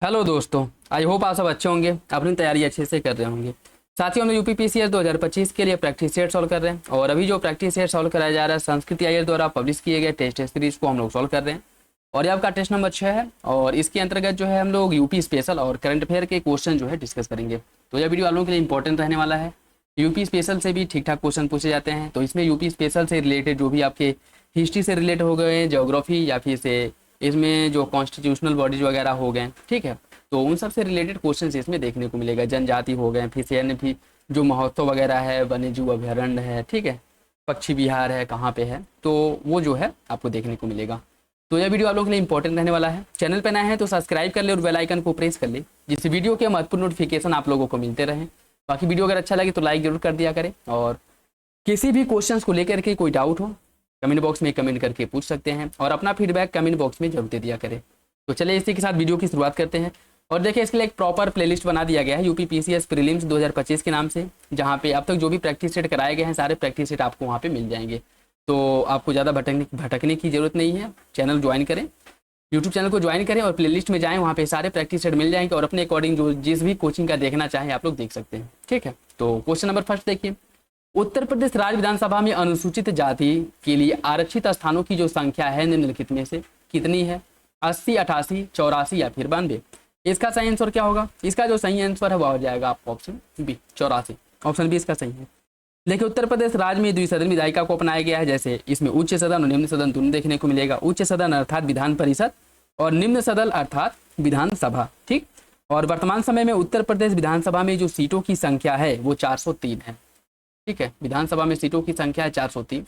Hello दोस्तों, I hope आप सब अच्छे होंगे, अपनी तैयारी अच्छे से कर रहे होंगे। साथियों, हम यूपी पीसीएस 2025 के लिए प्रैक्टिस सेट सॉल्व कर रहे हैं और अभी जो प्रैक्टिस सेट सॉल्व कराया जा रहा है संस्कृत आईएएस द्वारा पब्लिश किए गए टेस्ट सीरीज को हम लोग सॉल्व कर रहे हैं। और ये आपका टेस्ट नंबर 6 है और इसके अंतर्गत जो है हम लोग यूपी स्पेशल और करंट अफेयर के क्वेश्चन जो है डिस्कस करेंगे। तो यह वीडियो आप लोगों के लिए इंपॉर्टेंट रहने वाला है। यूपी स्पेशल से भी ठीक ठाक क्वेश्चन पूछे जाते हैं, तो इसमें यूपी स्पेशल से रिलेटेड जो भी आपके हिस्ट्री से रिलेट हो गए, ज्योग्राफी या फिर से इसमें जो कॉन्स्टिट्यूशनल बॉडीज वगैरह हो गए, ठीक है, तो उन सब से रिलेटेड क्वेश्चन इसमें देखने को मिलेगा। जनजाति हो गए, फिर से अन्य भी जो महोत्सव वगैरह है, वन्य जीव अभ्यारण्य है, ठीक है, पक्षी विहार है, कहाँ पे है, तो वो जो है आपको देखने को मिलेगा। तो यह वीडियो आप लोगों के लिए इंपॉर्टेंट रहने वाला है। चैनल पर नए हैं तो सब्सक्राइब कर ले और बेल आइकन को प्रेस कर ले, जिससे वीडियो के महत्वपूर्ण नोटिफिकेशन आप लोगों को मिलते रहें। बाकी वीडियो अगर अच्छा लगे तो लाइक जरूर कर दिया करें और किसी भी क्वेश्चंस को लेकर के कोई डाउट हो कमेंट बॉक्स में कमेंट करके पूछ सकते हैं और अपना फीडबैक कमेंट बॉक्स में जरूर दे दिया करें। तो चलिए इसी के साथ वीडियो की शुरुआत करते हैं। और देखिए, इसके लिए एक प्रॉपर प्लेलिस्ट बना दिया गया है यूपी पीसीएस प्रीलिम्स 2025 के नाम से, जहाँ पे अब तक जो भी प्रैक्टिस सेट कराए गए हैं सारे प्रैक्टिस सेट आपको वहाँ पे मिल जाएंगे। तो आपको ज़्यादा भटकने की जरूरत नहीं है। चैनल ज्वाइन करें, यूट्यूब चैनल को ज्वाइन करें और प्लेलिस्ट में जाएं, वहाँ पे सारे प्रैक्टिस सेट मिल जाएंगे और अपने अकॉर्डिंग जो जिस भी कोचिंग का देखना चाहें आप लोग देख सकते हैं। ठीक है, तो क्वेश्चन नंबर फर्स्ट देखिए। उत्तर प्रदेश राज्य विधानसभा में अनुसूचित जाति के लिए आरक्षित स्थानों की जो संख्या है निम्नलिखित में से कितनी है? 80, 88, 84 या फिर 92? इसका सही आंसर क्या होगा? इसका जो सही आंसर है वह हो जाएगा आपका ऑप्शन बी, 84। ऑप्शन बी इसका सही है। देखिए, उत्तर प्रदेश राज्य में द्विसदन विधायिका को अपनाया गया है। जैसे इसमें उच्च सदन और निम्न सदन दोनों देखने को मिलेगा। उच्च सदन अर्थात विधान परिषद और निम्न सदन अर्थात विधानसभा। ठीक, और वर्तमान समय में उत्तर प्रदेश विधानसभा में जो सीटों की संख्या है वो 403 है। ठीक है, विधानसभा में सीटों की संख्या है 403,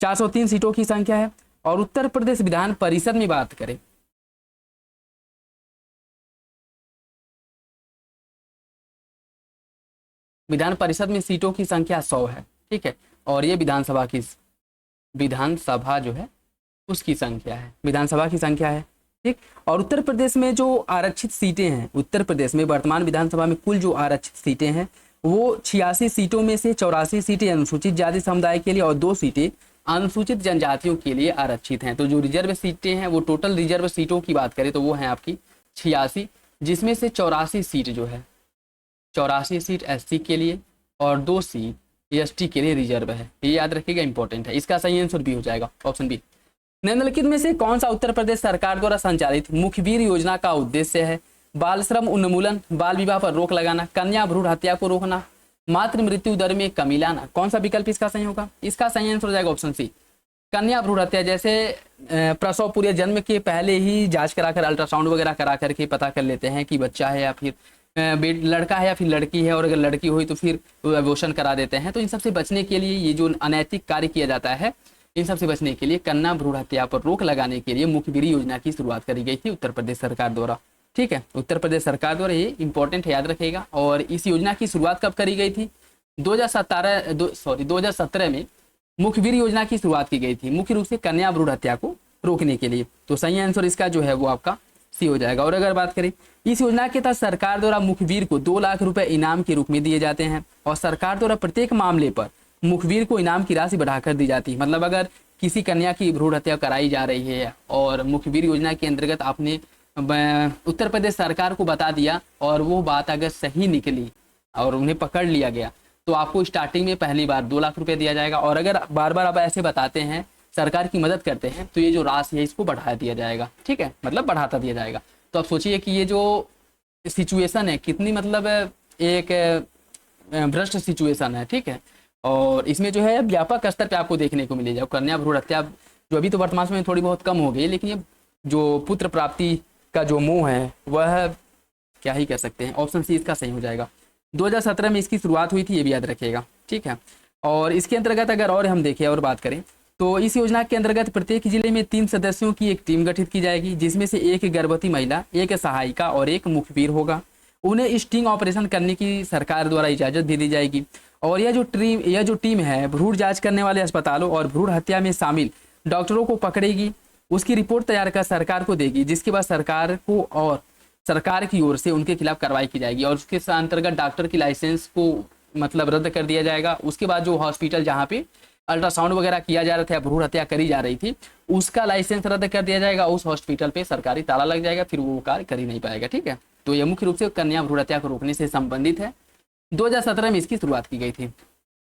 403 सीटों की संख्या है। और उत्तर प्रदेश विधान परिषद में बात करें, विधान परिषद में सीटों की संख्या 100 है। ठीक है, और ये विधानसभा जो है उसकी संख्या है, विधानसभा की संख्या है। ठीक, और उत्तर प्रदेश में जो आरक्षित सीटें हैं, उत्तर प्रदेश में वर्तमान विधानसभा में कुल जो आरक्षित सीटें हैं वो 86 सीटों में से 84 सीटें अनुसूचित जाति समुदाय के लिए और 2 सीटें अनुसूचित जनजातियों के लिए आरक्षित हैं। तो जो रिजर्व सीटें हैं वो टोटल रिजर्व सीटों की बात करें तो वो हैं आपकी 86, जिसमें से 84 सीट जो है, 84 सीट एससी के लिए और 2 सीट एसटी के लिए रिजर्व है। ये याद रखिएगा, इंपॉर्टेंट है। इसका सही आंसर बी हो जाएगा, ऑप्शन बी। निम्नलिखित में से कौन सा उत्तर प्रदेश सरकार द्वारा संचालित मुखबिर योजना का उद्देश्य है? बाल श्रम उन्मूलन, बाल विवाह पर रोक लगाना, कन्या भ्रूण हत्या को रोकना, मातृ मृत्यु दर में कमी लाना। कौन सा विकल्प इसका सही होगा? इसका सही आंसर हो जाएगा ऑप्शन सी, कन्या भ्रूण हत्या। जैसे प्रसव पूर्व जन्म के पहले ही जांच कराकर अल्ट्रासाउंड वगैरह करा करके पता कर लेते हैं कि बच्चा है या फिर लड़का है या फिर लड़की है, और अगर लड़की हुई तो फिर अबॉर्शन करा देते हैं। तो इन सबसे बचने के लिए ये जो अनैतिक कार्य किया जाता है, इन सबसे बचने के लिए कन्या भ्रूण हत्या पर रोक लगाने के लिए मुखबिरी योजना की शुरुआत करी गई थी उत्तर प्रदेश सरकार द्वारा। ठीक है, उत्तर प्रदेश सरकार द्वारा, ये इंपॉर्टेंट है, याद रखिएगा। और इस योजना की शुरुआत कब करी गई थी? 2017 में मुखबिर योजना की शुरुआत की गई थी, मुख्य रूप से कन्या भ्रूण हत्या को रोकने के लिए। तो सही आंसर इसका जो है वो आपका सी हो जाएगा। और अगर बात करें, इस योजना के तहत सरकार द्वारा मुखबिर को 2 लाख रुपए इनाम के रूप में दिए जाते हैं और सरकार द्वारा प्रत्येक मामले पर मुखबिर को इनाम की राशि बढ़ाकर दी जाती है। मतलब अगर किसी कन्या की भ्रूण हत्या कराई जा रही है और मुखबिर योजना के अंतर्गत आपने उत्तर प्रदेश सरकार को बता दिया और वो बात अगर सही निकली और उन्हें पकड़ लिया गया तो आपको स्टार्टिंग में पहली बार 2 लाख रुपए दिया जाएगा। और अगर बार बार आप ऐसे बताते हैं, सरकार की मदद करते हैं, तो ये जो राशि है इसको बढ़ा दिया जाएगा। ठीक है, मतलब बढ़ाता दिया जाएगा। तो आप सोचिए कि ये जो सिचुएशन है कितनी मतलब एक भ्रष्ट सिचुएशन है। ठीक है, और इसमें जो है व्यापक स्तर पे आपको देखने को मिलेगा। कन्या भ्रूण हत्या जो अभी तो वर्तमान समय में थोड़ी बहुत कम हो गई, लेकिन ये जो पुत्र प्राप्ति का जो मोह है वह क्या ही कह सकते हैं। ऑप्शन सी इसका सही हो जाएगा। 2017 में इसकी शुरुआत हुई थी, ये भी याद रखिएगा। ठीक है, और इसके अंतर्गत अगर और हम देखें और बात करें तो इस योजना के अंतर्गत प्रत्येक जिले में 3 सदस्यों की एक टीम गठित की जाएगी, जिसमें से एक गर्भवती महिला, एक सहायिका और एक मुखबिर होगा। उन्हें स्टिंग ऑपरेशन करने की सरकार द्वारा इजाजत भी दी जाएगी। और यह जो टीम है भ्रूण जांच करने वाले अस्पतालों और भ्रूण हत्या में शामिल डॉक्टरों को पकड़ेगी, उसकी रिपोर्ट तैयार कर सरकार को देगी, जिसके बाद सरकार को और सरकार की ओर से उनके खिलाफ कार्रवाई की जाएगी और उसके अंतर्गत डॉक्टर की लाइसेंस को मतलब रद्द कर दिया जाएगा। उसके बाद जो हॉस्पिटल जहाँ पे अल्ट्रासाउंड वगैरह किया जा रहा था, भ्रूण हत्या करी जा रही थी, उसका लाइसेंस रद्द कर दिया जाएगा, उस हॉस्पिटल पे सरकारी ताला लग जाएगा, फिर वो कार्य कर ही नहीं पाएगा। ठीक है, तो ये मुख्य रूप से कन्या भ्रूण हत्या को रोकने से संबंधित है। 2017 में इसकी शुरुआत की गई थी।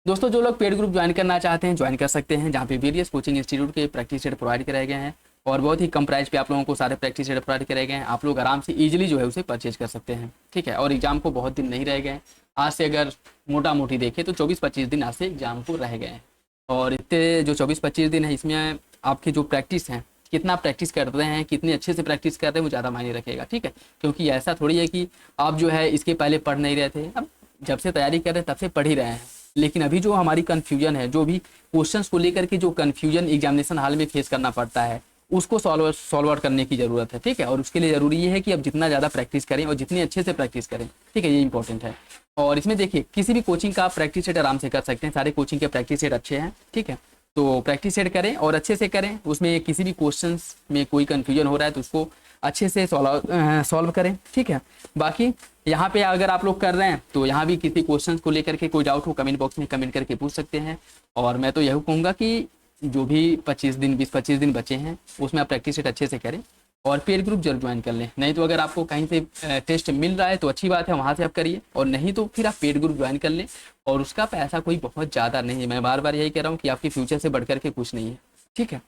दोस्तों जो लोग पेड ग्रुप ज्वाइन करना चाहते हैं ज्वाइन कर सकते हैं, जहाँ पे वेरियस कोचिंग इंस्टीट्यूट के प्रैक्टिस सेट प्रोवाइड कराए गए हैं और बहुत ही कम प्राइस पे आप लोगों को सारे प्रैक्टिस सेट प्रोवाइड कराए गए हैं। आप लोग आराम से इजीली जो है उसे परचेज कर सकते हैं। ठीक है, और एग्जाम को बहुत दिन नहीं रह गए, आज से अगर मोटा मोटी देखें तो 24-25 दिन आज से एग्जाम को रह गए हैं। और इतने जो 24-25 दिन है इसमें आपकी जो प्रैक्टिस है, कितना प्रैक्टिस कर रहे हैं, कितने अच्छे से प्रैक्टिस कर रहे हैं, वो ज़्यादा मायने रखेगा। ठीक है, क्योंकि ऐसा थोड़ी है कि आप जो है इसके पहले पढ़ नहीं रहे थे, अब जब से तैयारी कर रहे हैं तब से पढ़ ही रहे हैं, लेकिन अभी जो हमारी कन्फ्यूजन है, जो भी क्वेश्चंस को लेकर के जो कन्फ्यूजन एग्जामिनेशन हाल में फेस करना पड़ता है, उसको सॉल्व आउट करने की ज़रूरत है। ठीक है, और उसके लिए ज़रूरी ये है कि अब जितना ज़्यादा प्रैक्टिस करें और जितनी अच्छे से प्रैक्टिस करें। ठीक है, ये इंपॉर्टेंट है। और इसमें देखिए किसी भी कोचिंग का आप प्रैक्टिस सेट आराम से कर सकते हैं, सारे कोचिंग के प्रैक्टिस सेट अच्छे हैं। ठीक है, तो प्रैक्टिस सेट करें और अच्छे से करें, उसमें किसी भी क्वेश्चंस में कोई कन्फ्यूजन हो रहा है तो उसको अच्छे से सॉल्व करें। ठीक है, बाकी यहाँ पे अगर आप लोग कर रहे हैं तो यहाँ भी किसी क्वेश्चन को लेकर के कोई डाउट हो कमेंट बॉक्स में कमेंट करके पूछ सकते हैं। और मैं तो यही कहूँगा कि जो भी 20-25 दिन बचे हैं उसमें आप प्रैक्टिस सेट अच्छे से करें और पेड ग्रुप जरूर ज्वाइन कर लें। नहीं तो अगर आपको कहीं से टेस्ट मिल रहा है तो अच्छी बात है, वहाँ से आप करिए, और नहीं तो फिर आप पेड ग्रुप ज्वाइन कर लें। और उसका पैसा कोई बहुत ज़्यादा नहीं है, मैं बार बार यही कह रहा हूँ कि आपके फ्यूचर से बढ़ के कुछ नहीं है। ठीक है,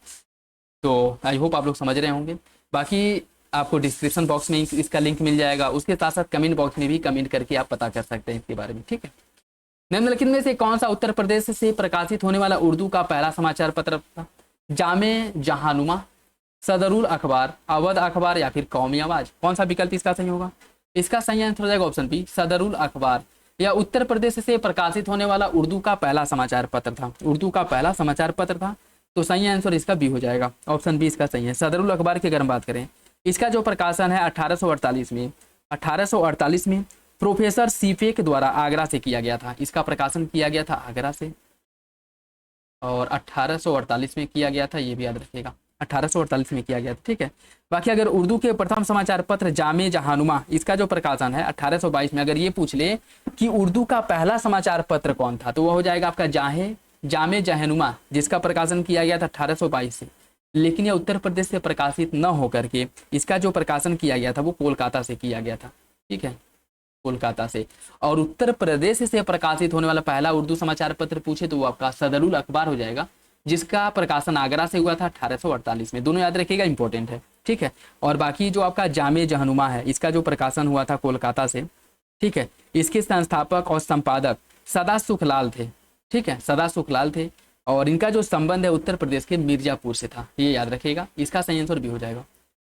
तो आई होप आप लोग समझ रहे होंगे। बाकी आपको डिस्क्रिप्शन बॉक्स में इसका लिंक मिल जाएगा, उसके साथ साथ कमेंट बॉक्स में भी कमेंट करके आप पता कर सकते हैं इसके बारे में। ठीक है, निम्नलिखित में से कौन सा उत्तर प्रदेश से प्रकाशित होने वाला उर्दू का पहला समाचार पत्र था? जामे जहानुमा, सदरुल अखबार, अवध अखबार या फिर कौमी आवाज? कौन सा विकल्प इसका सही होगा? इसका सही आंसर हो जाएगा ऑप्शन बी, सदरुल अखबार। यह उत्तर प्रदेश से प्रकाशित होने वाला उर्दू का पहला समाचार पत्र था, उर्दू का पहला समाचार पत्र था, तो सही आंसर इसका बी हो जाएगा, ऑप्शन बी इसका सही है। सदरुल अखबार की अगर हम बात करें, इसका जो प्रकाशन है 1848 में प्रोफेसर सीफे के द्वारा आगरा से किया गया था। इसका प्रकाशन किया गया था आगरा से और 1848 में किया गया था, ये भी याद रखिएगा, 1848 में किया गया था। ठीक है, बाकी अगर उर्दू के प्रथम समाचार पत्र जामे जहानुमा, इसका जो प्रकाशन है 1822 में, अगर ये पूछ ले कि उर्दू का पहला समाचार पत्र कौन था, तो वह हो जाएगा आपका जामे जहानुमा, जिसका प्रकाशन किया गया था 1822 से। लेकिन यह उत्तर प्रदेश से प्रकाशित न होकर के इसका जो प्रकाशन किया गया था वो कोलकाता से किया गया था। ठीक है, कोलकाता से। और उत्तर प्रदेश से प्रकाशित होने वाला पहला उर्दू समाचार पत्र पूछे तो वो आपका सदरुल अखबार हो जाएगा, जिसका प्रकाशन आगरा से हुआ था 1848 में। दोनों याद रखिएगा, इंपॉर्टेंट है। ठीक है, और बाकी जो आपका जामे जहनुमा है, इसका जो प्रकाशन हुआ था कोलकाता से। ठीक है, इसके संस्थापक और संपादक सदा सुखलाल थे। ठीक है, सदा सुखलाल थे, और इनका जो संबंध है उत्तर प्रदेश के मिर्जापुर से था, ये याद रखिएगा। इसका सही आंसर भी हो जाएगा।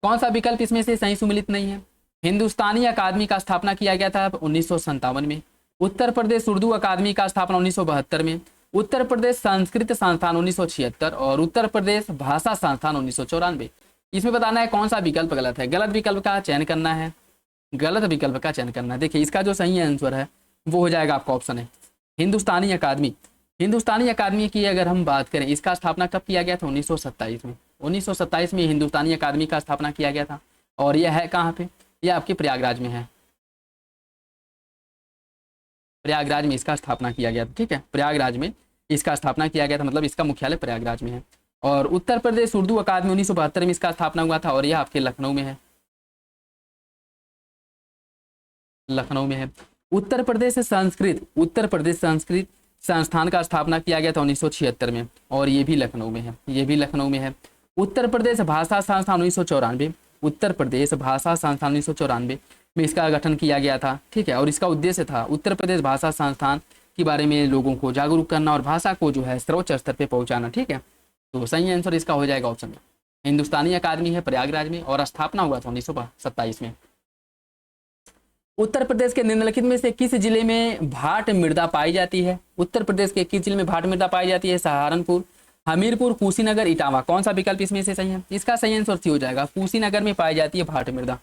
कौन सा विकल्प इसमें से सही सुमिलित नहीं है? हिंदुस्तानी अकादमी का स्थापना किया गया था 1957 में, उत्तर प्रदेश उर्दू अकादमी का स्थापना 1972 में, उत्तर प्रदेश संस्कृत संस्थान 1976 और उत्तर प्रदेश भाषा संस्थान 1994। इसमें बताना है कौन सा विकल्प गलत है। गलत विकल्प का चयन करना है, गलत विकल्प का चयन करना है। देखिए इसका जो सही आंसर है वो हो जाएगा आपका ऑप्शन है हिंदुस्तानी अकादमी। हिंदुस्तानी अकादमी की अगर हम बात करें, इसका स्थापना कब किया गया था? 1927 में। 1927 में हिंदुस्तानी अकादमी का स्थापना किया गया था, और यह है कहाँ पे? यह आपके प्रयागराज में है, प्रयागराज में इसका स्थापना किया गया था। ठीक है, प्रयागराज में इसका स्थापना किया गया था, मतलब इसका मुख्यालय प्रयागराज में है। और उत्तर प्रदेश उर्दू अकादमी 1972 में इसका स्थापना हुआ था, और यह आपके लखनऊ में है, लखनऊ में है। उत्तर प्रदेश संस्कृत संस्थान का स्थापना किया गया था 1976 में, और ये भी लखनऊ में है, ये भी लखनऊ में है। उत्तर प्रदेश भाषा संस्थान 1994, उत्तर प्रदेश भाषा संस्थान 1994 में इसका गठन किया गया था। ठीक है, और इसका उद्देश्य था उत्तर प्रदेश भाषा संस्थान के बारे में लोगों को जागरूक करना और भाषा को जो है सर्वोच्च स्तर पे पहुंचाना। ठीक है, तो सही आंसर इसका हो जाएगा ऑप्शन में हिंदुस्तानी अकादमी है प्रयागराज में, और स्थापना हुआ था 1927 में। उत्तर प्रदेश के निम्नलिखित में से किस जिले में भाट मृदा पाई जाती है? उत्तर प्रदेश के किस जिले में भाट मृदा पाई जाती है? सहारनपुर, हमीरपुर, कुशीनगर, इटावा। कौन सा विकल्प इसमें से सही है? इसका सही आंसर सी हो जाएगा, कुशीनगर में पाई जाती है भाट मृदा।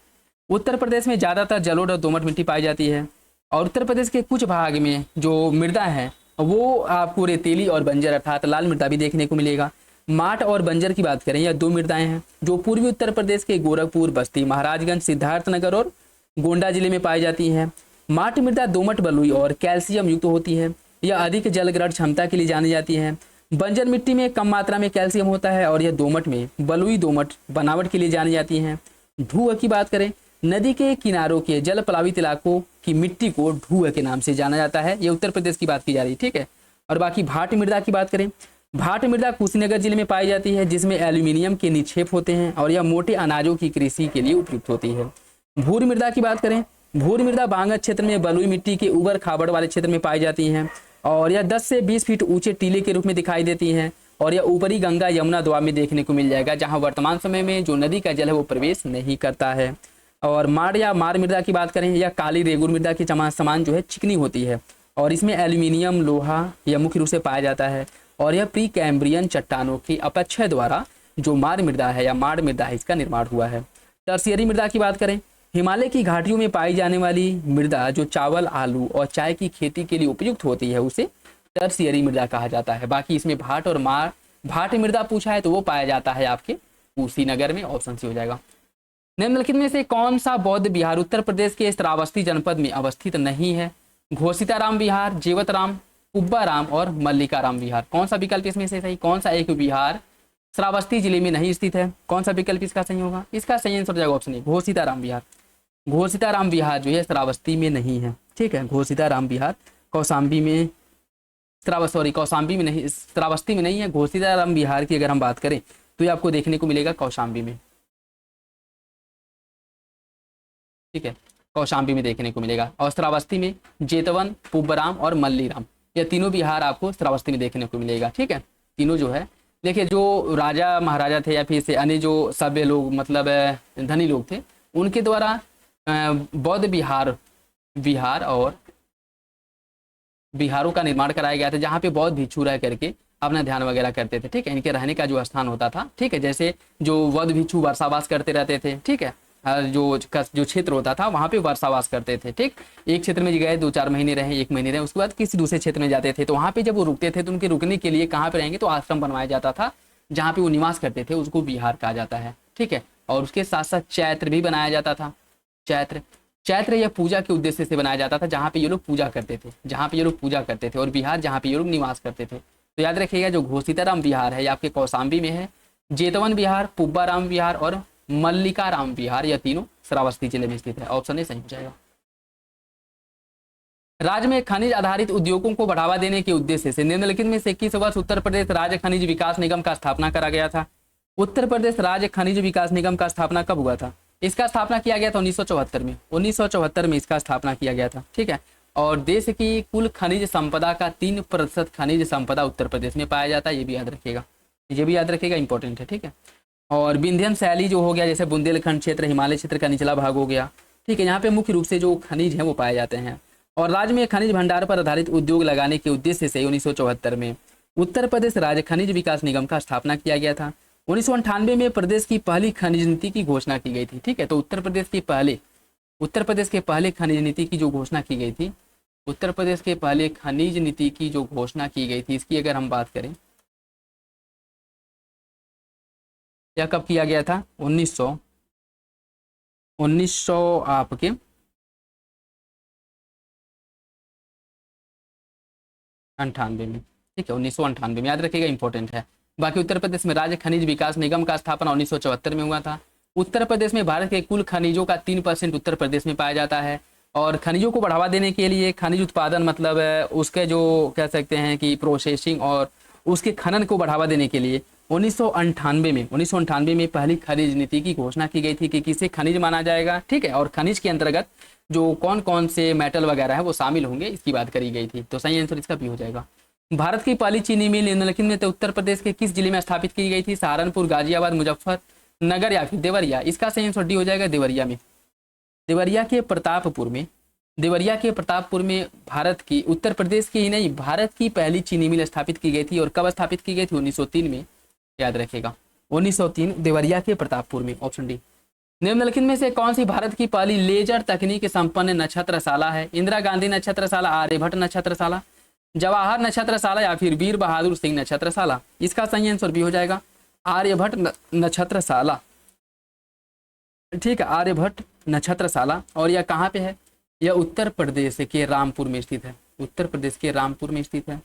उत्तर प्रदेश में ज्यादातर जलोढ़ और दोमट मिट्टी पाई जाती है, और उत्तर प्रदेश के कुछ भाग में जो मृदा है वो आपको रेतीली और बंजर अर्थात लाल मृदा भी देखने को मिलेगा। माट और बंजर की बात करें, यह दो मृदाएं हैं जो पूर्वी उत्तर प्रदेश के गोरखपुर, बस्ती, महाराजगंज, सिद्धार्थनगर और गोंडा जिले में पाई जाती है। माट मृदा दोमट बलुई और कैल्शियम युक्त होती है, यह अधिक जल ग्रहण क्षमता के लिए जानी जाती है। बंजर मिट्टी में कम मात्रा में कैल्शियम होता है और यह दोमट में बलुई दोमट बनावट के लिए जानी जाती हैं। ढूह की बात करें, नदी के किनारों के जल प्लावित इलाकों की मिट्टी को ढूह के नाम से जाना जाता है। ये उत्तर प्रदेश की बात की जा रही है, ठीक है। और बाकी भाट मृदा की बात करें, भाट मृदा कुशीनगर जिले में पाई जाती है, जिसमें एल्यूमिनियम के निक्षेप होते हैं और यह मोटे अनाजों की कृषि के लिए उपयुक्त होती है। भूर मृदा की बात करें, भूर मृदा बांगर क्षेत्र में बलुई मिट्टी के उबड़ खाबड़ वाले क्षेत्र में पाई जाती हैं और यह 10 से 20 फीट ऊंचे टीले के रूप में दिखाई देती हैं और यह ऊपरी गंगा यमुना दोआब में देखने को मिल जाएगा, जहां वर्तमान समय में जो नदी का जल है वो प्रवेश नहीं करता है। और माड़ या मार मृदा की बात करें, यह काली रेगुर मृदा के समान जो है चिकनी होती है और इसमें एल्यूमिनियम लोहा यह मुख्य रूप से पाया जाता है और यह प्री कैम्ब्रियन चट्टानों की अपक्षय द्वारा जो मार मृदा है या माड़ मृदा है इसका निर्माण हुआ है। टर्शियरी मृदा की बात करें, हिमालय की घाटियों में पाई जाने वाली मृदा जो चावल, आलू और चाय की खेती के लिए उपयुक्त होती है उसे टर्शियरी मृदा कहा जाता है। बाकी इसमें भाट और भाट मृदा पूछा है तो वो पाया जाता है आपके कुशीनगर में, ऑप्शन सी हो जाएगा। निम्नलिखित में से कौन सा बौद्ध विहार उत्तर प्रदेश के श्रावस्ती जनपद में अवस्थित नहीं है? घोषिताराम विहार, जेवतराम, कुब्बाराम और मल्लिकाराम विहार। कौन सा विकल्प इसमें से सही? कौन सा एक विहार श्रावस्ती जिले में नहीं स्थित है? कौन सा विकल्प इसका सही होगा? इसका सही आंसर हो जाएगा ऑप्शन ए, घोषिताराम विहार। घोषिताराम विहार जो है श्रावस्ती में नहीं है, ठीक है। घोषिताराम विहार कौशाम्बी में, कौशाम्बी में नहीं, श्रावस्ती में नहीं है। घोषिताराम विहार की अगर हम बात करें तो ये आपको देखने को मिलेगा कौशाम्बी में, ठीक है। कौशाम्बी में देखने को मिलेगा और श्रावस्ती में जेतवन, पुब्बराम और मल्लीराम, ये तीनों विहार आपको श्रावस्ती में देखने को मिलेगा, ठीक है। तीनों जो है, देखिए जो राजा महाराजा थे या फिर से अन्य जो सभ्य लोग मतलब धनी लोग थे उनके द्वारा बौद्ध विहार और विहारों का निर्माण कराया गया था, जहाँ पे बौद्ध भिक्षु रह करके अपना ध्यान वगैरह करते थे, ठीक है। इनके रहने का जो स्थान होता था, ठीक है, जैसे जो बौद्ध भिक्षु वर्षावास करते रहते थे, ठीक है। जो क्षेत्र होता था वहाँ पे वर्षावास करते थे, ठीक। एक क्षेत्र में गए 2-4 महीने रहे, 1 महीने रहे, उसके बाद किसी दूसरे क्षेत्र में जाते थे, तो वहाँ पे जब वो रुकते थे तो उनके रुकने के लिए कहाँ पे रहेंगे, तो आश्रम बनवाया जाता था जहाँ पे वो निवास करते थे, उसको विहार कहा जाता है, ठीक है। और उसके साथ साथ चैत्र भी बनाया जाता था। चैत्र यह पूजा के उद्देश्य से बनाया जाता था, जहाँ पे ये लोग पूजा करते थे, और विहार जहाँ पे ये लोग निवास करते थे। तो याद रखिएगा जो घोषिताराम विहार है ये आपके कौशाम्बी में है, जेतवन विहार, पुब्बाराम विहार और मल्लिकाराम विहार, यह तीनों श्रावस्ती जिले में स्थित है। ऑप्शन ए सही हो जाएगा। राज्य में खनिज आधारित उद्योगों को बढ़ावा देने के उद्देश्य से निम्नलिखित में से किस वर्ष उत्तर प्रदेश राज्य खनिज विकास निगम का स्थापना करा गया था? उत्तर प्रदेश राज्य खनिज विकास निगम का स्थापना कब हुआ था? इसका स्थापना किया गया था 1974 में। 1974 में इसका स्थापना किया गया था, ठीक है। और देश की कुल खनिज संपदा का 3% खनिज संपदा उत्तर प्रदेश में पाया जाता है, ये भी याद रखिएगा, इंपॉर्टेंट है, ठीक है। और विंध्यन शैली जो हो गया, जैसे बुंदेलखंड क्षेत्र, हिमालय क्षेत्र का निचला भाग हो गया, ठीक है। यहाँ पे मुख्य रूप से जो खनिज है वो पाए जाते हैं। और राज्य में खनिज भंडार पर आधारित उद्योग लगाने के उद्देश्य से 1974 में उत्तर प्रदेश राज्य खनिज विकास निगम का स्थापना किया गया था। 1998 में प्रदेश की पहली खनिज नीति की घोषणा की गई थी, ठीक है। तो उत्तर प्रदेश के पहले खनिज नीति की जो घोषणा की गई थी, उत्तर प्रदेश के पहले खनिज नीति की जो घोषणा की गई थी, इसकी अगर हम बात करें, यह कब किया गया था? 1900 आपके 98 में, ठीक है, 1998 में, याद रखिएगा, इंपॉर्टेंट है। बाकी उत्तर प्रदेश में राज्य खनिज विकास निगम का स्थापना 1974 में हुआ था। उत्तर प्रदेश में भारत के कुल खनिजों का 3% उत्तर प्रदेश में पाया जाता है। और खनिजों को बढ़ावा देने के लिए खनिज उत्पादन मतलब उसके जो कह सकते हैं कि प्रोसेसिंग और उसके खनन को बढ़ावा देने के लिए 1998 में पहली खनिज नीति की घोषणा की गई थी कि किसे खनिज माना जाएगा, ठीक है। और खनिज के अंतर्गत जो कौन कौन से मेटल वगैरह है वो शामिल होंगे, इसकी बात करी गई थी। तो सही आंसर इसका भी हो जाएगा। भारत की पहली चीनी मिल निम्नलिखित में तो उत्तर प्रदेश के किस जिले में स्थापित की गई थी? सहारनपुर, गाजियाबाद, मुजफ्फरनगर या फिर देवरिया? इसका सही आंसर डी हो जाएगा, देवरिया में। देवरिया के प्रतापपुर में भारत की, उत्तर प्रदेश की ही नहीं भारत की पहली चीनी मिल स्थापित की गई थी। और कब स्थापित की गई थी? 1903 में, याद रखेगा, 1903 देवरिया के प्रतापपुर में, ऑप्शन डी। निम्नलिखित में से कौन सी भारत की पहली लेजर तकनीक संपन्न नक्षत्रशाला है? इंदिरा गांधी नक्षत्रशाला, आर्यभट्ट नक्षत्रशाला, जवाहर नक्षत्रशाला या फिर वीर बहादुर सिंह नक्षत्रशाला? इसका सही आंसर भी हो जाएगा आर्यभट्ट नक्षत्रशाला, ठीक है, आर्यभट्ट नक्षत्रशाला। और यह कहाँ पे है? यह उत्तर प्रदेश के रामपुर में स्थित है, उत्तर प्रदेश के रामपुर में स्थित है।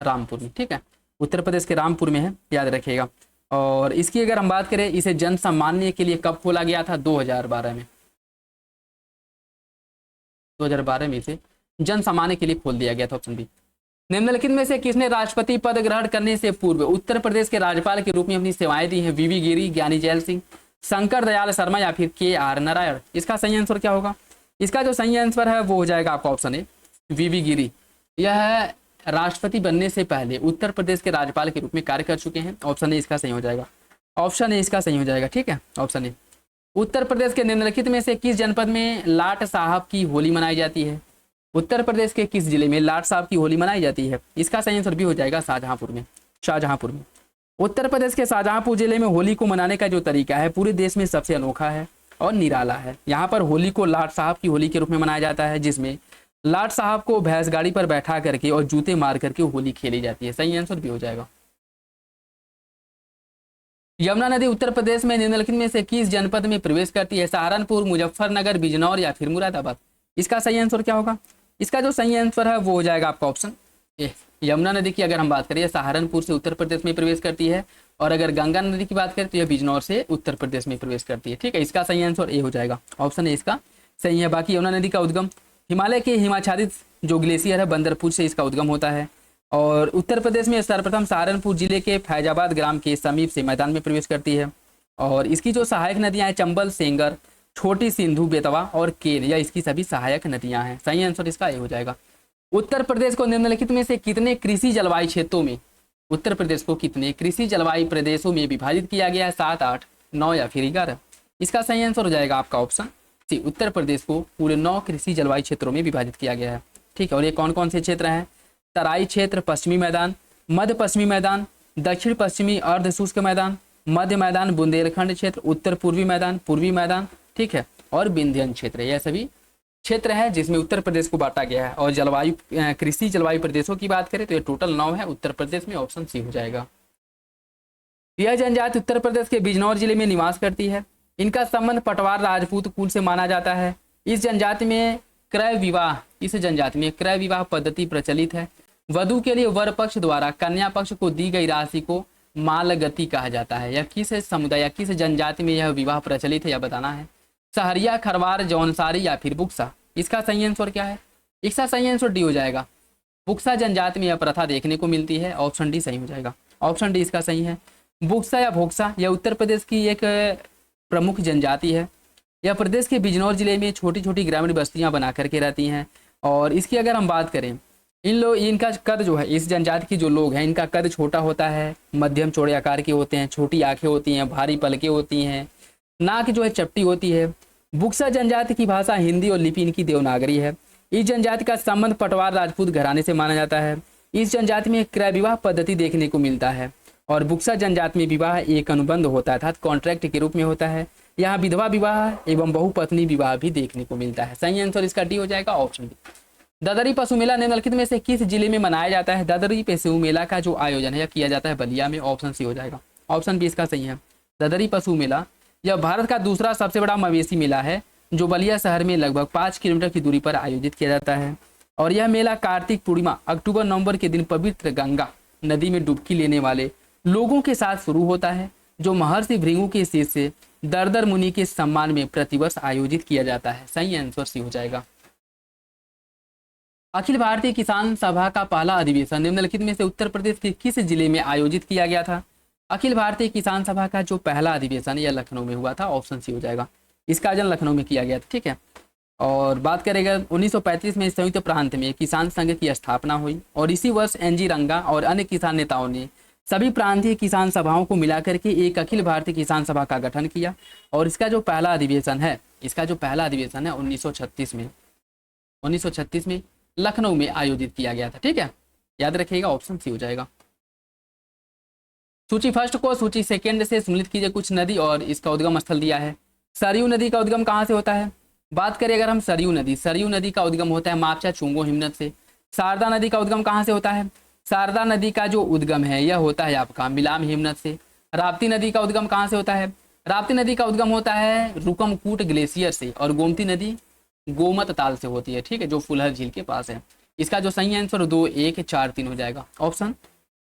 रामपुर में, ठीक है, उत्तर प्रदेश के रामपुर में है, याद रखिएगा। और इसकी अगर हम बात करें, इसे जन सामान्य के लिए कब खोला गया था? 2012 में, 2012 में इसे जन सामान्य के लिए खोल दिया गया था। Option B. निम्नलिखित में से किसने राष्ट्रपति पद ग्रहण करने से पूर्व उत्तर प्रदेश के राज्यपाल के रूप में अपनी सेवाएं दी हैं? वीवी गिरी, ज्ञानी जैल सिंह, शंकर दयाल शर्मा या फिर KR नारायण। इसका सही आंसर क्या होगा? इसका जो सही आंसर है वो हो जाएगा आपका ऑप्शन ए, वीवी गिरी। यह राष्ट्रपति बनने से पहले उत्तर प्रदेश के राज्यपाल के रूप में कार्य कर चुके हैं। ऑप्शन ए इसका सही हो जाएगा, ऑप्शन ए इसका सही हो जाएगा, ठीक है, ऑप्शन ए। उत्तर प्रदेश के निम्नलिखित में से किस जनपद में लाट साहब की होली मनाई जाती है? उत्तर प्रदेश के किस जिले में लाट साहब की होली मनाई जाती है? इसका सही आंसर भी हो जाएगा शाहजहांपुर में, शाहजहांपुर में। उत्तर प्रदेश के शाहजहांपुर जिले में होली को मनाने का जो तरीका है पूरे देश में सबसे अनोखा है और निराला है। यहाँ पर होली को लाट साहब की होली के रूप में मनाया जाता है, जिसमें लाट साहब को भैंस गाड़ी पर बैठा करके और जूते मार करके होली खेली जाती है। सही आंसर भी हो जाएगा। यमुना नदी उत्तर प्रदेश में निम्नलिखित में से किस जनपद में प्रवेश करती है? सहारनपुर, मुजफ्फरनगर, बिजनौर या फिर मुरादाबाद। इसका सही आंसर क्या होगा? इसका जो सही आंसर है वो हो जाएगा आपका ऑप्शन ए। यमुना नदी की अगर हम बात करें, सहारनपुर से उत्तर प्रदेश में प्रवेश करती है, और अगर गंगा नदी की बात करें तो यह बिजनौर से उत्तर प्रदेश में प्रवेश करती है, ठीक है। इसका सही आंसर ए हो जाएगा, ऑप्शन ए इसका सही है। बाकी यमुना नदी का उद्गम हिमालय के हिमाच्छादित जो ग्लेशियर है बंदरपुर से इसका उद्गम होता है, और उत्तर प्रदेश में सर्वप्रथम सहारनपुर जिले के फैजाबाद ग्राम के समीप से मैदान में प्रवेश करती है। और इसकी जो सहायक नदियां हैं चंबल, सेंगर, छोटी सिंधु, बेतवा और केर, यह इसकी सभी सहायक नदियां हैं। सही आंसर इसका ए हो जाएगा। उत्तर प्रदेश को निम्नलिखित में से कितने कृषि जलवायु क्षेत्रों में, उत्तर प्रदेश को कितने कृषि जलवायु प्रदेशों में विभाजित किया गया है? 7, 8, 9 या फिर 11। इसका सही आंसर हो जाएगा आपका ऑप्शन सी। उत्तर प्रदेश को पूरे 9 कृषि जलवायु क्षेत्रों में विभाजित किया गया है, ठीक है। और ये कौन कौन से क्षेत्र हैं? तराई क्षेत्र, पश्चिमी मैदान, मध्य पश्चिमी मैदान, दक्षिण पश्चिमी अर्ध शुष्क मैदान, मध्य मैदान, बुंदेलखंड क्षेत्र, उत्तर पूर्वी मैदान, पूर्वी मैदान, ठीक है, और विंध्यन क्षेत्र। यह सभी क्षेत्र है जिसमें उत्तर प्रदेश को बांटा गया है। और जलवायु कृषि जलवायु प्रदेशों की बात करें तो ये टोटल 9 है उत्तर प्रदेश में, ऑप्शन सी हो जाएगा। यह जनजाति उत्तर प्रदेश के बिजनौर जिले में निवास करती है। इनका संबंध पटवार राजपूत कुल से माना जाता है। इस जनजाति में क्रय विवाह पद्धति प्रचलित है। वधु के लिए वर पक्ष द्वारा कन्या पक्ष को दी गई राशि को मालगति कहा जाता है। यह किस समुदाय या किस जनजाति में यह विवाह प्रचलित है यह बताना है। सहरिया, खरवार, जौनसारी या फिर बुक्सा। इसका सही आंसर क्या है? इसका सही आंसर डी हो जाएगा। बुक्सा जनजाति में यह प्रथा देखने को मिलती है, ऑप्शन डी सही हो जाएगा, ऑप्शन डी इसका सही है। बुक्सा या भोक्सा यह उत्तर प्रदेश की एक प्रमुख जनजाति है। यह प्रदेश के बिजनौर जिले में छोटी छोटी ग्रामीण बस्तियां बना करके रहती हैं। और इसकी अगर हम बात करें, इनका कद जो है, इस जनजाति की जो लोग हैं इनका कद छोटा होता है, मध्यम चौड़े आकार के होते हैं, छोटी आंखें होती हैं, भारी पलकें होती हैं, नाक जो है चपटी होती है। बुक्सा जनजाति की भाषा हिंदी और लिपि इनकी देवनागरी है। इस जनजाति का संबंध पटवार राजपूत घराने से माना जाता है। इस जनजाति में क्रय विवाह पद्धति देखने को मिलता है। और बुक्सा जनजाति में विवाह एक अनुबंध होता है अर्थात कॉन्ट्रैक्ट के रूप में होता है। यहाँ विधवा विवाह एवं बहुपत्नी विवाह भी देखने को मिलता है। सही आंसर इसका डी हो जाएगा, ऑप्शन डी। ददरी पशु मेला निम्नलिखित में से किस जिले में मनाया जाता है? ददरी पशु मेला का जो आयोजन है किया जाता है बलिया में, ऑप्शन सी हो जाएगा, ऑप्शन बी इसका सही है। ददरी पशु मेला यह भारत का दूसरा सबसे बड़ा मवेशी मेला है जो बलिया शहर में लगभग 5 किलोमीटर की दूरी पर आयोजित किया जाता है। और यह मेला कार्तिक पूर्णिमा अक्टूबर-नवंबर के दिन पवित्र गंगा नदी में डुबकी लेने वाले लोगों के साथ शुरू होता है, जो महर्षि भृगु के शिष्य से दरदर मुनि के सम्मान में प्रतिवर्ष आयोजित किया जाता है। सही आंसर सी हो जाएगा। अखिल भारतीय किसान सभा का पहला अधिवेशन निम्नलिखित में से उत्तर प्रदेश के किस जिले में आयोजित किया गया था? अखिल भारतीय किसान सभा का जो पहला अधिवेशन यह लखनऊ में हुआ था, ऑप्शन सी हो जाएगा। इसका आयोजन लखनऊ में किया गया था, ठीक है। और बात करेगा 1935 में संयुक्त प्रांत में किसान संघ की स्थापना हुई और इसी वर्ष NG रंगा और अन्य किसान नेताओं ने सभी प्रांतीय किसान सभाओं को मिलाकर के एक अखिल भारतीय किसान सभा का गठन किया। और इसका जो पहला अधिवेशन है 1936 में लखनऊ में आयोजित किया गया था, ठीक है, याद रखिएगा, ऑप्शन सी हो जाएगा। सूची फर्स्ट को सूची सेकेंड से सम्मिलित कीजिए। कुछ नदी और इसका उद्गम स्थल दिया है। सरयू नदी का उद्गम कहाँ से होता है? बात करें अगर हम सरयू नदी का उद्गम होता है मापचा चुंगो हिमनद से। शारदा नदी का उद्गम कहाँ से होता है? शारदा नदी का जो उद्गम है यह होता है आपका मिलाम हिमनद से। राप्ती नदी का उद्गम कहाँ से होता है? राप्ती नदी का उद्गम होता है रुकमकूट ग्लेशियर से। और गोमती नदी गोमत ताल से होती है, ठीक है, जो फुलहर झील के पास है। इसका जो सही आंसर 2 1 4 3 हो जाएगा। ऑप्शन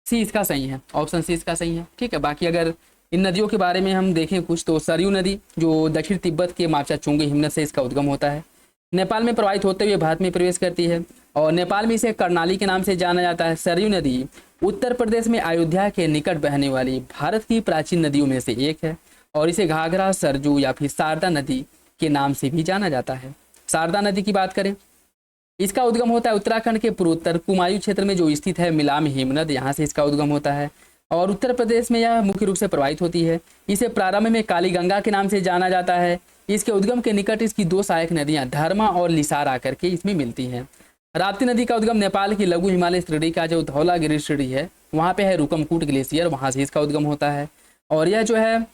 सी इसका सही है, ऑप्शन सी इसका सही है। ठीक है, बाकी अगर इन नदियों के बारे में हम देखें कुछ, तो सरयू नदी जो दक्षिण तिब्बत के मापचा-चुंगी हिमनद से इसका उद्गम होता है, नेपाल में प्रवाहित होते हुए भारत में प्रवेश करती है और नेपाल में इसे कर्णाली के नाम से जाना जाता है। सरयू नदी उत्तर प्रदेश में अयोध्या के निकट बहने वाली भारत की प्राचीन नदियों में से एक है और इसे घाघरा, सरजू या फिर शारदा नदी के नाम से भी जाना जाता है। शारदा नदी की बात करें, इसका उद्गम होता है उत्तराखंड के पूर्वोत्तर कुमायूं क्षेत्र में जो स्थित है मिलाम हिमनद, यहाँ से इसका उद्गम होता है और उत्तर प्रदेश में यह मुख्य रूप से प्रवाहित होती है। इसे प्रारंभ में काली गंगा के नाम से जाना जाता है। इसके उद्गम के निकट इसकी 2 सहायक नदियां धर्मा और लिसार आकर के इसमें मिलती हैं। राप्ती नदी का उद्गम नेपाल की लघु हिमालय श्रेणी का जो धौलागिरी श्रेणी है वहाँ पे है रुकमकूट ग्लेशियर, वहाँ से इसका उद्गम होता है और यह जो है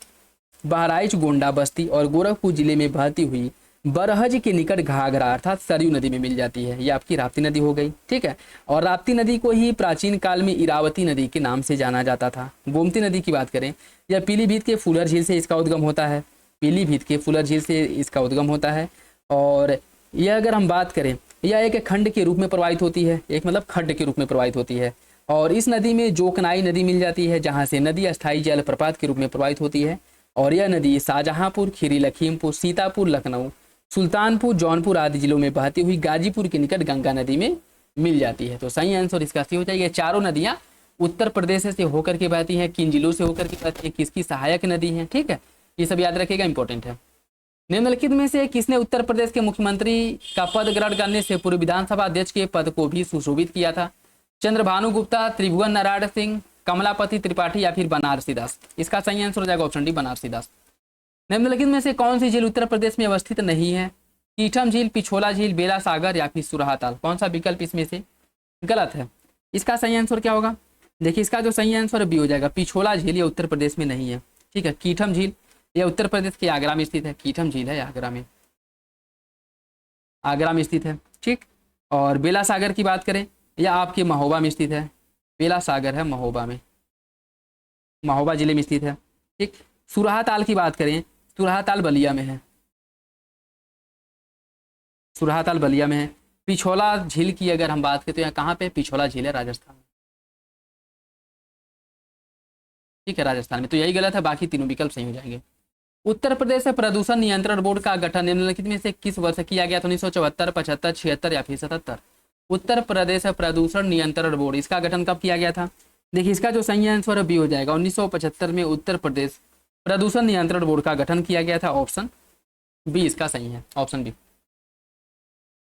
बहराइच, गोंडा, बस्ती और गोरखपुर जिले में बहती हुई बरहज के निकट घाघरा अर्थात सरयू नदी में मिल जाती है। ये आपकी राप्ती नदी हो गई। ठीक है, और राप्ती नदी को ही प्राचीन काल में इरावती नदी के नाम से जाना जाता था। गोमती नदी की बात करें, यह पीलीभीत के फुलर झील से इसका उद्गम होता है, पीलीभीत के फुलर झील से इसका उद्गम होता है और यह अगर हम बात करें, यह एक खंड के रूप में प्रवाहित होती है, एक मतलब खंड के रूप में प्रवाहित होती है और इस नदी में जोकनाई नदी मिल जाती है जहाँ से नदी अस्थायी जल प्रपात के रूप में प्रवाहित होती है और यह नदी शाहजहांपुर, खीरी लखीमपुर, सीतापुर, लखनऊ, सुल्तानपुर, जौनपुर आदि जिलों में बहती हुई गाजीपुर के निकट गंगा नदी में मिल जाती है। तो सही आंसर इसका सी हो जाएगा। चारों नदियां उत्तर प्रदेश से होकर के बहती हैं, किन जिलों से होकर के बहती है, किसकी सहायक नदी है। ठीक है, ये सब याद रखिएगा, इंपॉर्टेंट है। निम्नलिखित में से किसने उत्तर प्रदेश के मुख्यमंत्री का पद ग्रहण करने से पूर्व विधानसभा अध्यक्ष के पद को भी सुशोभित किया था? चंद्रभानु गुप्ता, त्रिभुवन नारायण सिंह, कमलापति त्रिपाठी या फिर बनारसी दास? इसका सही आंसर हो जाएगा ऑप्शन डी, बनारसी दास। निम्नलिखित में से कौन सी झील उत्तर प्रदेश में अवस्थित नहीं है? कीठम झील, पिछोला झील, बेला सागर या फिर सुरहाताल? कौन सा विकल्प इसमें से गलत है? इसका सही आंसर क्या होगा? देखिए, इसका जो सही आंसर बी हो जाएगा, पिछोला झील ये उत्तर प्रदेश में नहीं है। ठीक है, कीठम झील यह उत्तर प्रदेश के आगरा में स्थित है। कीठम झील है आगरा में, आगरा में स्थित है। ठीक, और बेला सागर की बात करें, यह आपके महोबा में स्थित है। बेला सागर है महोबा में, महोबा जिले में स्थित है। ठीक, सुरहाताल की बात करें, सुरहाताल बलिया में है, सुरहाताल बलिया में है। पिछोला झील की अगर हम बात करें तो यहाँ कहाँ पे? पिछोला झील है राजस्थान में। ठीक है, राजस्थान में। तो यही गलत है, बाकी तीनों विकल्प सही हो जाएंगे। उत्तर प्रदेश प्रदूषण नियंत्रण बोर्ड का गठन निम्नलिखित में से किस वर्ष किया गया था? 1974, 75, 76 या फिर 77? उत्तर प्रदेश प्रदूषण नियंत्रण बोर्ड, इसका गठन कब किया गया था? देखिए, इसका जो सही आंसर बी हो जाएगा, 1975 में उत्तर प्रदेश प्रदूषण नियंत्रण बोर्ड का गठन किया गया था। ऑप्शन बी इसका सही है, ऑप्शन बी।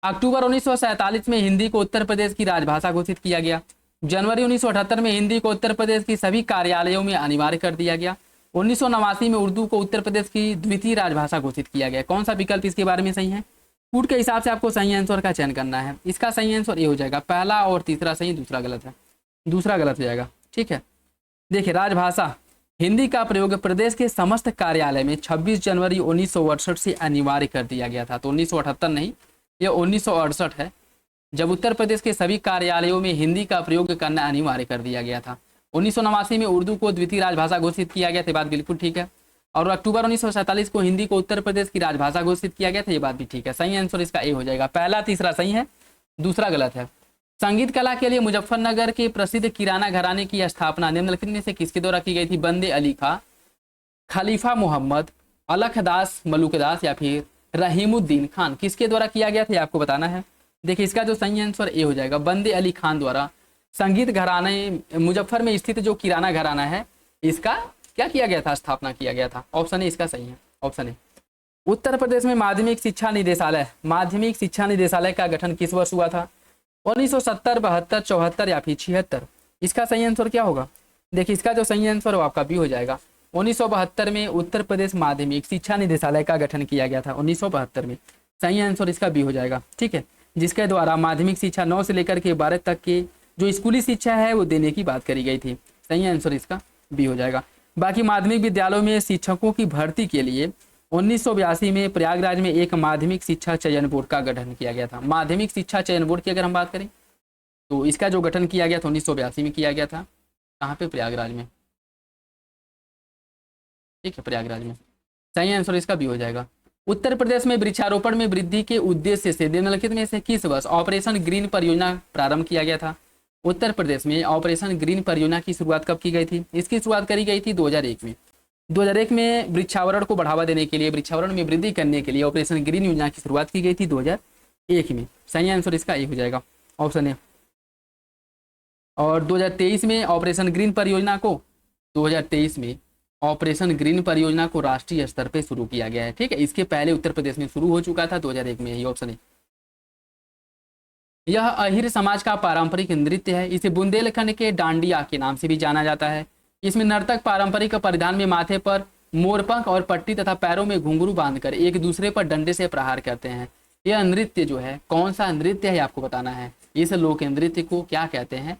अक्टूबर 1947 में हिंदी को उत्तर प्रदेश की राजभाषा घोषित किया गया। जनवरी 1978 में हिंदी को उत्तर प्रदेश की सभी कार्यालयों में अनिवार्य कर दिया गया। 1989 में उर्दू को उत्तर प्रदेश की द्वितीय राजभाषा घोषित किया गया। कौन सा विकल्प इसके बारे में सही है? फूड के हिसाब से आपको सही आंसर का चयन करना है। इसका सही आंसर ये हो जाएगा, पहला और तीसरा सही, दूसरा गलत है, दूसरा गलत हो जाएगा। ठीक है, देखिए, राजभाषा हिंदी का प्रयोग प्रदेश के समस्त कार्यालय में 26 जनवरी 1968 से अनिवार्य कर दिया गया था। तो 1978 नहीं, यह 1968 है, जब उत्तर प्रदेश के सभी कार्यालयों में हिंदी का प्रयोग करना अनिवार्य कर दिया गया था। 1989 में उर्दू को द्वितीय राजभाषा घोषित किया गया था, बात बिल्कुल ठीक है। और अक्टूबर 1947 को हिंदी को उत्तर प्रदेश की राजभाषा घोषित किया गया था, ये बात भी ठीक है। सही आंसर इसका ए हो जाएगा, पहला तीसरा सही है, दूसरा गलत है। संगीत कला के लिए मुजफ्फरनगर के प्रसिद्ध किराना घराने की स्थापना निम्नलिखित में से किसके द्वारा की गई थी? बंदे अली खां, खलीफा मोहम्मद, अलखदास मलुकदास या फिर रहीमुद्दीन खान? किसके द्वारा किया गया था आपको बताना है। देखिए, इसका जो सही आंसर ए हो जाएगा, बंदे अली खान द्वारा संगीत घराने मुजफ्फर में स्थित जो किराना घराना है इसका क्या किया गया था? स्थापना किया गया था। ऑप्शन ए इसका सही है, ऑप्शन ए। उत्तर प्रदेश में माध्यमिक शिक्षा निदेशालय, माध्यमिक शिक्षा निदेशालय का गठन किस वर्ष हुआ था? 1970, 72, 74 या फिर 76? इसका सही आंसर क्या होगा? देखिए, इसका जो सही आंसर हो आपका बी हो जाएगा। 1972 में उत्तर प्रदेश माध्यमिक शिक्षा निदेशालय का गठन किया गया था, 1972 में। सही आंसर इसका बी हो जाएगा। ठीक है, जिसके द्वारा माध्यमिक शिक्षा 9 से लेकर के 12 तक की जो स्कूली शिक्षा है वो देने की बात करी गई थी। सही आंसर इसका बी हो जाएगा। बाकी माध्यमिक विद्यालयों में शिक्षकों की भर्ती के लिए 1982 में प्रयागराज में एक माध्यमिक शिक्षा चयन बोर्ड का गठन किया गया था। माध्यमिक शिक्षा चयन बोर्ड की अगर हम बात करें तो इसका जो गठन किया गया था 1982 में किया गया था। कहाँ पे? प्रयागराज में। ठीक है, प्रयागराज में। सही आंसर इसका भी हो जाएगा। उत्तर प्रदेश में वृक्षारोपण में वृद्धि के उद्देश्य से निम्नलिखित में से किस वर्ष ऑपरेशन ग्रीन परियोजना प्रारंभ किया गया था? उत्तर प्रदेश में ऑपरेशन ग्रीन परियोजना की शुरुआत कब की गई थी? इसकी शुरुआत करी गई थी 2001 में। 2001 में वृक्षावरण को बढ़ावा देने के लिए, वृक्षावरण में वृद्धि करने के लिए ऑपरेशन ग्रीन योजना की शुरुआत की गई थी 2001 में। सही आंसर इसका ए हो जाएगा, ऑप्शन ए। और 2023 में ऑपरेशन ग्रीन परियोजना को 2023 में ऑपरेशन ग्रीन परियोजना को राष्ट्रीय स्तर पे शुरू किया गया है। ठीक है, इसके पहले उत्तर प्रदेश में शुरू हो चुका था 2001 में, यही ऑप्शन है। यह अहिर समाज का पारंपरिक नृत्य है। इसे बुंदेलखंड के डांडिया के नाम से भी जाना जाता है। इसमें नर्तक पारंपरिक परिधान में माथे पर मोरपंख और पट्टी तथा पैरों में घुंघरू बांधकर एक दूसरे पर डंडे से प्रहार करते हैं। यह नृत्य जो है कौन सा नृत्य है आपको बताना है। इस लोक नृत्य को क्या कहते हैं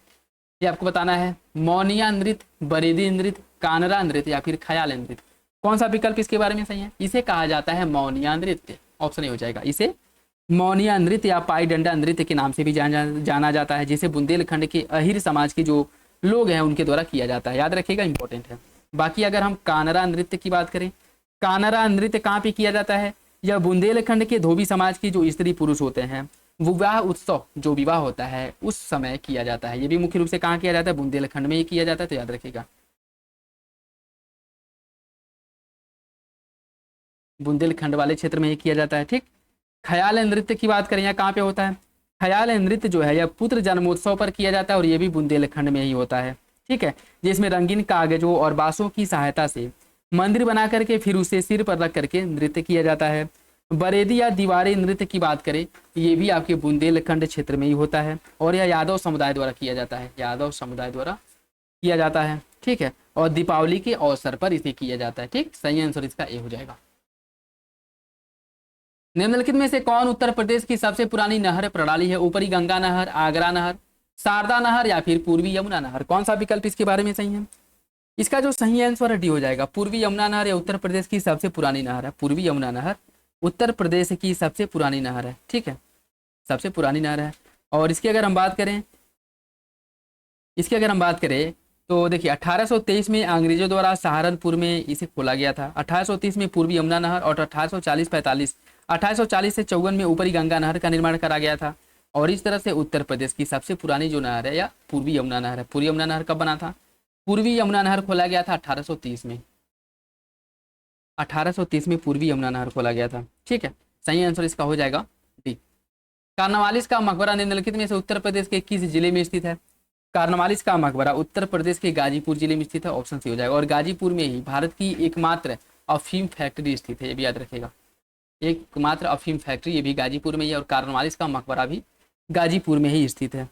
ये आपको बताना है। मौनिया नृत्य, बरेदी नृत्य, कानरा नृत्य या फिर ख्याल नृत्य। कौन सा विकल्प इसके बारे में सही है? इसे कहा जाता है मौनिया नृत्य, ऑप्शन ए हो जाएगा। इसे मौनिया नृत्य या पाई डंडा नृत्य के नाम से भी जाना जाता है, जिसे बुंदेलखंड के अहिर समाज के जो लोग हैं उनके द्वारा किया जाता है। याद रखिएगा, इंपॉर्टेंट है। बाकी अगर हम कानरा नृत्य की बात करें, कानरा नृत्य कहाँ पे किया जाता है? यह बुंदेलखंड के धोबी समाज की जो स्त्री पुरुष होते हैं, विवाह उत्सव जो विवाह होता है उस समय किया जाता है। ये भी मुख्य रूप से कहाँ किया जाता है? बुंदेलखंड में ही किया जाता है, तो याद रखिएगा बुंदेलखंड वाले क्षेत्र में ही किया जाता है। ठीक, ख्याल नृत्य की बात करें, यहाँ कहाँ पे होता है? ख्याल नृत्य जो है यह पुत्र जन्मोत्सव पर किया जाता है और ये भी बुंदेलखंड में ही होता है। ठीक है, जिसमें रंगीन कागजों और बांसों की सहायता से मंदिर बना करके फिर उसे सिर पर रख करके नृत्य किया जाता है। बरेदी या दीवारी नृत्य की बात करें, ये भी आपके बुंदेलखंड क्षेत्र में ही होता है और यह यादव समुदाय द्वारा किया जाता है, यादव समुदाय द्वारा किया जाता है। ठीक है, और दीपावली के अवसर पर इसे किया जाता है। ठीक, सही आंसर इसका ए हो जाएगा। निम्नलिखित में से कौन उत्तर प्रदेश की सबसे पुरानी नहर प्रणाली है? ऊपरी गंगा नहर, आगरा नहर, शारदा नहर या फिर पूर्वी यमुना नहर। कौन सा विकल्प इसके बारे में सही है? इसका जो सही आंसर डी हो जाएगा। पूर्वी यमुना नहर या उत्तर प्रदेश की सबसे पुरानी नहर है। पूर्वी यमुना नहर उत्तर प्रदेश की सबसे पुरानी नहर है। ठीक है, सबसे पुरानी नहर है। और इसकी अगर हम बात करें तो देखिए 1823 में अंग्रेजों द्वारा सहारनपुर में इसे खोला गया था। 1830 में पूर्वी यमुना नहर और 1840 से 54 में ऊपरी गंगा नहर का निर्माण करा गया था। और इस तरह से उत्तर प्रदेश की सबसे पुरानी जो नहर है या पूर्वी यमुना नहर है। पूर्वी यमुना नहर कब बना था? पूर्वी यमुना नहर खोला गया था 1830 में। 1830 में पूर्वी यमुना नहर खोला गया था। ठीक है, सही आंसर इसका हो जाएगा डी। कार्नवालिस का मकबरा निम्नलिखित में से उत्तर प्रदेश के किस जिले में स्थित है? कार्नवालिस का मकबरा उत्तर प्रदेश के गाजीपुर जिले में स्थित है, ऑप्शन सी हो जाएगा। और गाजीपुर में ही भारत की एकमात्र अफीम फैक्ट्री स्थित है, ये भी याद रखिएगा। एकमात्र अफीम फैक्ट्री ये भी गाजीपुर में ही है और कार्नवालिस का मकबरा भी गाजीपुर में ही स्थित है।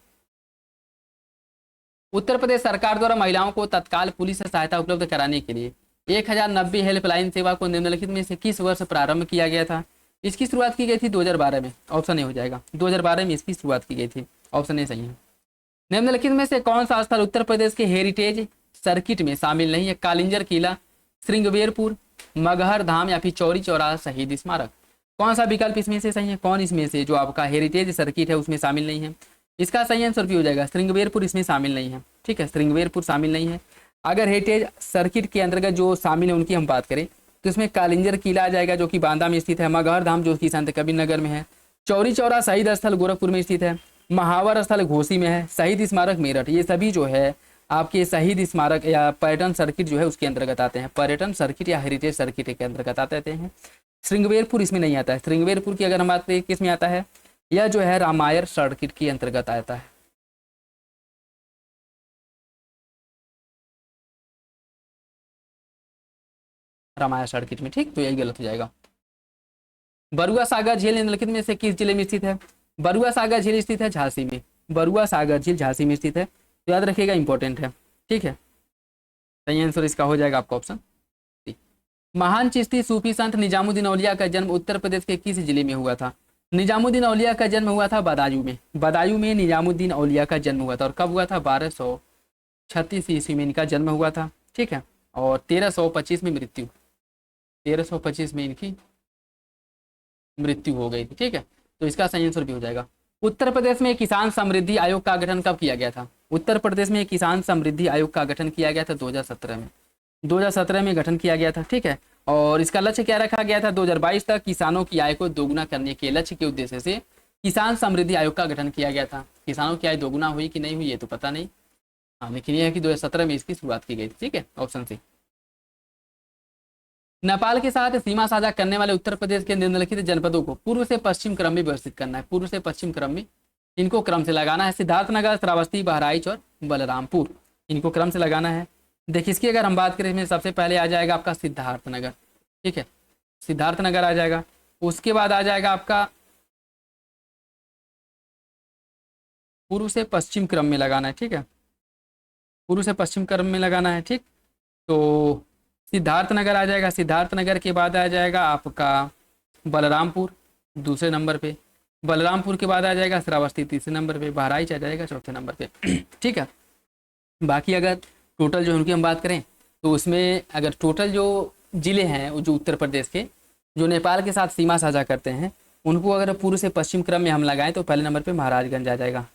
उत्तर प्रदेश सरकार द्वारा महिलाओं को तत्काल पुलिस सहायता उपलब्ध कराने के लिए 1090 हेल्पलाइन सेवा को निम्नलिखित में से किस वर्ष प्रारंभ किया गया था? इसकी शुरुआत की गई थी 2012 में, ऑप्शन ए हो जाएगा। 2012 में इसकी शुरुआत की गई थी, ऑप्शन ए सही है। निम्नलिखित में से कौन सा स्थल उत्तर प्रदेश के हेरिटेज सर्किट में शामिल नहीं है? कालिंजर किला, श्रृंगवेरपुर, मगहर धाम या फिर चौरी चौरा शहीद स्मारक। कौन सा विकल्प इसमें से सही है? कौन इसमें से जो आपका हेरिटेज सर्किट है उसमें शामिल नहीं है? इसका सही आंसर भी हो जाएगा श्रृंगवेरपुर इसमें शामिल नहीं है। ठीक है, श्रृंगवेरपुर शामिल नहीं है। अगर हेरिटेज सर्किट के अंतर्गत जो शामिल है उनकी हम बात करें तो इसमें कालिंजर किला आ जाएगा जो कि बांदा में स्थित है, मगहर धाम जो कि संत कबीर नगर में है, चौरी चौरा शहीद स्थल गोरखपुर में स्थित है, महावर स्थल घोसी में है, शहीद स्मारक मेरठ। ये सभी जो है आपके शहीद स्मारक या पर्यटन सर्किट जो है उसके अंतर्गत आते हैं। पर्यटन सर्किट या हेरिटेज सर्किट के अंतर्गत आते हैं। श्रृंगवेरपुर इसमें नहीं आता है। श्रृंगवेरपुर की अगर हम बात करें किस में आता है, यह जो है रामायर सर्किट के अंतर्गत आता है। रामायर सर्किट में। ठीक, तो यही गलत हो जाएगा। बरुआ सागर झील निम्नलिखित में से किस जिले में स्थित है? बरुआ सागर झील स्थित है झांसी में। बरुआ सागर झील झांसी में स्थित है, तो याद रखिएगा, इंपॉर्टेंट है। ठीक है, सही आंसर इसका हो जाएगा आपका ऑप्शन सी। महान चिश्ती सूफी संत निजामुद्दीन औलिया का जन्म उत्तर प्रदेश के किस जिले में हुआ था? निजामुद्दीन औलिया का जन्म हुआ था बदायूं में। बदायूं में निजामुद्दीन औलिया का जन्म हुआ था। और कब हुआ था? 1236 ईस्वी में इनका जन्म हुआ था। ठीक है, और 1325 में मृत्यु, 1325 में इनकी मृत्यु हो गई थी। ठीक है, तो इसका सही आंसर भी हो जाएगा। उत्तर प्रदेश में किसान समृद्धि आयोग का गठन कब किया गया था? उत्तर प्रदेश में किसान समृद्धि आयोग का गठन किया गया था 2017 में। 2017 में गठन किया गया था। ठीक है, और इसका लक्ष्य क्या रखा गया था, 2022 तक किसानों की आय को दोगुना करने के लक्ष्य के उद्देश्य से किसान समृद्धि आयोग का गठन किया गया था। किसानों की आय दोगुना हुई कि नहीं हुई ये तो पता नहीं, हाँ लेकिन यह है कि 2017 में इसकी शुरुआत की गई थी। ठीक है, ऑप्शन सी। नेपाल के साथ सीमा साझा करने वाले उत्तर प्रदेश के निम्नलिखित जनपदों को पूर्व से पश्चिम क्रम में व्यवस्थित करना है। पूर्व से पश्चिम क्रम में इनको क्रम से लगाना है। सिद्धार्थनगर, श्रावस्ती, बहराइच और बलरामपुर, इनको क्रम से लगाना है। देखिए इसकी अगर हम बात करें, इसमें सबसे पहले आ जाएगा आपका सिद्धार्थनगर। ठीक है, सिद्धार्थनगर आ जाएगा। उसके बाद आ जाएगा आपका पूर्व से पश्चिम क्रम में लगाना है। ठीक है, पूर्व से पश्चिम क्रम में लगाना है। ठीक, तो सिद्धार्थनगर आ जाएगा। सिद्धार्थनगर के बाद आ जाएगा आपका बलरामपुर दूसरे नंबर पे। बलरामपुर के बाद आ जाएगा श्रावस्ती तीसरे नंबर पे। बहराइच आ जाएगा चौथे नंबर पे। ठीक है, बाकी अगर टोटल जो उनकी हम बात करें तो उसमें अगर टोटल जो जिले हैं वो जो उत्तर प्रदेश के जो नेपाल के साथ सीमा साझा करते हैं उनको अगर पूर्व से पश्चिम क्रम में हम लगाएं तो पहले नंबर पे महाराजगंज आ जाएगा।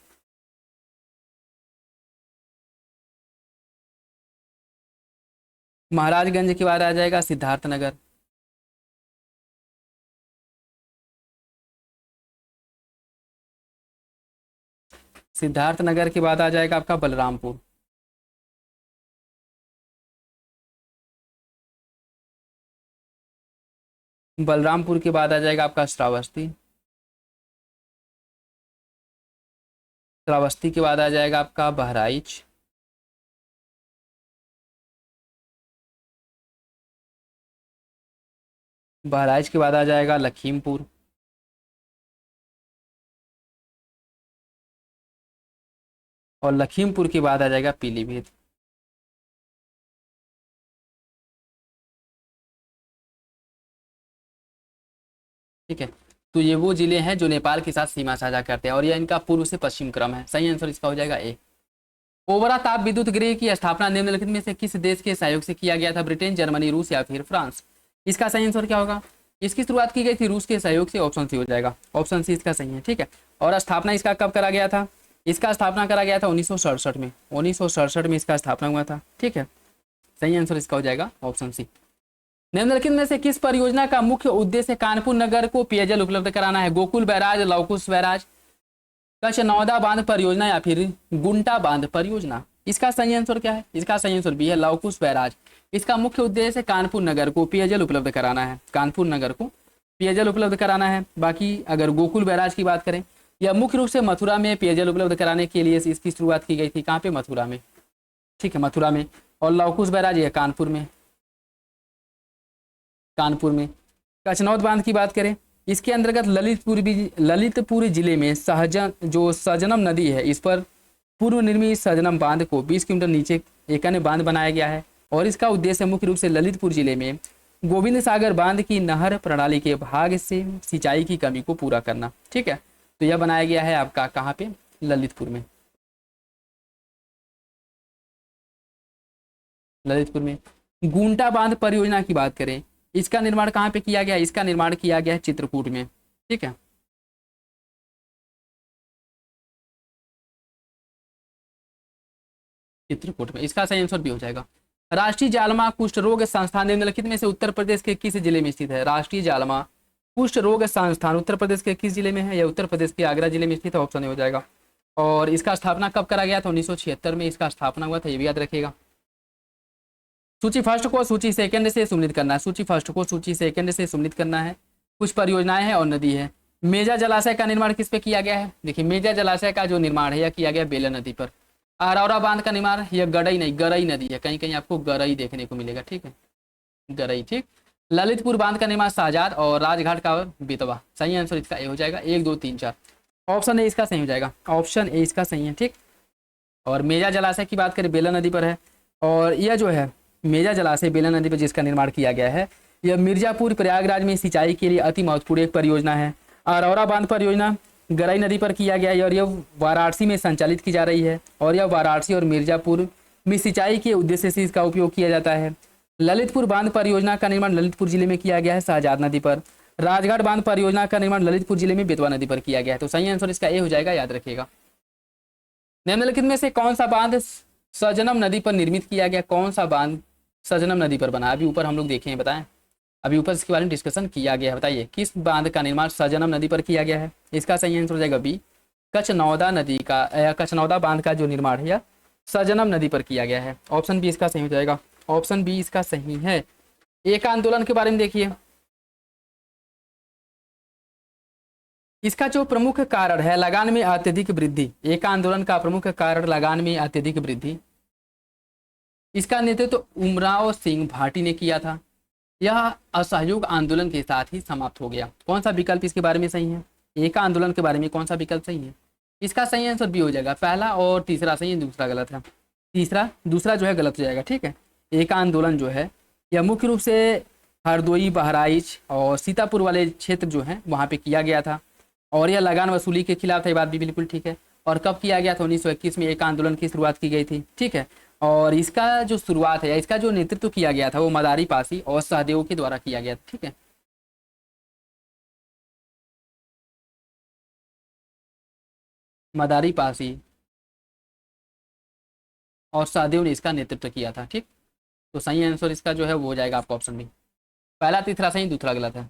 महाराजगंज के बाद आ जाएगा सिद्धार्थनगर। सिद्धार्थनगर के बाद आ जाएगा आपका बलरामपुर। बलरामपुर के बाद आ जाएगा आपका श्रावस्ती। श्रावस्ती के बाद आ जाएगा आपका बहराइच। बहराइच के बाद आ जाएगा लखीमपुर। और लखीमपुर के बाद आ जाएगा पीलीभीत। ठीक है, तो ये वो जिले हैं जो नेपाल के साथ सीमा साझा करते हैं और यह इनका पूर्व से पश्चिम क्रम है। सही आंसर इसका हो जाएगा ए। ओबरा ताप विद्युत गृह की स्थापना निम्नलिखित में से किस देश के सहयोग से किया गया था? ब्रिटेन, जर्मनी, रूस या फिर फ्रांस? इसका सही आंसर क्या होगा? इसकी शुरुआत की गई थी रूस के सहयोग से। ऑप्शन सी हो जाएगा, ऑप्शन सी इसका सही है। ठीक है, और स्थापना इसका कब करा गया था? इसका स्थापना करा गया था 1967 में। 1967 में इसका स्थापना हुआ था। ठीक है, सही आंसर इसका हो जाएगा ऑप्शन सी। निम्नलिखित में से किस परियोजना का मुख्य उद्देश्य कानपुर नगर को पेयजल उपलब्ध कराना है? गोकुल बैराज, लवकुश बैराज, कच्छ नौदा बांध परियोजना या फिर गुंटा बांध परियोजना? इसका सही आंसर क्या है? इसका सही आंसर बी है, लवकुश बैराज। इसका मुख्य उद्देश्य कानपुर नगर को पेयजल उपलब्ध कराना है। कानपुर नगर को पेयजल उपलब्ध कराना है। बाकी अगर गोकुल बैराज की बात करें, यह मुख्य रूप से मथुरा में पेयजल उपलब्ध कराने के लिए इसकी शुरुआत की गई थी। कहाँ पे? मथुरा में। ठीक है, मथुरा में। और लवकुश बैराज यह कानपुर में। कानपुर में। कचनौद बांध की बात करें, इसके अंतर्गत ललितपुर जिले में सजनम नदी है, इस पर पूर्व निर्मित सजनम बांध को 20 किलोमीटर नीचे एक अन्य बांध बनाया गया है और इसका उद्देश्य मुख्य रूप से ललितपुर जिले में गोविंद सागर बांध की नहर प्रणाली के भाग से सिंचाई की कमी को पूरा करना। ठीक है, तो यह बनाया गया है आपका कहाँ पे? ललितपुर में। ललितपुर में। गुंटा बांध परियोजना की बात करें, इसका निर्माण कहाँ पे किया गया? इसका निर्माण किया गया है चित्रकूट में। ठीक है, चित्रकूट में। इसका सही आंसर भी हो जाएगा। राष्ट्रीय जालमा कुष्ठ रोग संस्थान निम्नलिखित में से उत्तर प्रदेश के किस जिले में स्थित है? राष्ट्रीय जालमा कुष्ठ रोग संस्थान उत्तर प्रदेश के किस जिले में है? या उत्तर प्रदेश के आगरा जिले में स्थित है। ऑप्शन हो जाएगा। और इसका स्थापना कब करा गया था? 1976 में इसका स्थापना हुआ था, ये भी याद रखिएगा। सूची फर्स्ट को सूची सेकंड से सम्मिलित करना है। सूची फर्स्ट को सूची सेकंड से सम्मिलित करना है। कुछ परियोजनाएं हैं और नदी है। मेजा जलाशय का निर्माण किस पे किया गया है? देखिए मेजा जलाशय का जो निर्माण है यह किया गया बेला नदी पर। अरौरा बांध का निर्माण यह गड़ई नहीं, गरई नदी है, कहीं कहीं आपको गरई देखने को मिलेगा। ठीक है, गरई। ठीक, ललितपुर बांध का निर्माण शाहजाद और राजघाट का बेतवा। सही आंसर इसका ए हो जाएगा। 1 2 3 4 ऑप्शन ए इसका सही हो जाएगा। ऑप्शन ए इसका सही है। ठीक, और मेजा जलाशय की बात करें बेला नदी पर है और यह जो है मेजा जलाशय बेला नदी पर जिसका निर्माण किया गया है यह मिर्जापुर प्रयागराज में सिंचाई के लिए अति महत्वपूर्ण एक परियोजना है। अरौरा बांध परियोजना गरई नदी पर किया गया है और यह वाराणसी में संचालित की जा रही है और यह वाराणसी और मिर्जापुर में सिंचाई के उद्देश्य से इसका उपयोग किया जाता है। ललितपुर बांध परियोजना का निर्माण ललितपुर जिले में किया गया है शाहजाद नदी पर। राजघाट बांध परियोजना का निर्माण ललितपुर जिले में बेतवा नदी पर किया गया है। तो सही आंसर इसका ए हो जाएगा, याद रखिएगा। निम्नलिखित में से कौन सा बांध सजनम नदी पर निर्मित किया गया? कौन सा बांध सजनम नदी पर बना? अभी ऊपर हम लोग देखे हैं, बताएं। अभी ऊपर इसके बारे में डिस्कशन किया गया है। बताइए किस बांध का निर्माण सजनम नदी पर किया गया है? इसका सही आंसर हो जाएगा बी, कचनौदा नदी का कचनौदा बांध का जो निर्माण है यह सजनम नदी पर किया गया है। ऑप्शन बी इसका सही हो जाएगा, ऑप्शन बी इसका सही है। एक आंदोलन के बारे में देखिए, इसका जो प्रमुख कारण है लगान में अत्यधिक वृद्धि, एक आंदोलन का प्रमुख कारण लगान में अत्यधिक वृद्धि, इसका नेतृत्व उमराव सिंह भाटी ने किया था। यह असहयोग आंदोलन के साथ ही समाप्त हो गया। कौन सा विकल्प इसके बारे में सही है? एक आंदोलन के बारे में कौन सा विकल्प सही है? इसका सही आंसर बी हो जाएगा, पहला और तीसरा सही है, दूसरा गलत है। दूसरा जो है गलत हो जाएगा। ठीक है, एक आंदोलन जो है यह मुख्य रूप से हरदोई, बहराइच और सीतापुर वाले क्षेत्र जो है वहाँ पे किया गया था और यह लगान वसूली के खिलाफ था। ये बात भी बिल्कुल ठीक है। और कब किया गया था? 1921 में एक आंदोलन की शुरुआत की गई थी। ठीक है, और इसका जो शुरुआत है, इसका जो नेतृत्व किया गया था वो मदारी पासी और सहदेव के द्वारा किया गया था। ठीक है, मदारी पासी और सहदेव ने इसका नेतृत्व किया था। ठीक, तो सही आंसर इसका जो है वो हो जाएगा आपका ऑप्शन बी। पहला तीसरा सही, दूसरा गलत है।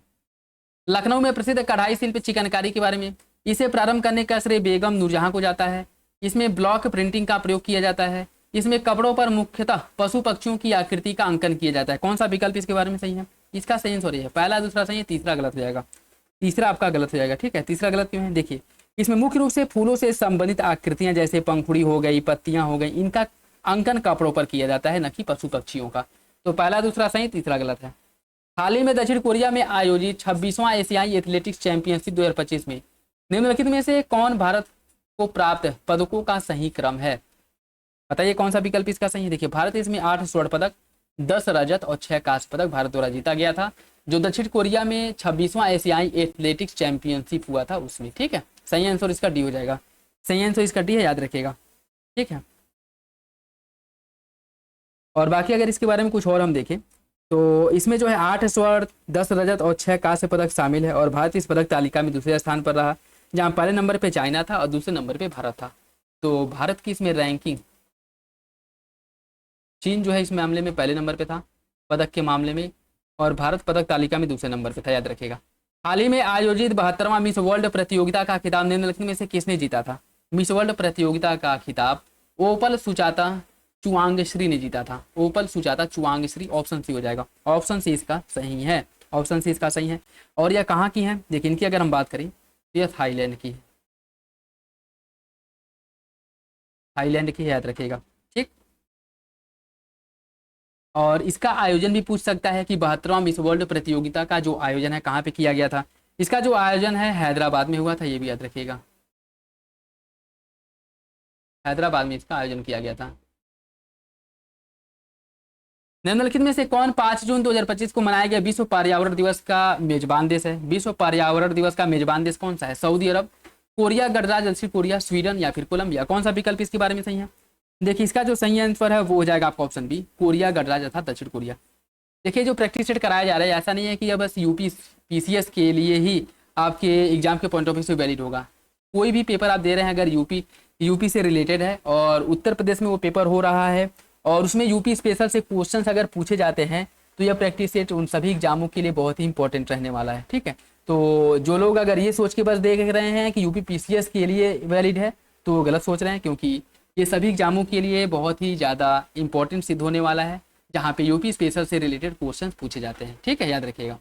लखनऊ में प्रसिद्ध कढ़ाई शिल्प चिकनकारी के बारे में, इसे प्रारंभ करने का श्रेय बेगम नूरजहां को जाता है। इसमें ब्लॉक प्रिंटिंग का प्रयोग किया जाता है। इसमें कपड़ों पर मुख्यतः पशु पक्षियों की आकृति का अंकन किया जाता है। कौन सा विकल्प इसके बारे में सही है? इसका सही आंसर है पहला, दूसरा सही है, तीसरा गलत हो जाएगा। तीसरा आपका गलत हो जाएगा। ठीक है, तीसरा गलत क्यों है? देखिए, इसमें मुख्य रूप से फूलों से संबंधित आकृतियां जैसे पंखुड़ी हो गई, पत्तियां हो गई, इनका अंकन कपड़ों पर किया जाता है, न कि पशु पक्षियों का। तो पहला दूसरा सही, तीसरा गलत है। हाल ही में दक्षिण कोरिया में आयोजित 26वां एशियाई एथलेटिक्स चैंपियनशिप 2025 में निम्नलिखित में से कौन भारत को प्राप्त पदकों का सही क्रम है? बताइए कौन सा विकल्प इसका सही है? देखिए, भारत इसमें 8 स्वर्ण पदक, 10 रजत और 6 कांस्य पदक भारत द्वारा जीता गया था, जो दक्षिण कोरिया में 26वां एशियाई एथलेटिक्स चैंपियनशिप हुआ था उसमें। ठीक है, सही आंसर इसका डी हो जाएगा। सही आंसर इसका डी है, याद रखिएगा। ठीक है, और बाकी अगर इसके बारे में कुछ और हम देखें तो इसमें जो है 8 स्वर्ण, 10 रजत और 6 कांस्य पदक शामिल है और भारत इस पदक तालिका में दूसरे स्थान पर रहा, जहां पहले नंबर पे चाइना था और दूसरे नंबर पे भारत था। तो भारत की इसमें रैंकिंग, चीन जो है इस मामले में पहले नंबर पे था पदक के मामले में, और भारत पदक तालिका में दूसरे नंबर पे था, याद रखिएगा। हाल ही में आयोजित 72वां मिस वर्ल्ड प्रतियोगिता का खिताब निम्नलिखित में से किसने जीता था? मिस वर्ल्ड प्रतियोगिता का खिताब ओपल सुचाता चुआंगश्री ने जीता था। ओपल सुचाता चुआंगश्री, ऑप्शन सी हो जाएगा। ऑप्शन सी इसका सही है, ऑप्शन सी इसका सही है। और यह कहाँ की है? देखिए, इनकी अगर हम बात करें तो यह थाईलैंड की है, थाईलैंड की है, याद रखिएगा। ठीक, और इसका आयोजन भी पूछ सकता है कि 72वां मिस वर्ल्ड प्रतियोगिता का जो आयोजन है कहाँ पे किया गया था? इसका जो आयोजन है हैदराबाद में हुआ था, ये भी याद रखिएगा। हैदराबाद में इसका आयोजन किया गया था। निम्नलिखित में से कौन 5 जून 2025 को मनाया गया विश्व पर्यावरण दिवस का मेजबान देश है? विश्व पर्यावरण दिवस का मेजबान देश कौन सा है? सऊदी अरब, कोरिया गणराज्य दक्षिण कोरिया, स्वीडन या फिर कोलंबिया? कौन सा विकल्प इसके बारे में सही है? देखिए, इसका जो सही आंसर है वो हो जाएगा आपका ऑप्शन बी, कोरिया गणराज्य अर्थात दक्षिण कोरिया। देखिए, जो प्रैक्टिस सेट कराया जा रहा है ऐसा नहीं है कि यह बस यूपी पीसीएस के लिए ही आपके एग्जाम के पॉइंट ऑफ व्यू से वैलिड होगा। कोई भी पेपर आप दे रहे हैं अगर यूपी से रिलेटेड है और उत्तर प्रदेश में वो पेपर हो रहा है और उसमें यूपी स्पेशल से क्वेश्चंस अगर पूछे जाते हैं तो यह प्रैक्टिस सेट उन सभी एग्जामों के लिए बहुत ही इंपॉर्टेंट रहने वाला है। ठीक है, तो जो लोग अगर ये सोच के बस देख रहे हैं कि यूपी पीसीएस के लिए वैलिड है तो वो गलत सोच रहे हैं, क्योंकि ये सभी एग्जामों के लिए बहुत ही ज़्यादा इंपॉर्टेंट सिद्ध होने वाला है, जहाँ पे यूपी स्पेशल से रिलेटेड क्वेश्चन पूछे जाते हैं। ठीक है, याद रखिएगा।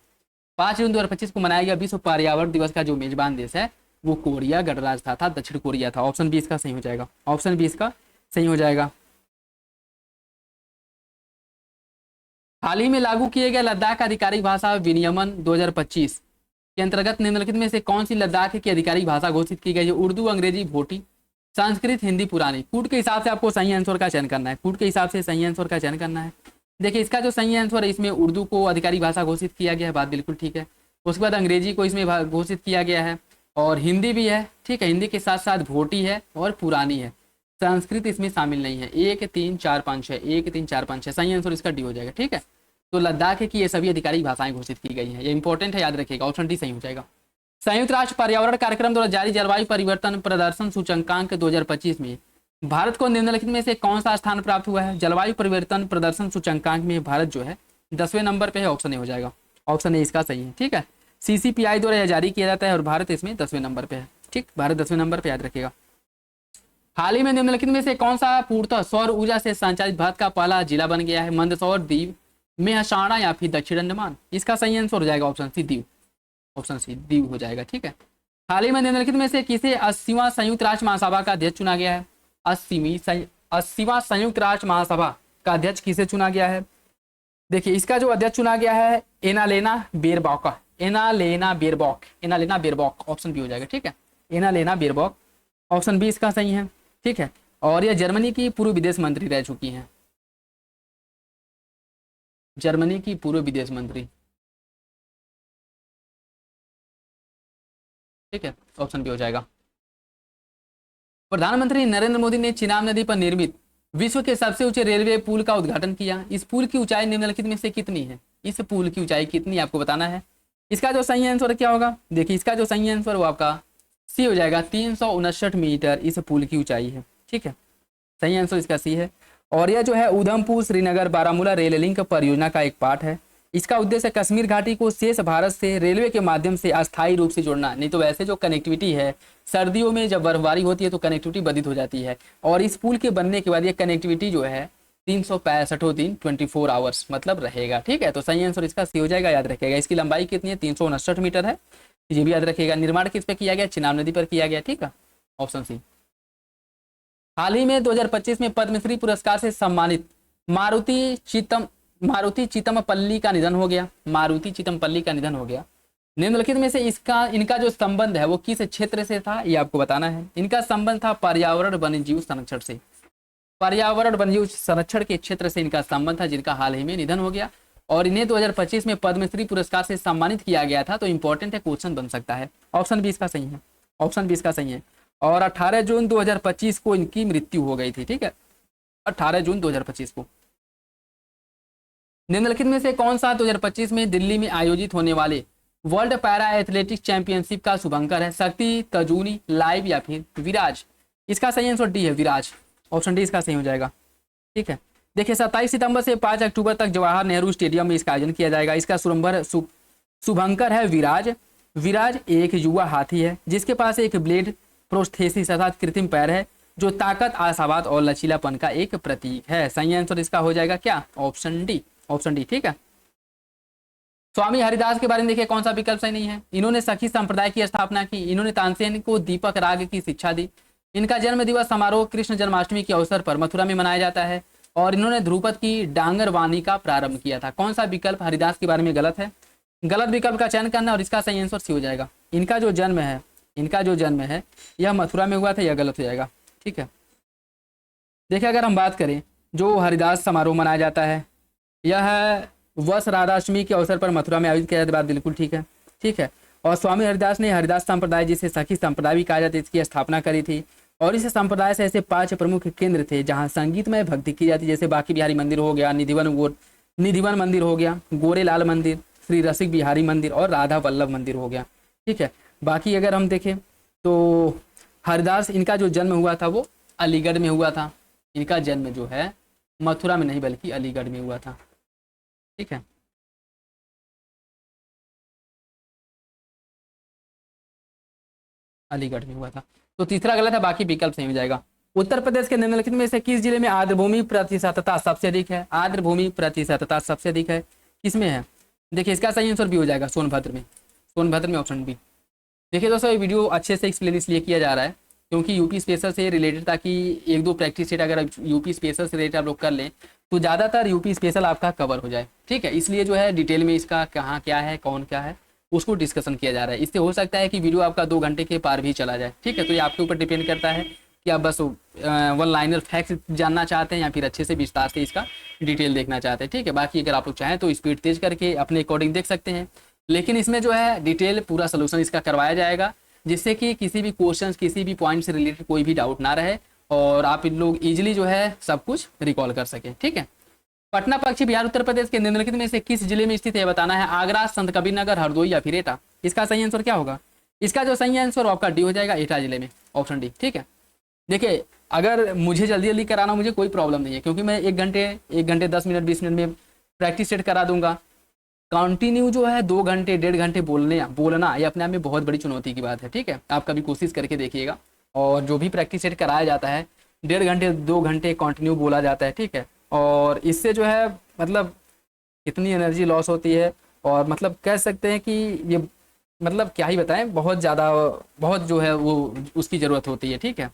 5 जून 2025 को मनाया गया विश्व पर्यावरण दिवस का जो मेजबान देश है वो कोरिया गणराज्य था दक्षिण कोरिया था। ऑप्शन बी इसका सही हो जाएगा, ऑप्शन बी इसका सही हो जाएगा। हाल ही में लागू किए गए लद्दाख आधिकारिक भाषा विनियमन 2025 के अंतर्गत निम्नलिखित में से कौन सी लद्दाख की आधिकारिक भाषा घोषित की गई है? उर्दू, अंग्रेजी, भोटी, संस्कृत, हिंदी, पुरानी? कूट के हिसाब से आपको सही आंसर का चयन करना है, कूट के हिसाब से सही आंसर का चयन करना है। देखिए, इसका जो सही आंसर है इसमें उर्दू को आधिकारिक भाषा घोषित किया गया है, बात बिल्कुल ठीक है। उसके बाद अंग्रेजी को इसमें घोषित किया गया है और हिंदी भी है। ठीक है, हिंदी के साथ साथ भोटी है और पुरानी है। संस्कृत इसमें शामिल नहीं है। 1 3 4 5 6, 1 3 4 5 6, सही आंसर इसका डी हो जाएगा। ठीक है, तो लद्दाख की ये सभी आधिकारिक भाषाएं घोषित की गई हैं, ये इंपॉर्टेंट है, याद रखिएगा। ऑप्शन डी सही हो जाएगा। संयुक्त राष्ट्र पर्यावरण कार्यक्रम द्वारा जारी जलवायु परिवर्तन प्रदर्शन सूचकांक 2025 में भारत को निम्नलिखित में से कौन सा स्थान प्राप्त हुआ है? जलवायु परिवर्तन प्रदर्शन सूचकांक में भारत जो है 10वें नंबर पे है, ऑप्शन ए हो जाएगा। ऑप्शन ए इसका सही है। ठीक है, CCPI द्वारा यह जारी किया जाता है और भारत इसमें 10वें नंबर पे है। ठीक, भारत 10वें नंबर पे, याद रखिएगा। हाल ही में निम्नलिखित में से कौन सा पूर्णतः सौर ऊर्जा से संचालित भारत का पहला जिला बन गया है? मंदसौर, दीव, मेहसाणा या फिर दक्षिण अंडमान? इसका सही आंसर हो जाएगा option C, Diu. Option C, Diu हो जाएगा। ठीक है, हाल ही में निम्नलिखित में से किसे 80वां संयुक्त राष्ट्र महासभा का अध्यक्ष चुना गया है? 80वां संयुक्त राष्ट्र महासभा का अध्यक्ष किसे चुना गया है? देखिए, इसका जो अध्यक्ष चुना गया है Annalena Baerbock, Annalena Baerbock, option B हो जाएगा। ठीक है, एनालेना बेरबॉक, ऑप्शन बी इसका सही है। ठीक है, और यह जर्मनी की पूर्व विदेश मंत्री रह चुकी हैं, जर्मनी की पूर्व विदेश मंत्री। ठीक है, ऑप्शन बी हो जाएगा। प्रधानमंत्री नरेंद्र मोदी ने चिनाब नदी पर निर्मित विश्व के सबसे ऊंचे रेलवे पुल का उद्घाटन किया। इस पुल की ऊंचाई निम्नलिखित में से कितनी है? इस पुल की ऊंचाई कितनी आपको बताना है। इसका जो सही आंसर क्या होगा? देखिए, इसका जो सही आंसर वो आपका सी हो जाएगा, 359 मीटर इस पुल की ऊंचाई है। ठीक है, सही आंसर इसका सी है। और यह जो है उधमपुर श्रीनगर बारामूला रेल लिंक परियोजना का एक पार्ट है। इसका उद्देश्य कश्मीर घाटी को शेष भारत से रेलवे के माध्यम से अस्थायी रूप से जोड़ना। नहीं तो वैसे जो कनेक्टिविटी है, सर्दियों में जब बर्फबारी होती है तो कनेक्टिविटी बाधित हो जाती है, और इस पुल के बनने के बाद ये कनेक्टिविटी जो है 365 दिन 24 आवर्स मतलब रहेगा। ठीक है, तो सही आंसर इसका सी हो जाएगा, याद रखिएगा। इसकी लंबाई कितनी है? 359 मीटर है, ये भी याद रखिएगा। निर्माण किस पे किया गया? चिनाब नदी पर किया गया। ठीक है, ऑप्शन सी। हाल ही में 2025 में पद्मश्री पुरस्कार से सम्मानित मारुति चितमपल्ली का निधन हो गया। मारुति चितमपल्ली का निधन हो गया। निम्नलिखित में से इनका जो संबंध है वो किस क्षेत्र से था, ये आपको बताना है। इनका संबंध था पर्यावरण वन्यजीव संरक्षण से, पर्यावरण वन्यजीव संरक्षण के क्षेत्र से इनका संबंध था, जिनका हाल ही में निधन हो गया। और इन्हें 2025 में पद्मश्री पुरस्कार से सम्मानित किया गया था। तो इंपॉर्टेंट है, क्वेश्चन बन सकता है। ऑप्शन बी इसका सही है, ऑप्शन बी इसका सही है। और 18 जून 2025 को इनकी मृत्यु हो गई थी। ठीक है, 18 जून 2025 को। निम्नलिखित में से कौन सा 2025 में दिल्ली में आयोजित होने वाले वर्ल्ड पैरा एथलेटिक्स चैंपियनशिप का शुभंकर है? शक्ति, तजूनी, लाइव या फिर विराज? इसका सही आंसर डी है, विराज। ऑप्शन डी इसका सही हो जाएगा। ठीक है, देखिए 27 सितंबर से 5 अक्टूबर तक जवाहर नेहरू स्टेडियम में इसका आयोजन किया जाएगा। इसका शुभंकर है विराज। विराज एक युवा हाथी है जिसके पास एक ब्लेड प्रोस्थेसिस अर्थात कृत्रिम पैर है, जो ताकत, आशावाद और लचीलापन का एक प्रतीक है। सही आंसर इसका हो जाएगा क्या? Option D, option D. ठीक है, स्वामी हरिदास के बारे में देखिए कौन सा विकल्प सही नहीं है। इन्होंने सखी संप्रदाय की स्थापना की। इन्होंने तानसेन को दीपक राग की शिक्षा दी। इनका जन्म दिवस समारोह कृष्ण जन्माष्टमी के अवसर पर मथुरा में मनाया जाता है। और इन्होंने ध्रुपद की डांगर वाणी का प्रारंभ किया था। कौन सा विकल्प हरिदास के बारे में गलत है? गलत विकल्प का चयन करना और इसका सही आंसर सी हो जाएगा। इनका जो जन्म है यह मथुरा में हुआ था, यह गलत हो जाएगा। ठीक है, देखिए अगर हम बात करें जो हरिदास समारोह मनाया जाता है, यह वर्ष राधाष्टमी के अवसर पर मथुरा में आयोजित किया जाता है। बात बिल्कुल ठीक है। ठीक है, और स्वामी हरिदास ने हरिदास संप्रदाय, जिसे सखी संप्रदाय भी कहा जाता है, इसकी स्थापना करी थी। और इस संप्रदाय से ऐसे 5 प्रमुख केंद्र थे जहां संगीतमय भक्ति की जाती, जैसे बाकी बिहारी मंदिर हो गया, निधिवन मंदिर हो गया, गोरेलाल मंदिर, श्री रसिक बिहारी मंदिर और राधा वल्लभ मंदिर हो गया। ठीक है, बाकी अगर हम देखें तो हरिदास, इनका जो जन्म हुआ था वो अलीगढ़ में हुआ था। इनका जन्म जो है मथुरा में नहीं बल्कि अलीगढ़ में हुआ था। ठीक है, अलीगढ़ में हुआ था। तो तीसरा गलत है, बाकी विकल्प सही हो जाएगा। उत्तर प्रदेश के निम्नलिखित में से किस जिले में आर्द्रभूमि प्रतिशतता सबसे अधिक है? आर्द्रभूमि प्रतिशतता सबसे अधिक है किसमें है? देखिए इसका सही आंसर भी हो जाएगा सोनभद्र में। सोनभद्र में ऑप्शन बी। देखिए दोस्तों, ये वीडियो अच्छे से एक्सप्लेन इसलिए किया जा रहा है क्योंकि यूपी स्पेशल से रिलेटेड, ताकि 1-2 प्रैक्टिस सेट अगर यूपी स्पेशल से रिलेटेड आप लोग कर लें तो ज़्यादातर यूपी स्पेशल आपका कवर हो जाए। ठीक है, इसलिए जो है डिटेल में इसका कहाँ क्या है, कौन क्या है, उसको डिस्कशन किया जा रहा है। इससे हो सकता है कि वीडियो आपका 2 घंटे के पार भी चला जाए। ठीक है, तो ये आपके ऊपर डिपेंड करता है कि आप बस वन लाइनर फैक्ट जानना चाहते हैं या फिर अच्छे से विस्तार से इसका डिटेल देखना चाहते हैं। ठीक है, बाकी अगर आप लोग चाहें तो स्पीड तेज करके अपने अकॉर्डिंग देख सकते हैं, लेकिन इसमें जो है डिटेल पूरा सोल्यूशन इसका करवाया जाएगा, जिससे कि किसी भी क्वेश्चन, किसी भी पॉइंट से रिलेटेड कोई भी डाउट ना रहे और आप इन लोग ईजिली जो है सब कुछ रिकॉल कर सकें। ठीक है, पटना पक्षी बिहार उत्तर प्रदेश के निम्नलिखित में से किस जिले में स्थित है बताना है? आगरा, संत कबीर नगर, हरदोई या फिर एटा? इसका सही आंसर क्या होगा? इसका जो सही आंसर आपका डी हो जाएगा, एटा जिले में, ऑप्शन डी। ठीक है, देखिए अगर मुझे जल्दी जल्दी कराना, मुझे कोई प्रॉब्लम नहीं है क्योंकि मैं 1 घंटे 10 मिनट 20 मिनट में प्रैक्टिस सेट करा दूंगा। कंटिन्यू जो है 2 घंटे 1.5 घंटे बोलना ये अपने आप में बहुत बड़ी चुनौती की बात है। ठीक है, आप कभी कोशिश करके देखिएगा। और जो भी प्रैक्टिस सेट कराया जाता है 1.5 घंटे 2 घंटे कंटिन्यू बोला जाता है। ठीक है, और इससे जो है मतलब कितनी एनर्जी लॉस होती है, और मतलब कह सकते हैं कि ये मतलब क्या ही बताएं, बहुत ज़्यादा बहुत जो है वो उसकी ज़रूरत होती है। ठीक है,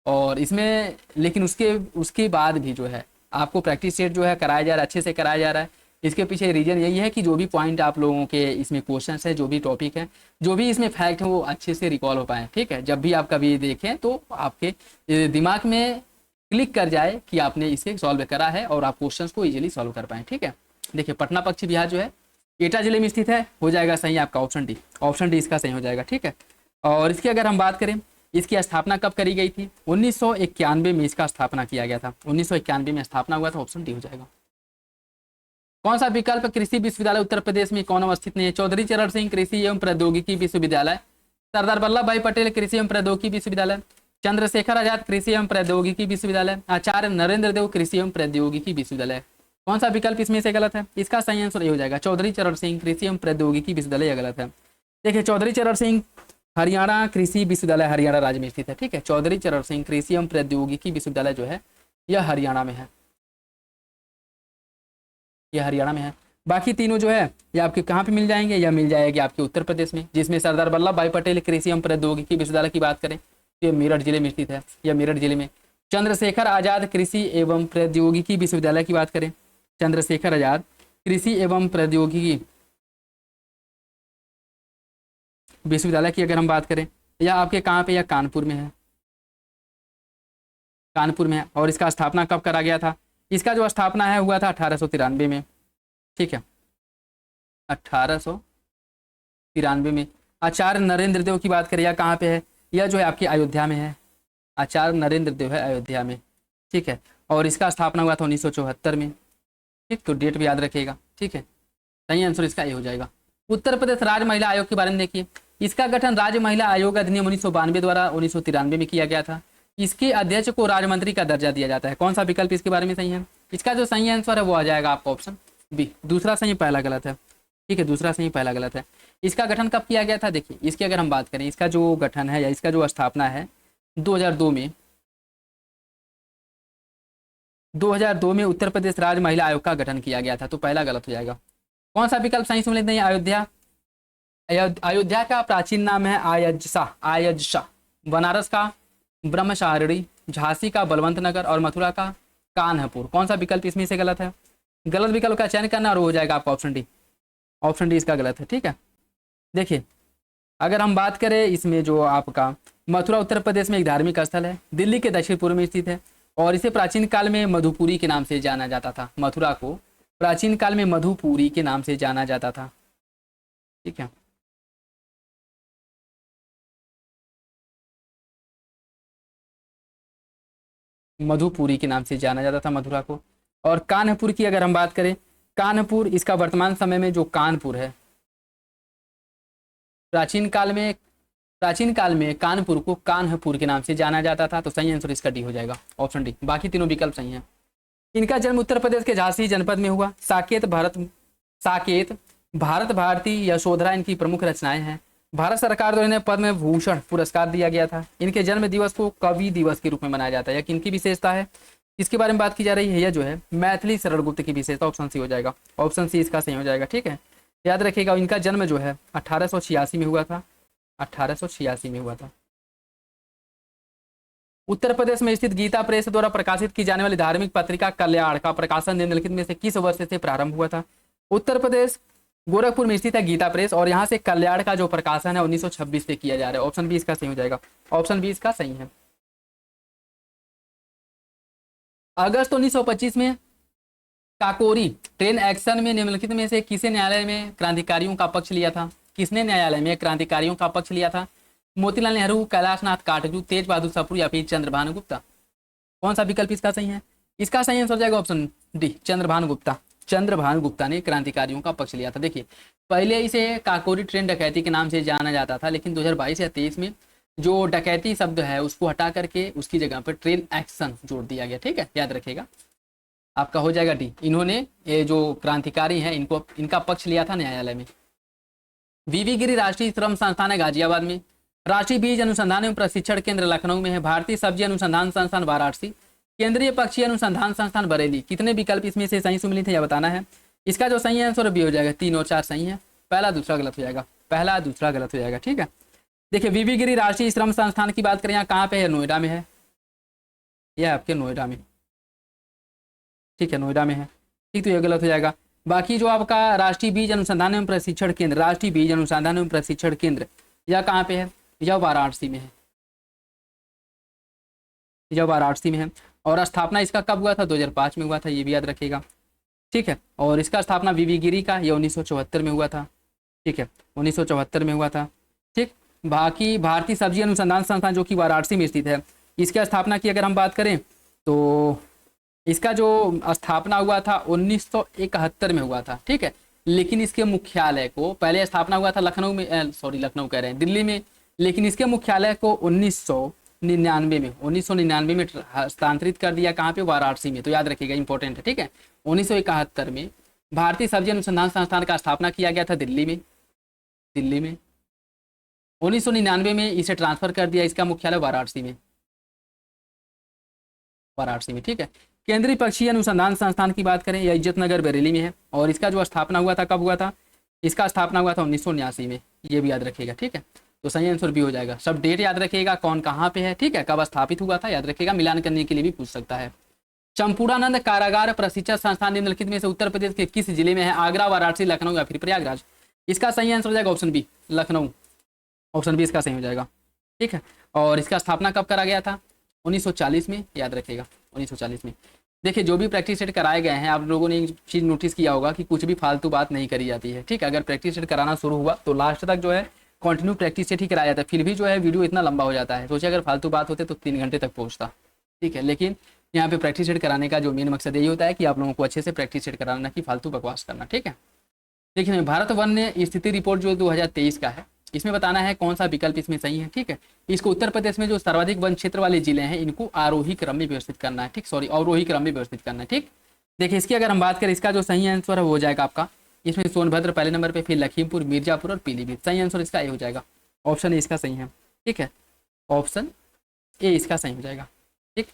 और इसमें लेकिन उसके बाद भी जो है आपको प्रैक्टिस सेट जो है कराया जा रहा है, अच्छे से कराया जा रहा है। इसके पीछे रीज़न यही है कि जो भी पॉइंट आप लोगों के इसमें क्वेश्चन है, जो भी टॉपिक है, जो भी इसमें फैक्ट है, वो अच्छे से रिकॉल हो पाए। ठीक है, जब भी आप कभी देखें तो आपके दिमाग में क्लिक कर जाए कि आपने इसे सॉल्व करा है और आप क्वेश्चंस को इजीली सॉल्व कर पाएँ। ठीक है, देखिए पटना पश्चिम बिहार जो है एटा जिले में स्थित है, हो जाएगा सही आपका ऑप्शन डी। ऑप्शन डी इसका सही हो जाएगा। ठीक है, और इसकी अगर हम बात करें, इसकी स्थापना कब करी गई थी? 1991 में इसका स्थापना किया गया था। 1991 में स्थापना हुआ था। ऑप्शन डी हो जाएगा। कौन सा विकल्प कृषि विश्वविद्यालय उत्तर प्रदेश में कौन अवस्थित नहीं है? चौधरी चरण सिंह कृषि एवं प्रौद्योगिकी विश्वविद्यालय, सरदार वल्लभ भाई पटेल कृषि एवं प्रौद्योगिकी विश्वविद्यालय, चंद्रशेखर आजाद कृषि एवं प्रौद्योगिकी विश्वविद्यालय, आचार्य नरेंद्र देव कृषि एवं प्रौद्योगिकी विश्वविद्यालय। कौन सा विकल्प इसमें से गलत है? इसका सही आंसर ये हो जाएगा चौधरी चरण सिंह कृषि एवं प्रौद्योगिकी विश्वविद्यालय। यह गलत है। देखिए चौधरी चरण सिंह हरियाणा कृषि विश्वविद्यालय हरियाणा राज्य में स्थित है। ठीक है, चौधरी चरण सिंह कृषि एवं प्रौद्योगिकी विश्वविद्यालय जो है यह हरियाणा में है, यह हरियाणा में है। बाकी तीनों जो है ये आपके कहाँ पे मिल जाएंगे? यह मिल जाएगी आपके उत्तर प्रदेश में, जिसमें सरदार वल्लभ भाई पटेल कृषि एवं प्रौद्योगिकी विश्वविद्यालय की बात करें तो ये मेरठ जिले में स्थित है, यह मेरठ जिले में। चंद्रशेखर आजाद कृषि एवं प्रौद्योगिकी विश्वविद्यालय की बात करें, चंद्रशेखर आजाद कृषि एवं प्रौद्योगिकी विश्वविद्यालय की अगर हम बात करें, यह आपके कहाँ पे? यह कानपुर में है, कानपुर में है। और इसका स्थापना कब करा गया था? इसका जो स्थापना है हुआ था 1893 में। ठीक है, 1893 में। आचार्य नरेंद्र देव की बात करें, यह कहाँ पे है? यह जो है आपकी अयोध्या में है, आचार्य नरेंद्र देव है अयोध्या में। ठीक है, और इसका स्थापना हुआ था 1974 में। ठीक, तो डेट भी याद रखिएगा। ठीक है, सही आंसर इसका ये हो जाएगा। उत्तर प्रदेश राज्य महिला आयोग के बारे में देखिए, इसका गठन राज्य महिला आयोग अधिनियम 1992 द्वारा 1993 में किया गया था। इसके अध्यक्ष को राज्य मंत्री का दर्जा दिया जाता है। कौन सा विकल्प इसके बारे में सही है? इसका जो सही आंसर है वो आ जाएगा आपका ऑप्शन बी। दूसरा सही, पहला गलत है। ठीक है, दूसरा सही पहला गलत है। इसका गठन कब किया गया था? देखिए इसकी अगर हम बात करें, इसका जो गठन है या इसका जो स्थापना है 2002 में, 2002 में उत्तर प्रदेश राज्य महिला आयोग का गठन किया गया था, तो पहला गलत हो जाएगा। कौन सा विकल्प सही सुन लेते हैं? अयोध्या। अयोध्या का प्राचीन नाम है आयजसा, बनारस का ब्रह्मचारिणी, झांसी का बलवंत नगर और मथुरा का कान्हपुर। कौन सा विकल्प इसमें से गलत है? गलत विकल्प का चयन करना और हो जाएगा आपका ऑप्शन डी। ऑप्शन डी इसका गलत है। ठीक है, देखिए अगर हम बात करें इसमें जो आपका मथुरा उत्तर प्रदेश में एक धार्मिक स्थल है, दिल्ली के दक्षिण पूर्व में स्थित है, और इसे प्राचीन काल में मधुपुरी के नाम से जाना जाता था। मथुरा को प्राचीन काल में मधुपुरी के नाम से जाना जाता था। ठीक है, मधुपुरी के नाम से जाना जाता था मथुरा को। और कान्हपुर की अगर हम बात करें, कानपुर इसका वर्तमान समय में जो कानपुर है, प्राचीन काल में कानपुर को कान्हपुर के नाम से जाना जाता था। तो सही आंसर इसका डी हो जाएगा, ऑप्शन डी। बाकी तीनों विकल्प सही हैं। इनका जन्म उत्तर प्रदेश के झांसी जनपद में हुआ। साकेत भारत भारती यशोधरा इनकी प्रमुख रचनाएं हैं। भारत सरकार द्वारा इन्हें पद्म भूषण पुरस्कार दिया गया था। इनके जन्म दिवस को कवि दिवस के रूप में मनाया जाता है। यह किनकी विशेषता है? इसके बारे में बात की जा रही है। यह जो है मैथिली शरण गुप्त की विशेषता। ऑप्शन सी हो जाएगा, ऑप्शन सी इसका सही हो जाएगा। ठीक है, याद रखिएगा इनका जन्म जो है 1886 में हुआ था, 1886 में हुआ था। उत्तर प्रदेश में स्थित गीता प्रेस द्वारा प्रकाशित की जाने वाली धार्मिक पत्रिका कल्याण का प्रकाशन निम्नलिखित में से किस वर्ष से प्रारंभ हुआ था? उत्तर प्रदेश गोरखपुर में स्थित है गीता प्रेस, और यहाँ से कल्याण का जो प्रकाशन है 1926 से किया जा रहा है। ऑप्शन बी इसका सही हो जाएगा, ऑप्शन बी इसका सही है। अगस्त 1925 में काकोरी ट्रेन एक्शन में निम्नलिखित में से किसे न्यायालय में क्रांतिकारियों का पक्ष लिया था? किसने न्यायालय में क्रांतिकारियों का पक्ष लिया था? मोतीलाल नेहरू, कैलाशनाथ काटजू, तेज बहादुर सप्रू या फिर चंद्रभानु गुप्ता? कौन सा विकल्प इसका सही है? इसका सही आंसर हो जाएगा ऑप्शन डी, चंद्रभानु गुप्ता। चंद्रभानु गुप्ता ने क्रांतिकारियों का पक्ष लिया था। देखिए पहले इसे काकोरी ट्रेन डकैती के नाम से जाना जाता था, लेकिन 2022 या 23 में जो डकैती शब्द है उसको हटा करके उसकी जगह पर ट्रेन एक्शन जोड़ दिया गया। ठीक है, याद रखिएगा। आपका हो जाएगा डी। इन्होंने, ये जो क्रांतिकारी हैं, इनको, इनका पक्ष लिया था न्यायालय में। वीवी गिरी राष्ट्रीय श्रम संस्थान है गाजियाबाद में। राष्ट्रीय बीज अनुसंधान एवं प्रशिक्षण केंद्र लखनऊ में है। भारतीय सब्जी अनुसंधान संस्थान वाराणसी। केंद्रीय पक्षी अनुसंधान संस्थान बरेली। कितने विकल्प इसमें से सही सुमिलित है यह बताना है। इसका जो सही आंसर बी हो जाएगा, 3 और 4 सही है, पहला दूसरा गलत हो जाएगा, पहला दूसरा गलत हो जाएगा। ठीक है, देखिए वीवी गिरी राष्ट्रीय श्रम संस्थान की बात करें, यहाँ कहाँ पे है, नोएडा में है, यह आपके नोएडा में, ठीक है, नोएडा में है। ठीक, तो यह गलत हो जाएगा। बाकी जो आपका राष्ट्रीय बीज अनुसंधान एवं प्रशिक्षण केंद्र, राष्ट्रीय बीज अनुसंधान एवं प्रशिक्षण केंद्र, यह कहाँ पे है, यह वाराणसी में है, यह वाराणसी में है। और स्थापना इसका कब हुआ था, 2005 में हुआ था, ये भी याद रखिएगा। ठीक है, और इसका स्थापना वीवी गिरी का ये 1974 में हुआ था। ठीक है, 1974 में हुआ था। ठीक, बाकी भारतीय सब्जी अनुसंधान संस्थान जो कि वाराणसी में स्थित है, इसकी स्थापना की अगर हम बात करें तो इसका जो स्थापना हुआ था 1971 में हुआ था। ठीक है, लेकिन इसके मुख्यालय को, पहले स्थापना हुआ था लखनऊ में, सॉरी लखनऊ कह रहे हैं, दिल्ली में, लेकिन इसके मुख्यालय को 1999 में हस्तांतरित कर दिया, कहाँ पे, वाराणसी में। तो याद रखिएगा, इंपॉर्टेंट है। ठीक है, 1971 में भारतीय सब्जी अनुसंधान संस्थान का स्थापना किया गया था दिल्ली में, 1999 में इसे ट्रांसफर कर दिया, इसका मुख्यालय वाराणसी में, वाराणसी में। ठीक है, केंद्रीय पक्षी अनुसंधान संस्थान की बात करें, यह इज्जतनगर बरेली में है, और इसका जो स्थापना हुआ था, कब हुआ था, इसका स्थापना हुआ था 1979 में, ये भी याद रखिएगा। ठीक है, तो सही आंसर भी हो जाएगा। सब डेट याद रखिएगा, कौन कहाँ पे है, ठीक है, कब स्थापित हुआ था याद रखिएगा, मिलान करने के लिए भी पूछ सकता है। चंपूरानंद कारागार प्रशिक्षण संस्थान निम्नलिखित में से उत्तर प्रदेश के किस जिले में है, आगरा, वाराणसी, लखनऊ या फिर प्रयागराज। इसका सही आंसर हो जाएगा option B, Lucknow, option B इसका सही हो जाएगा। ठीक है, और इसका स्थापना कब करा गया था, 1940 में, याद रखिएगा 1940 में। देखिए, जो भी प्रैक्टिस सेट कराए गए हैं, आप लोगों ने एक चीज़ नोटिस किया होगा कि कुछ भी फालतू बात नहीं करी जाती है। ठीक है, अगर प्रैक्टिस सेट कराना शुरू हुआ तो लास्ट तक जो है कंटिन्यू प्रैक्टिस सेट ही कराया जाता है, फिर भी जो है वीडियो इतना लंबा हो जाता है। सोचिए अगर फालतू बात होते तो 3 घंटे तक पहुँचता। ठीक है, लेकिन यहाँ पे प्रैक्टिस सेट कराने का जो मेन मकसद यही होता है कि आप लोगों को अच्छे से प्रैक्टिस सेट कराना, कि फालतू बकवास करना। ठीक है, देखिए भारत वन्य स्थिति रिपोर्ट जो 2023 का है, इसमें बताना है कौन सा विकल्प इसमें सही है। ठीक है, इसको उत्तर प्रदेश में जो सर्वाधिक वन क्षेत्र वाले जिले हैं, इनको आरोही क्रम में व्यवस्थित करना है। ठीक, सॉरी, अवरोही क्रम में व्यवस्थित करना है। ठीक, देखिए इसकी अगर हम बात करें, इसका जो सही आंसर है वो हो जाएगा आपका, इसमें सोनभद्र पहले नंबर पे, फिर लखीमपुर, मिर्जापुर और पीलीभीत। सही आंसर इसका ए हो जाएगा, ऑप्शन ए इसका सही है। ठीक है, ऑप्शन ए इसका सही हो जाएगा। ठीक,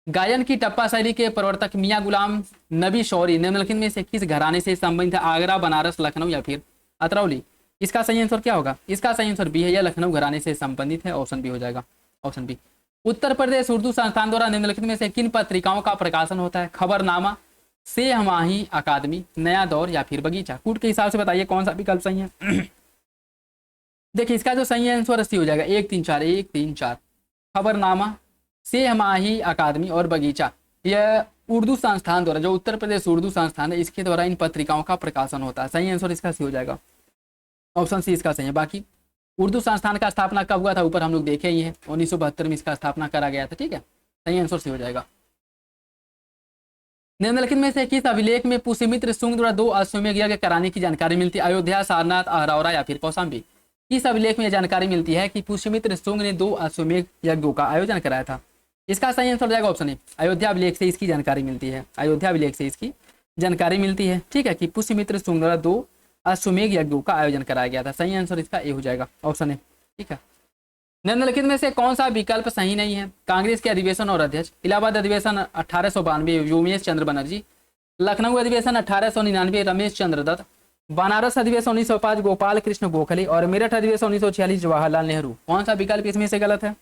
गायन की टप्पा शैली के प्रवर्तक मियां गुलाम नबी शौरी निम्नलिखित में से किस घराने से संबंधित है, आगरा, बनारस, लखनऊ या फिर अतरौली। इसका सही आंसर क्या होगा, इसका सही आंसर बी है, यह लखनऊ घराने से संबंधित है, ऑप्शन बी हो जाएगा, ऑप्शन बी। उत्तर प्रदेश उर्दू संस्थान द्वारा निम्नलिखित में से किन पत्रिकाओं का प्रकाशन होता है, खबरनामा, से हमाही अकादमी, नया दौर या फिर बगीचा। कूट के हिसाब से बताइए कौन सा विकल्प सही है। देखिए इसका जो सही आंसर सी हो जाएगा 1 3 4, 1 3 4, खबरनामा, से हमाही अकादमी और बगीचा। यह उर्दू संस्थान द्वारा, जो उत्तर प्रदेश उर्दू संस्थान है, इसके द्वारा इन पत्रिकाओं का प्रकाशन होता है। सही आंसर इसका सी हो जाएगा, ऑप्शन सी इसका सही है। बाकी उर्दू संस्थान का स्थापना कब हुआ था, ऊपर हम लोग देखे ही है, 1972 में इसका स्थापना करा गया था। ठीक है, सही आंसर सी हो जाएगा। निम्नलिखित में से किस अभिलेख में पुष्यमित्र शुंग द्वारा 2 अश्वमेध यज्ञ कराने की जानकारी मिलती है, अयोध्या, सारनाथ, अहरौरा या फिर कौशाम्बी। किस अभिलेख में यह जानकारी मिलती है कि पुष्यमित्र शुंग ने 2 अश्वमेध यज्ञों का आयोजन कराया था। इसका सही आंसर हो जाएगा ऑप्शन ए, अयोध्या अभिलेख से इसकी जानकारी मिलती है, अयोध्या अभिलेख से इसकी जानकारी मिलती है। ठीक है, कि पुष्यमित्र शुंग द्वारा 2 अश्वमेध यज्ञों का आयोजन कराया गया था। सही आंसर इसका ए हो जाएगा, ऑप्शन ए। ठीक है, निम्नलिखित में से कौन सा विकल्प सही नहीं है, कांग्रेस के अधिवेशन और अध्यक्ष, इलाहाबाद अधिवेशन 1892 उमेश चंद्र बनर्जी, लखनऊ अधिवेशन 1899 रमेश चंद्र दत्त, बनारस अधिवेशन 1905 गोपाल कृष्ण गोखले और मेरठ अधिवेशन 1946 जवाहरलाल नेहरू। कौन सा विकल्प इसमें से गलत है,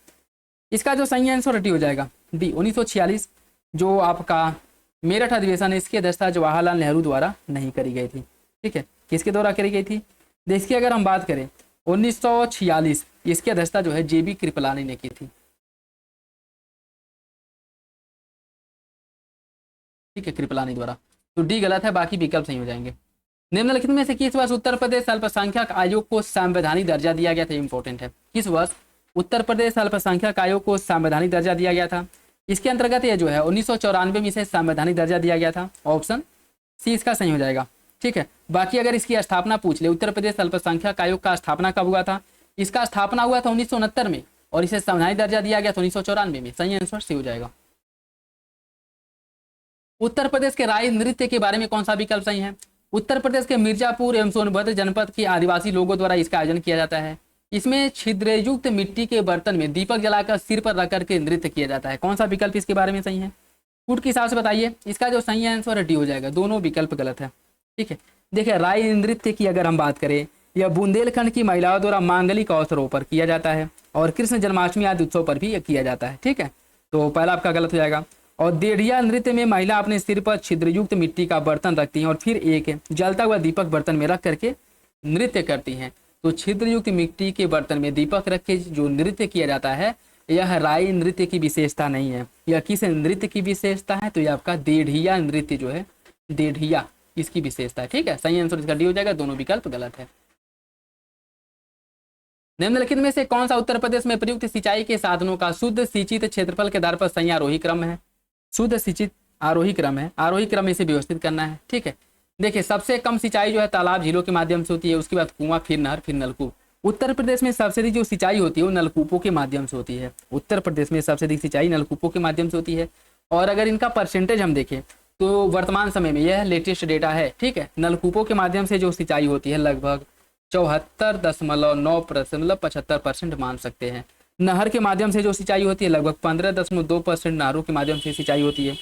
इसका जो सही आंसर डी हो जाएगा, डी 1946 जो आपका मेरठ अधिवेशन, इसकी अध्यक्षता जवाहरलाल नेहरू द्वारा नहीं करी गई थी। ठीक है, किसके द्वारा करी गई थी, देखिए अगर हम बात करें 1946, इसकी अध्यक्षता जो है जेबी कृपलानी ने की थी। ठीक है, कृपलानी द्वारा, तो डी गलत है, बाकी विकल्प सही हो जाएंगे। निम्नलिखित में से किस वर्ष उत्तर प्रदेश अल्पसंख्यक आयोग को संवैधानिक दर्जा दिया गया था, इंपॉर्टेंट है, किस वर्ष उत्तर प्रदेश अल्पसंख्यक आयोग को संवैधानिक दर्जा दिया गया था। इसके अंतर्गत ये जो है 1994 में इसे संवैधानिक दर्जा दिया गया था, ऑप्शन सी इसका सही हो जाएगा। ठीक है, बाकी अगर इसकी स्थापना पूछ ले, उत्तर प्रदेश अल्पसंख्यक आयोग का स्थापना कब हुआ था, इसका स्थापना हुआ था 1969 में और इसे संवैधानिक दर्जा दिया गया था 1994 में। सही आंसर सी हो जाएगा, उत्तर प्रदेश के राय नृत्य के बारे में कौन सा विकल्प सही है? उत्तर प्रदेश के मिर्जापुर एवं सोनभद्र जनपद के आदिवासी लोगों द्वारा इसका आयोजन किया जाता है। इसमें छिद्रयुक्त मिट्टी के बर्तन में दीपक जलाकर सिर पर रख करके नृत्य किया जाता है। कौन सा विकल्प इसके बारे में सही है? फुट के हिसाब से बताइए। इसका जो सही आंसर है डी हो जाएगा, दोनों विकल्प गलत है। ठीक है, देखिए राय नृत्य की अगर हम बात करें, यह बुंदेलखंड की महिलाओं द्वारा मांगलिक अवसरों पर किया जाता है और कृष्ण जन्माष्टमी आदि उत्सव पर भी किया जाता है। ठीक है, तो पहला आपका गलत हो जाएगा। और देढ़िया नृत्य में महिला अपने सिर पर छिद्रयुक्त मिट्टी का बर्तन रखती हैं और फिर एक जलता हुआ दीपक बर्तन में रख करके नृत्य करती हैं। तो छिद्रयुक्त मिट्टी के बर्तन में दीपक रख के जो नृत्य किया जाता है, यह राई नृत्य की विशेषता नहीं है। यह किस नृत्य की विशेषता है? तो यह आपका देढ़िया नृत्य जो है, देढ़िया इसकी विशेषता है। ठीक है, सही आंसर इसका डी हो जाएगा, दोनों विकल्प गलत है। निम्नलिखित में से कौन सा उत्तर प्रदेश में प्रयुक्त सिंचाई के साधनों का शुद्ध सिंचित क्षेत्रफल के आधार पर सही आरोही क्रम है? शुद्ध सिंचित आरोही क्रम है, आरोही क्रम में इसे व्यवस्थित करना है। ठीक है, देखिए सबसे कम सिंचाई जो है तालाब झीलों के माध्यम से होती है, उसके बाद कुआं, फिर नहर, फिर नलकूप। उत्तर प्रदेश में सबसे अधिक जो सिंचाई होती है वो नलकूपों के माध्यम से होती है। उत्तर प्रदेश में सबसे अधिक सिंचाई नलकूपों के माध्यम से होती है। और अगर इनका परसेंटेज हम देखें तो वर्तमान समय में यह लेटेस्ट डेटा है। ठीक है, नलकूपों के माध्यम से जो सिंचाई होती है लगभग 74.9%, मान सकते हैं। नहर के माध्यम से जो सिंचाई होती है लगभग 15.2% नहरों के माध्यम से सिंचाई होती है।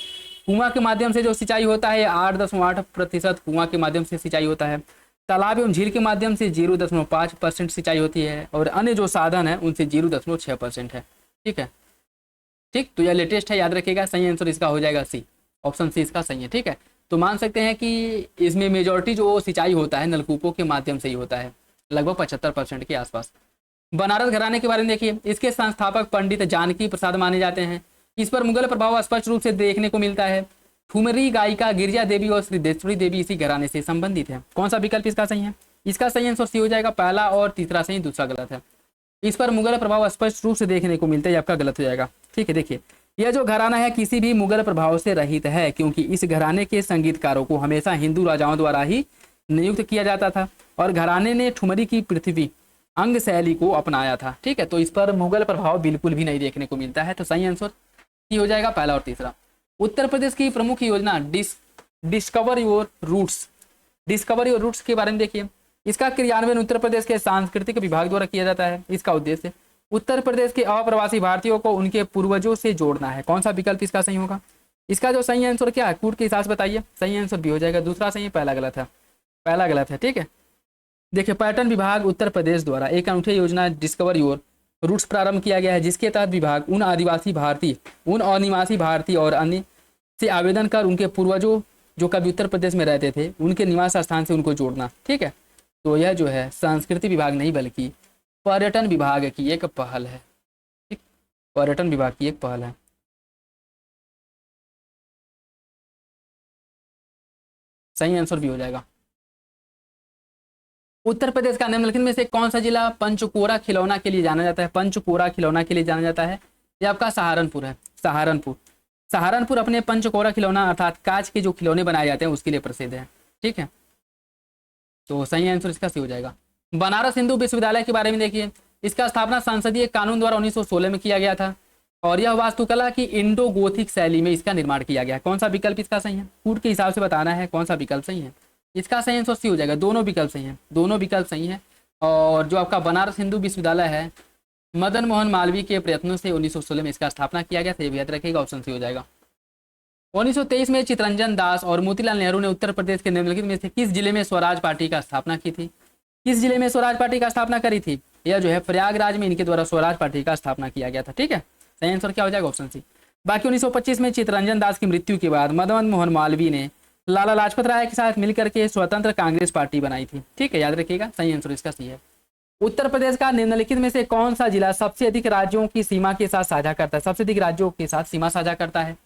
कुआं के माध्यम से जो सिंचाई होता है 8.8% कुआं के माध्यम से सिंचाई होता है। तालाब एवं झील के माध्यम से 0.5% सिंचाई होती है और अन्य जो साधन है उनसे 0.6% है। ठीक है, ठीक, तो यह लेटेस्ट है, याद रखिएगा। सही आंसर इसका हो जाएगा सी, ऑप्शन सी इसका सही है। ठीक है, तो मान सकते हैं कि इसमें मेजॉरिटी जो सिंचाई होता है नलकूपों के माध्यम से ही होता है, लगभग 75% के आसपास। बनारस घराने के बारे में देखिए, इसके संस्थापक पंडित जानकी प्रसाद माने जाते हैं। इस पर मुगल प्रभाव स्पष्ट रूप से देखने को मिलता है। ठुमरी गायिका गिरिजा देवी और श्रीदेश्वरी देवी इसी घराने से संबंधित है। कौन सा विकल्प इसका सही है? इसका सही आंसर सी हो जाएगा, पहला और तीसरा सही, दूसरा गलत है। इस पर मुगल प्रभाव स्पष्ट रूप से देखने को मिलता है, आपका गलत हो जाएगा। ठीक है, देखिए यह जो घराना है किसी भी मुगल प्रभाव से रहित है, क्योंकि इस घराने के संगीतकारों को हमेशा हिंदू राजाओं द्वारा ही नियुक्त किया जाता था और घराने ने ठुमरी की पृथ्वी अंग शैली को अपनाया था। ठीक है, तो इस पर मुगल प्रभाव बिल्कुल भी नहीं देखने को मिलता है, तो सही आंसर सी हो जाएगा, पहला और तीसरा। उत्तर प्रदेश की प्रमुख योजना discover your roots, discover your roots के बारे में देखिए। इसका क्रियान्वयन उत्तर प्रदेश के सांस्कृतिक विभाग द्वारा किया जाता है। इसका उद्देश्य उत्तर प्रदेश के अप्रवासी भारतीयों को उनके पूर्वजों से जोड़ना है। कौन सा विकल्प इसका सही होगा? इसका जो सही आंसर क्या है, कूट के हिसाब से बताइए। सही आंसर भी हो जाएगा, दूसरा सही, पहला गलत है, पहला गलत है। ठीक है, देखिए पर्यटन विभाग उत्तर प्रदेश द्वारा एक अनूठी योजना डिस्कवर योर रूट्स प्रारंभ किया गया है, जिसके तहत विभाग उन आदिवासी भारतीय, उन अनिवासी भारतीय और अन्य से आवेदन कर उनके पूर्वजों जो कभी उत्तर प्रदेश में रहते थे उनके निवास स्थान से उनको जोड़ना। ठीक है, तो यह जो है संस्कृति विभाग नहीं बल्कि पर्यटन विभाग की एक पहल है। ठीक, पर्यटन विभाग की एक पहल है। सही आंसर भी हो जाएगा। उत्तर प्रदेश का निम्नलिखित में से कौन सा जिला पंचकोरा खिलौना के लिए जाना जाता है? पंचकोरा खिलौना के लिए जाना जाता है, ये आपका सहारनपुर है। सहारनपुर, सहारनपुर अपने पंचकोरा खिलौना अर्थात कांच के जो खिलौने बनाए जाते हैं उसके लिए प्रसिद्ध है। ठीक है, तो सही आंसर इसका सी हो जाएगा। बनारस हिंदू विश्वविद्यालय के बारे में देखिए, इसका स्थापना संसदीय कानून द्वारा 1916 में किया गया था और यह वास्तुकला की इंडो गोथिक शैली में इसका निर्माण किया गया है। कौन सा विकल्प इसका सही है? फूड के हिसाब से बताना है कौन सा विकल्प सही है। इसका सही आंसर सी हो जाएगा, दोनों विकल्प सही है, दोनों विकल्प सही है। और जो आपका बनारस हिंदू विश्वविद्यालय है मदन मोहन मालवीय के प्रयत्नों से 1916 में इसका स्थापना किया गया था, ये याद रखिएगा, ऑप्शन सी हो जाएगा। 1923 में चितरंजन दास और मोतीलाल नेहरू ने उत्तर प्रदेश के निम्नलिखित में से किस जिले में स्वराज पार्टी का स्थापना की थी? किस जिले में स्वराज पार्टी का स्थापना करी थी? यह जो है प्रयागराज में इनके द्वारा स्वराज पार्टी का स्थापना किया गया था। ठीक है, सही आंसर क्या हो जाएगा? Option C. बाकी 1925 में चितरंजन दास की मृत्यु के बाद मदन मोहन मालवीय ने लाला लाजपत राय के साथ मिलकर के स्वतंत्र कांग्रेस पार्टी बनाई थी। ठीक है, याद रखिएगा, सही आंसर इसका सी है। उत्तर प्रदेश का निम्नलिखित में से कौन सा जिला सबसे अधिक राज्यों की सीमा के साथ साझा करता है? सबसे अधिक राज्यों के साथ सीमा साझा करता है।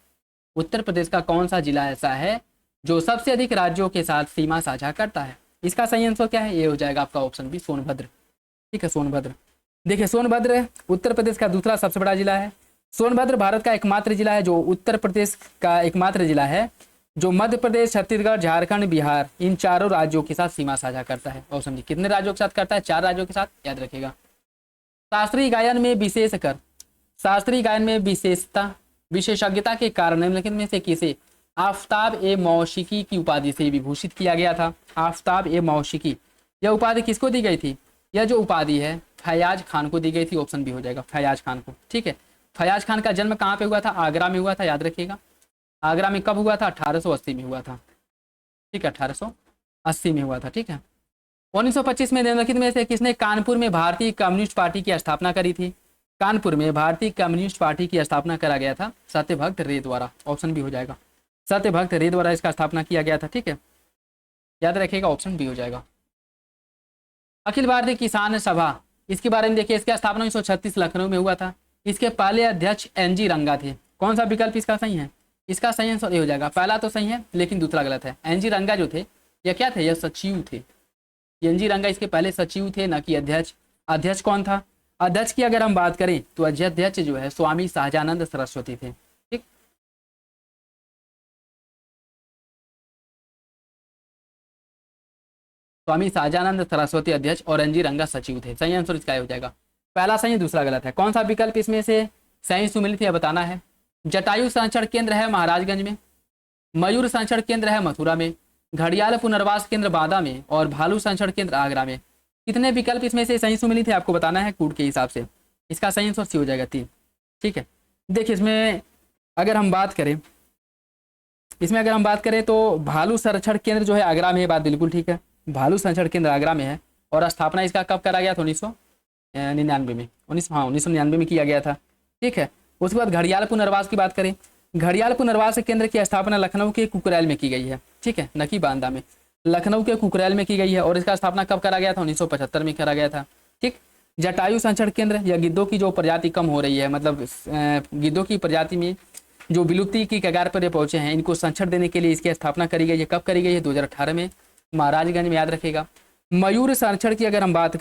उत्तर प्रदेश का कौन सा जिला ऐसा है जो सबसे अधिक राज्यों के साथ सीमा साझा करता है? इसका सही आंसर क्या है? ये हो जाएगा आपका ऑप्शन बी, सोनभद्र। ठीक है, सोनभद्र। देखिए सोनभद्र उत्तर प्रदेश का दूसरा सबसे बड़ा जिला है। सोनभद्र भारत का एकमात्र जिला है जो उत्तर प्रदेश का एकमात्र जिला है जो मध्य प्रदेश, छत्तीसगढ़, झारखंड, बिहार इन चारों राज्यों के साथ सीमा साझा करता है। ऑप्शन डी, कितने राज्यों के साथ करता है? 4 राज्यों के साथ, याद रखिएगा। शास्त्रीय गायन में विशेषकर, शास्त्रीय गायन में विशेषज्ञता के कारण निम्नलिखित में से किसे आफ्ताब ए मौशिकी की उपाधि से विभूषित किया गया था। आफ्ताब ए मौशिकी, यह उपाधि किसको दी गई थी? यह जो उपाधि है फैयाज खान को दी गई थी। ऑप्शन बी हो जाएगा, फैयाज खान को। ठीक है, फैयाज खान का जन्म कहाँ पे हुआ था? आगरा में हुआ था, याद रखिएगा। आगरा में कब हुआ था? 1880 में हुआ था। ठीक है, 1880 में हुआ था। ठीक है, 1925 में निम्नलिखित में से किसने कानपुर में भारतीय कम्युनिस्ट पार्टी की स्थापना करी थी? कानपुर में भारतीय कम्युनिस्ट पार्टी की स्थापना करा गया था सत्यभक्त रे द्वारा। ऑप्शन बी हो जाएगा, सत्यभक्त रे द्वारा इसका स्थापना किया गया था। ठीक है, याद रखिएगा, ऑप्शन बी हो जाएगा। अखिल भारतीय किसान सभा, इसके बारे में देखिए, इसका स्थापना 1936 लखनऊ में हुआ था। इसके पहले अध्यक्ष एनजी रंगा थे। कौन सा विकल्प इसका सही है? इसका सही आंसर ये हो जाएगा, पहला तो सही है लेकिन दूसरा गलत है। एनजी रंगा जो थे यह क्या थे? यह सचिव थे। एनजी रंगा इसके पहले सचिव थे, न कि अध्यक्ष। अध्यक्ष कौन था? अध्यक्ष की अगर हम बात करें तो अध्यक्ष जो है स्वामी सहजानंद सरस्वती थे। ठीक, स्वामी सहजानंद सरस्वती अध्यक्ष और एनजी रंगा सचिव थे। सही आंसर इसका हो जाएगा, पहला सही दूसरा गलत है। कौन सा विकल्प इसमें से सही सुमिलित है बताना है। जटायु संरक्षण केंद्र है महाराजगंज में, मयूर संरक्षण केंद्र है मथुरा में, घड़ियाल पुनर्वास केंद्र बादा में और भालू संरक्षण केंद्र आगरा में। कितने विकल्प इसमें से सही सुमिलित है आपको बताना है कूट के हिसाब से। इसका सही आंसर सी हो जाएगा 3। ठीक है, देखिए इसमें अगर हम बात करें तो भालू संरक्षण केंद्र जो है आगरा में है, बात बिल्कुल ठीक है। भालू संरक्षण केंद्र आगरा में है और स्थापना इसका कब करा गया था? 1999 में। 1999 में किया गया था। ठीक है, उसके बाद घड़ियाल पुनर्वास की बात करें, घड़ियाल पुनर्वास केंद्र की स्थापना लखनऊ के कुकरैल में की गई है। ठीक है, न कि बांदा में, लखनऊ के कुकरैल में की गई है और इसका स्थापना कब करा गया था? 1975 में करा गया था। ठीक, जटायु संरक्षण केंद्र या गिद्धों की जो प्रजाति कम हो रही है, मतलब गिद्धों की प्रजाति में जो विलुप्ति की कगार पर पहुंचे हैं, इनको संरक्षण देने के लिए इसकी स्थापना करी गई है। कब करी गई है? 2018 में, महाराजगंज में, याद रखेगा। मयूर संरक्षण की अगर हम बात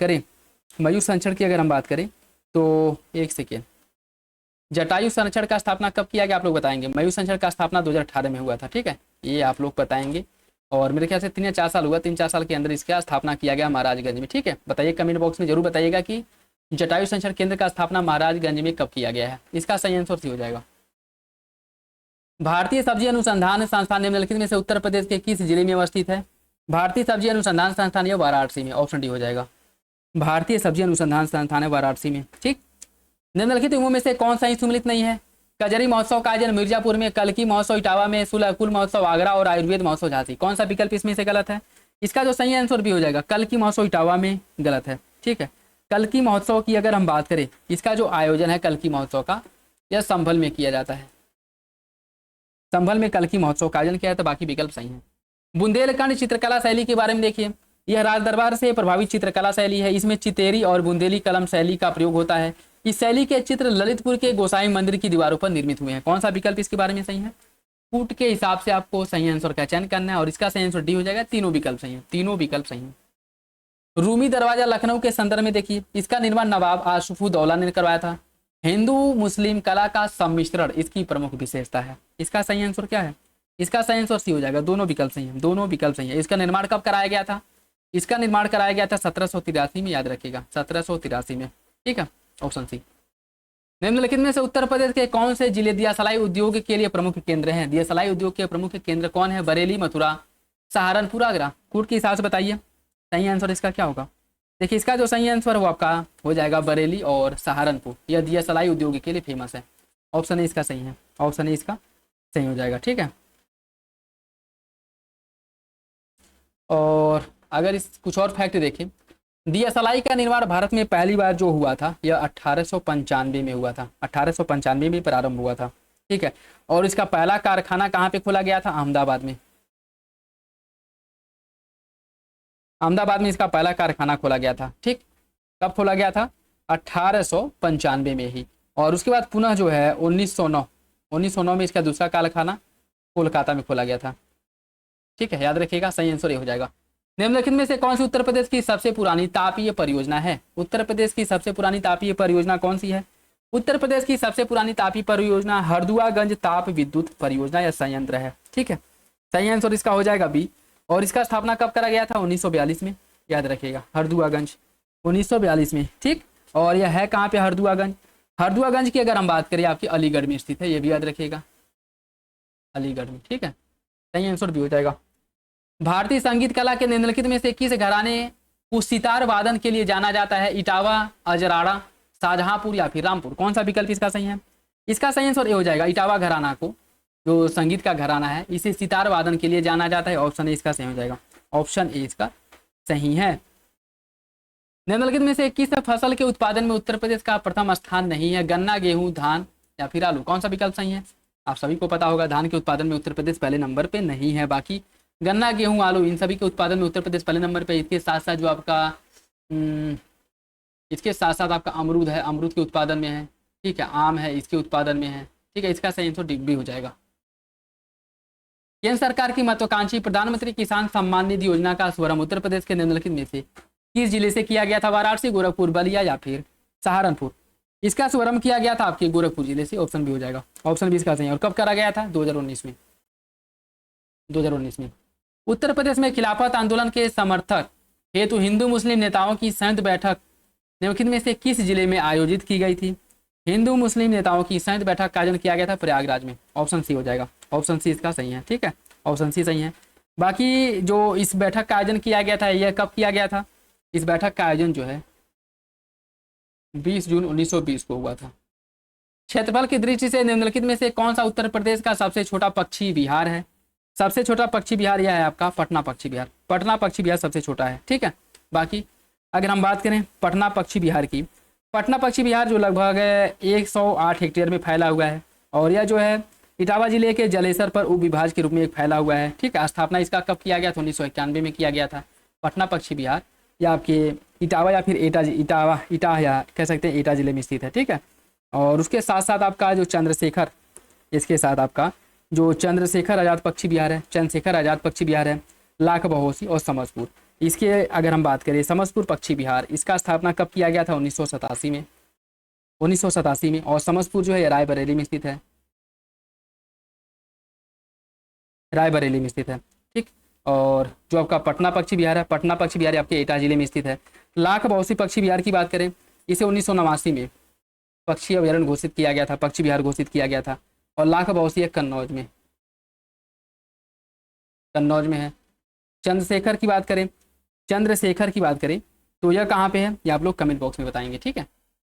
करें, तो एक सेकेंड, जटायु संरक्षण का स्थापना कब किया गया आप लोग बताएंगे। मयूर संरक्षण का स्थापना 2018 में हुआ था। ठीक है, ये आप लोग बताएंगे और मेरे ख्याल से 3 या 4 साल हुआ, 3-4 साल के अंदर इसका स्थापना किया गया महाराजगंज में। ठीक है, बताइए कमेंट बॉक्स में जरूर बताइएगा कि जटायु संरक्षण केंद्र का स्थापना महाराजगंज में कब किया गया है। इसका सही आंसर सी हो जाएगा। भारतीय सब्जी अनुसंधान संस्थान निम्नलिखित में से उत्तर प्रदेश के किस जिले में अवस्थित है? भारतीय सब्जी अनुसंधान संस्थान यह वाराणसी में। ऑप्शन डी हो जाएगा, भारतीय सब्जी अनुसंधान संस्थान है वाराणसी में। ठीक, निम्नलिखित में से कौन सा ही सम्मिलित नहीं है? कजरी महोत्सव का आयोजन मिर्जापुर में, कलकी महोत्सव इटावा में, सुलहकुल महोत्सव आगरा और आयुर्वेद महोत्सव झांसी। कौन सा विकल्प इसमें से गलत है? इसका जो सही आंसर भी हो जाएगा, कलकी महोत्सव इटावा में गलत है। ठीक है, कलकी महोत्सव की अगर हम बात करें, इसका जो आयोजन है कलकी महोत्सव का, यह संभल में किया जाता है। संभल में कलकी महोत्सव का आयोजन किया है, तो बाकी विकल्प सही है। बुंदेलखंड चित्रकला शैली के बारे में देखिए, यह राज दरबार से प्रभावित चित्रकला शैली है। इसमें चितेरी और बुंदेली कलम शैली का प्रयोग होता है। इस शैली के चित्र ललितपुर के गोसाई मंदिर की दीवारों पर निर्मित हुए हैं। कौन सा विकल्प इसके बारे में सही है? कूट के हिसाब से आपको सही आंसर का चयन करना है और इसका सही आंसर डी हो जाएगा। तीनों विकल्प सही है, तीनों विकल्प सही है। रूमी दरवाजा लखनऊ के संदर्भ में देखिए, इसका निर्माण नवाब आशुफुद्दौला ने करवाया था। हिंदू मुस्लिम कला का सम्मिश्रण इसकी प्रमुख विशेषता है। इसका सही आंसर क्या है? इसका सही आंसर सी हो जाएगा। दोनों विकल्प सही है, दोनों विकल्प सही है। इसका निर्माण कब कराया गया था? इसका निर्माण कराया गया था 1783 में, याद रखिएगा 1783 में। ठीक है, ऑप्शन सी। निम्नलिखित में से उत्तर प्रदेश के कौन से जिले दियासलाई उद्योग के लिए प्रमुख केंद्र हैं? दियासलाई उद्योग के प्रमुख केंद्र कौन है? बरेली, मथुरा, सहारनपुर, आगरा। कूट के हिसाब से बताइए सही आंसर इसका क्या होगा। देखिए इसका जो सही आंसर है वो आपका हो जाएगा बरेली और सहारनपुर। यह दियासलाई उद्योग के लिए फेमस है। ऑप्शन ए इसका सही है, ऑप्शन ए इसका सही हो जाएगा। ठीक है, और अगर इस कुछ और फैक्ट देखें, दियासलाई का निर्माण भारत में पहली बार जो हुआ था यह 1895 में हुआ था। 1895 में प्रारंभ हुआ था। ठीक है, और इसका पहला कारखाना कहाँ पे खोला गया था? अहमदाबाद में। अहमदाबाद में इसका पहला कारखाना खोला गया था। ठीक, कब खोला गया था? 1895 में ही। और उसके बाद पुनः जो है 1909 में इसका दूसरा कारखाना कोलकाता में खोला गया था। ठीक है, याद रखिएगा, सही आंसर ये हो जाएगा। निम्नलिखित में से कौन सी उत्तर प्रदेश की सबसे पुरानी तापीय परियोजना है? उत्तर प्रदेश की सबसे पुरानी तापीय परियोजना कौन सी है? उत्तर प्रदेश की सबसे पुरानी तापीय परियोजना हरदुआगंज ताप विद्युत परियोजना या संयंत्र है। ठीक है, सही आंसर इसका हो जाएगा बी। और इसका स्थापना कब करा गया था? 1942 में, याद रखिएगा, हरदुआगंज 1942 में। ठीक, और यह है कहाँ पे? हरदुआगंज। हरदुआगंज की अगर हम बात करें आपकी अलीगढ़ में स्थित है, ये भी याद रखिएगा, अलीगढ़ में। ठीक है, सही आंसर भी हो जाएगा। भारतीय संगीत कला के निम्नलिखित में से किस घराने को सितार वादन के लिए जाना जाता है? इटावा, अजराड़ा, शाहजहांपुर या फिर रामपुर? कौन सा विकल्प इसका सही है? इसका सही आंसर ये हो जाएगा, इटावा घराना को, जो संगीत का घराना है, इसे सितार वादन के लिए जाना जाता है। ऑप्शन ए इसका सही हो जाएगा, ऑप्शन ए इसका सही है। निम्नलिखित में से किस फसल के उत्पादन में उत्तर प्रदेश का प्रथम स्थान नहीं है? गन्ना, गेहूं, धान या फिर आलू? कौन सा विकल्प सही है? आप सभी को पता होगा धान के उत्पादन में उत्तर प्रदेश पहले नंबर पे नहीं है। बाकी गन्ना, गेहूं, आलू, इन सभी के उत्पादन में उत्तर प्रदेश पहले नंबर पे। इसके साथ साथ जो आपका इसके साथ साथ आपका अमरूद है, अमरूद के उत्पादन में है, ठीक है। आम है, इसके उत्पादन में है, ठीक है। इसका सही आंसर डी हो जाएगा। केंद्र सरकार की महत्वाकांक्षी प्रधानमंत्री किसान सम्मान निधि योजना का शुभारंभ उत्तर प्रदेश के निम्नलिखित में से किस जिले से किया गया था? वाराणसी, गोरखपुर, बलिया या फिर सहारनपुर? इसका शुभारंभ किया गया था आपके गोरखपुर जिले से। ऑप्शन बी हो जाएगा, ऑप्शन बी इसका सही है। और कब करा गया था? 2019 में। 2019 में। उत्तर प्रदेश में खिलाफत आंदोलन के समर्थक हेतु हिंदू मुस्लिम नेताओं की संयुक्त बैठक निम्नलिखित में से किस जिले में आयोजित की गई थी? हिंदू मुस्लिम नेताओं की संयुक्त बैठक का आयोजन किया गया था प्रयागराज में। ऑप्शन सी हो जाएगा, ऑप्शन सी इसका सही है, ठीक है। ऑप्शन सी सही है। बाकी जो इस बैठक का आयोजन किया गया था, यह कब किया गया था? इस बैठक का आयोजन जो है 20 जून 1920 को हुआ था। क्षेत्रफल की दृष्टि से निम्नलिखित में से कौन सा उत्तर प्रदेश का सबसे छोटा पक्षी विहार है? सबसे छोटा पक्षी विहार यह है आपका पटना पक्षी विहार। पटना पक्षी विहार सबसे छोटा है, ठीक है। बाकी अगर हम बात करें पटना पक्षी विहार की, पटना पक्षी विहार जो लगभग 108 हेक्टेयर में फैला हुआ है, और यह जो है इटावा जिले के जलेसर पर उपविभाग के रूप में एक फैला हुआ है, ठीक है। स्थापना इसका कब किया गया था? 1991 में किया गया था। पटना पक्षी विहार या आपके इटावा या फिर इटा या कह सकते हैं एटा जिले में स्थित है, ठीक है। और उसके साथ साथ आपका जो चंद्रशेखर, इसके साथ आपका जो चंद्रशेखर आज़ाद पक्षी विहार है, चंद्रशेखर आज़ाद पक्षी विहार है, लाख बहोसी और समसपुर। इसके अगर हम बात करें समसपुर पक्षी विहार, इसका स्थापना कब किया गया था? 1987 में। 1987 में। और समसपुर जो है रायबरेली में स्थित है, रायबरेली में स्थित है, ठीक। और जो आपका पटना पक्षी विहार है, पटना पक्षी विहार आपके एटा जिले में स्थित है। लाख बहोसी पक्षी विहार की बात करें, इसे 1989 में पक्षी अभ्यारण्य घोषित किया गया था, पक्षी विहार घोषित किया गया था। और लाख बहोसी है कन्नौज में, कन्नौज में है। चंद्रशेखर की बात करें, चंद्रशेखर की बात करें तो यह कहाँ पे है? ये आप लोग कमेंट बॉक्स में बताएंगे, ठीक है।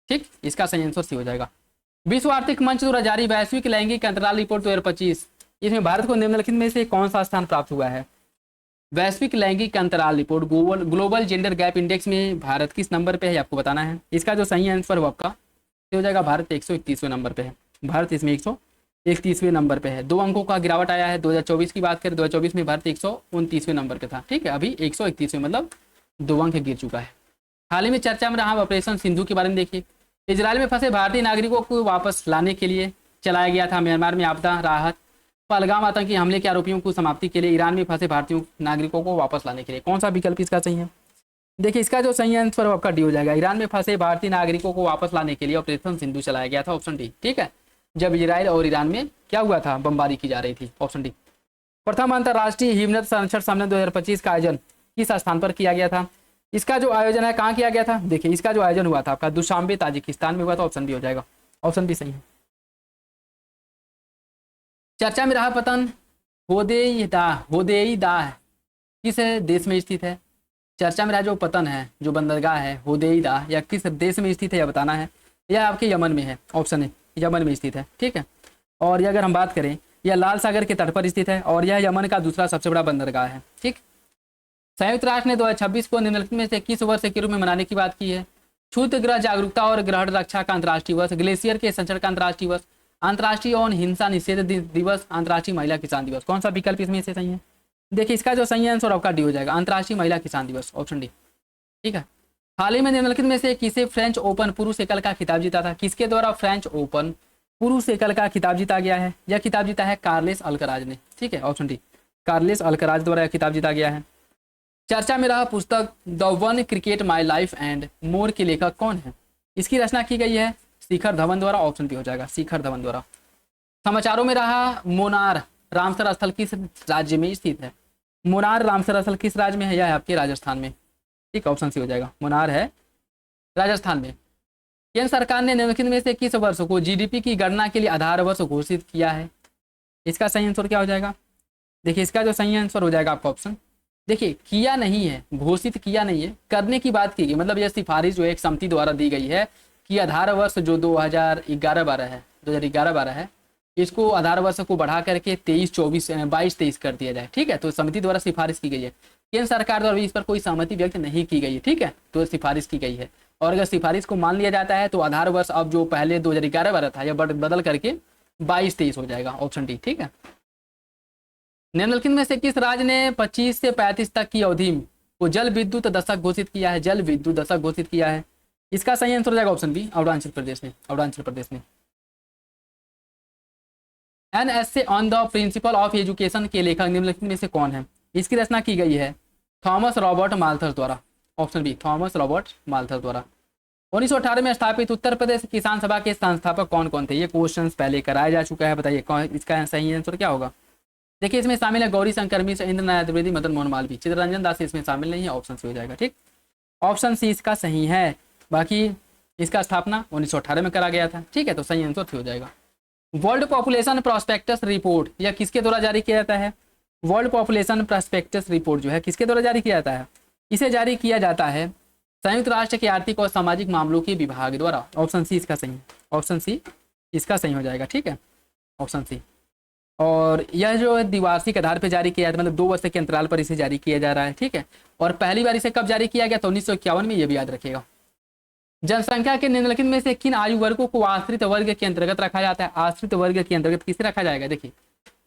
ठीक, इसका सही आंसर सी हो जाएगा। विश्व आर्थिक मंच द्वारा जारी वैश्विक लैंगिक अंतराल रिपोर्ट 2025, इसमें भारत को निम्नलिखित में से कौन सा स्थान प्राप्त हुआ है? वैश्विक लैंगिक अंतराल report global gender gap index में भारत किस नंबर पे है आपको बताना है। इसका जो सही आंसर हो आपका हो जाएगा भारत 131वें नंबर पे है। भारत इसमें 131वें नंबर पे है। 2 अंकों का गिरावट आया है। 2024 की बात करें, 2024 में भारत 129वें नंबर पे था, ठीक है। अभी 131वें मतलब 2 अंक गिर चुका है। हाल ही में चर्चा में रहा ऑपरेशन सिंधु के बारे में देखिए। इजराइल में फंसे भारतीय नागरिकों को वापस लाने के लिए चलाया गया था म्यांमार में आपदा राहत। पहलगाम आतंकी हमले के आरोपियों को समाप्ति के लिए ईरान में फंसे भारतीय नागरिकों को वापस लाने के लिए कौन सा विकल्प इसका सही है? देखिए, इसका जो सही आंसर आपका डी हो जाएगा। ईरान में फंसे भारतीय नागरिकों को वापस लाने के लिए ऑपरेशन सिंधु चलाया गया था, ऑप्शन डी, ठीक है। जब इजराइल और ईरान में क्या हुआ था? बमबारी की जा रही थी, ऑप्शन डी। प्रथम अंतर्राष्ट्रीय हिमनद संरक्षण सम्मेलन 2025 का आयोजन किस स्थान पर किया गया था? इसका जो आयोजन है कहाँ किया गया था? देखिए, इसका जो आयोजन हुआ था आपका दुशांबे ताजिकिस्तान में हुआ था, ऑप्शन बी हो जाएगा, ऑप्शन बी सही है। चर्चा में रहा पतन होदेई दा किस देश में स्थित है? चर्चा में रहा जो पतन है, जो बंदरगाह है होदेई दा, या किस देश में स्थित है यह बताना है। यह आपके यमन में है, ऑप्शन ए, यमन में स्थित है, ठीक है। और ये अगर हम बात करें, यह लाल सागर के तट पर स्थित है और यह यमन का दूसरा सबसे बड़ा बंदरगाह है, ठीक। संयुक्त राष्ट्र ने 2026 को निम्नलिखित में से किस वर्ष के रूप में मनाने की बात की है? क्षुद्र ग्रह जागरूकता और ग्रहण रक्षा का अंतर्राष्ट्रीय वर्ष, ग्लेशियर के संचरण का अंतर्राष्ट्रीय वर्ष, अंतर्राष्ट्रीय यौन हिंसा निषेध दिवस, अंतर्राष्ट्रीय महिला किसान दिवस। कौन सा विकल्प इसमें से सही है? देखिए, इसका जो सही आंसर आपका डी हो जाएगा, अंतर्राष्ट्रीय महिला किसान दिवस, ऑप्शन डी, ठीक है। हाल ही में निम्नलिखित में से किसे फ्रेंच ओपन पुरुष एकल का खिताब जीता था? किसके द्वारा फ्रेंच ओपन पुरुष एकल का खिताब जीता गया है? यह खिताब जीता है कार्लेस अल्कराज ने, ठीक है, ऑप्शन डी, कार्लेस अल्कराज द्वारा यह खिताब जीता गया है। चर्चा में रहा पुस्तक the one cricket my life and more के लेखक कौन है? इसकी रचना की गई है शिखर धवन द्वारा, ऑप्शन बी हो जाएगा, शिखर धवन द्वारा। समाचारों में रहा मोनार रामसर स्थल किस राज्य में स्थित है? मोनार रामसर स्थल किस राज्य में है? यह है आपके राजस्थान में, ठीक, ऑप्शन सी हो जाएगा, मोनार है राजस्थान में। केंद्र सरकार ने निम्नलिखित में से किस वर्ष को जीडीपी की गणना के लिए आधार वर्ष घोषित किया है? इसका सही आंसर क्या हो जाएगा? देखिए इसका जो सही आंसर हो जाएगा आपका ऑप्शन, देखिए किया नहीं है, घोषित किया नहीं है, करने की बात की गई, मतलब यह सिफारिश जो है एक समिति द्वारा दी गई है कि आधार वर्ष जो 2011-12 है, 2011-12 है, इसको आधार वर्ष को बढ़ा करके 23-24-22-23 कर दिया जाए। ठीक है, तो समिति द्वारा सिफारिश की गई है, केंद्र सरकार द्वारा भी इस पर कोई सहमति व्यक्त नहीं की गई है। ठीक है, तो सिफारिश की गई है, और अगर सिफारिश को मान लिया जाता है तो आधार वर्ष अब जो पहले 2011-12 था यह बदल करके 22-23 हो जाएगा, ऑप्शन डी। ठीक है, निम्नलिखित में से किस राज्य ने 25 से 35 तक की अवधि को जल विद्युत दशक घोषित किया है? जल विद्युत दशक घोषित किया है, इसका सही आंसर हो जाएगा ऑप्शन बी, अरुणाचल प्रदेश ने। अरुणाचल प्रदेश ने NSA on the principle of education के लेखक निम्नलिखित में से कौन है? इसकी रचना की गई है थॉमस रॉबर्ट माल्थस द्वारा, option B, Thomas Robert Malthus द्वारा। 1918 में स्थापित उत्तर प्रदेश किसान सभा के संस्थापक कौन कौन थे? ये क्वेश्चन पहले कराया जा चुका है, बताइए इसका सही आंसर क्या होगा? देखिए इसमें शामिल है गौरी शंकर मिश्र, इंद्र नाथ द्विवेदी, मदन मोहन मालवीय, चित्तरंजन दास इसमें शामिल नहीं है, ऑप्शन सी हो जाएगा। ठीक, ऑप्शन सी इसका सही है। बाकी इसका स्थापना 1918 में करा गया था। ठीक है, तो सही आंसर सी हो जाएगा। वर्ल्ड पॉपुलेशन प्रोस्पेक्टस रिपोर्ट यह किसके द्वारा जारी किया जाता है? वर्ल्ड पॉपुलेशन प्रोस्पेक्टस रिपोर्ट जो है किसके द्वारा जारी किया जाता है? इसे जारी किया जाता है संयुक्त राष्ट्र के आर्थिक और सामाजिक मामलों के विभाग द्वारा, ऑप्शन सी इसका सही है, ऑप्शन सी इसका सही हो जाएगा। ठीक है, ऑप्शन सी। और यह जो है द्विवार्षिक आधार पर जारी किया जाता है, मतलब 2 वर्ष के अंतराल पर इसे जारी किया जा रहा है। ठीक है, और पहली बार इसे कब जारी किया गया? तो 1951 में, यह भी याद रखिएगा। जनसंख्या के निम्नलिखित में से किन आयु वर्गों को आश्रित वर्ग के अंतर्गत रखा जाता है? आश्रित वर्ग के अंतर्गत किसे रखा जाएगा? देखिए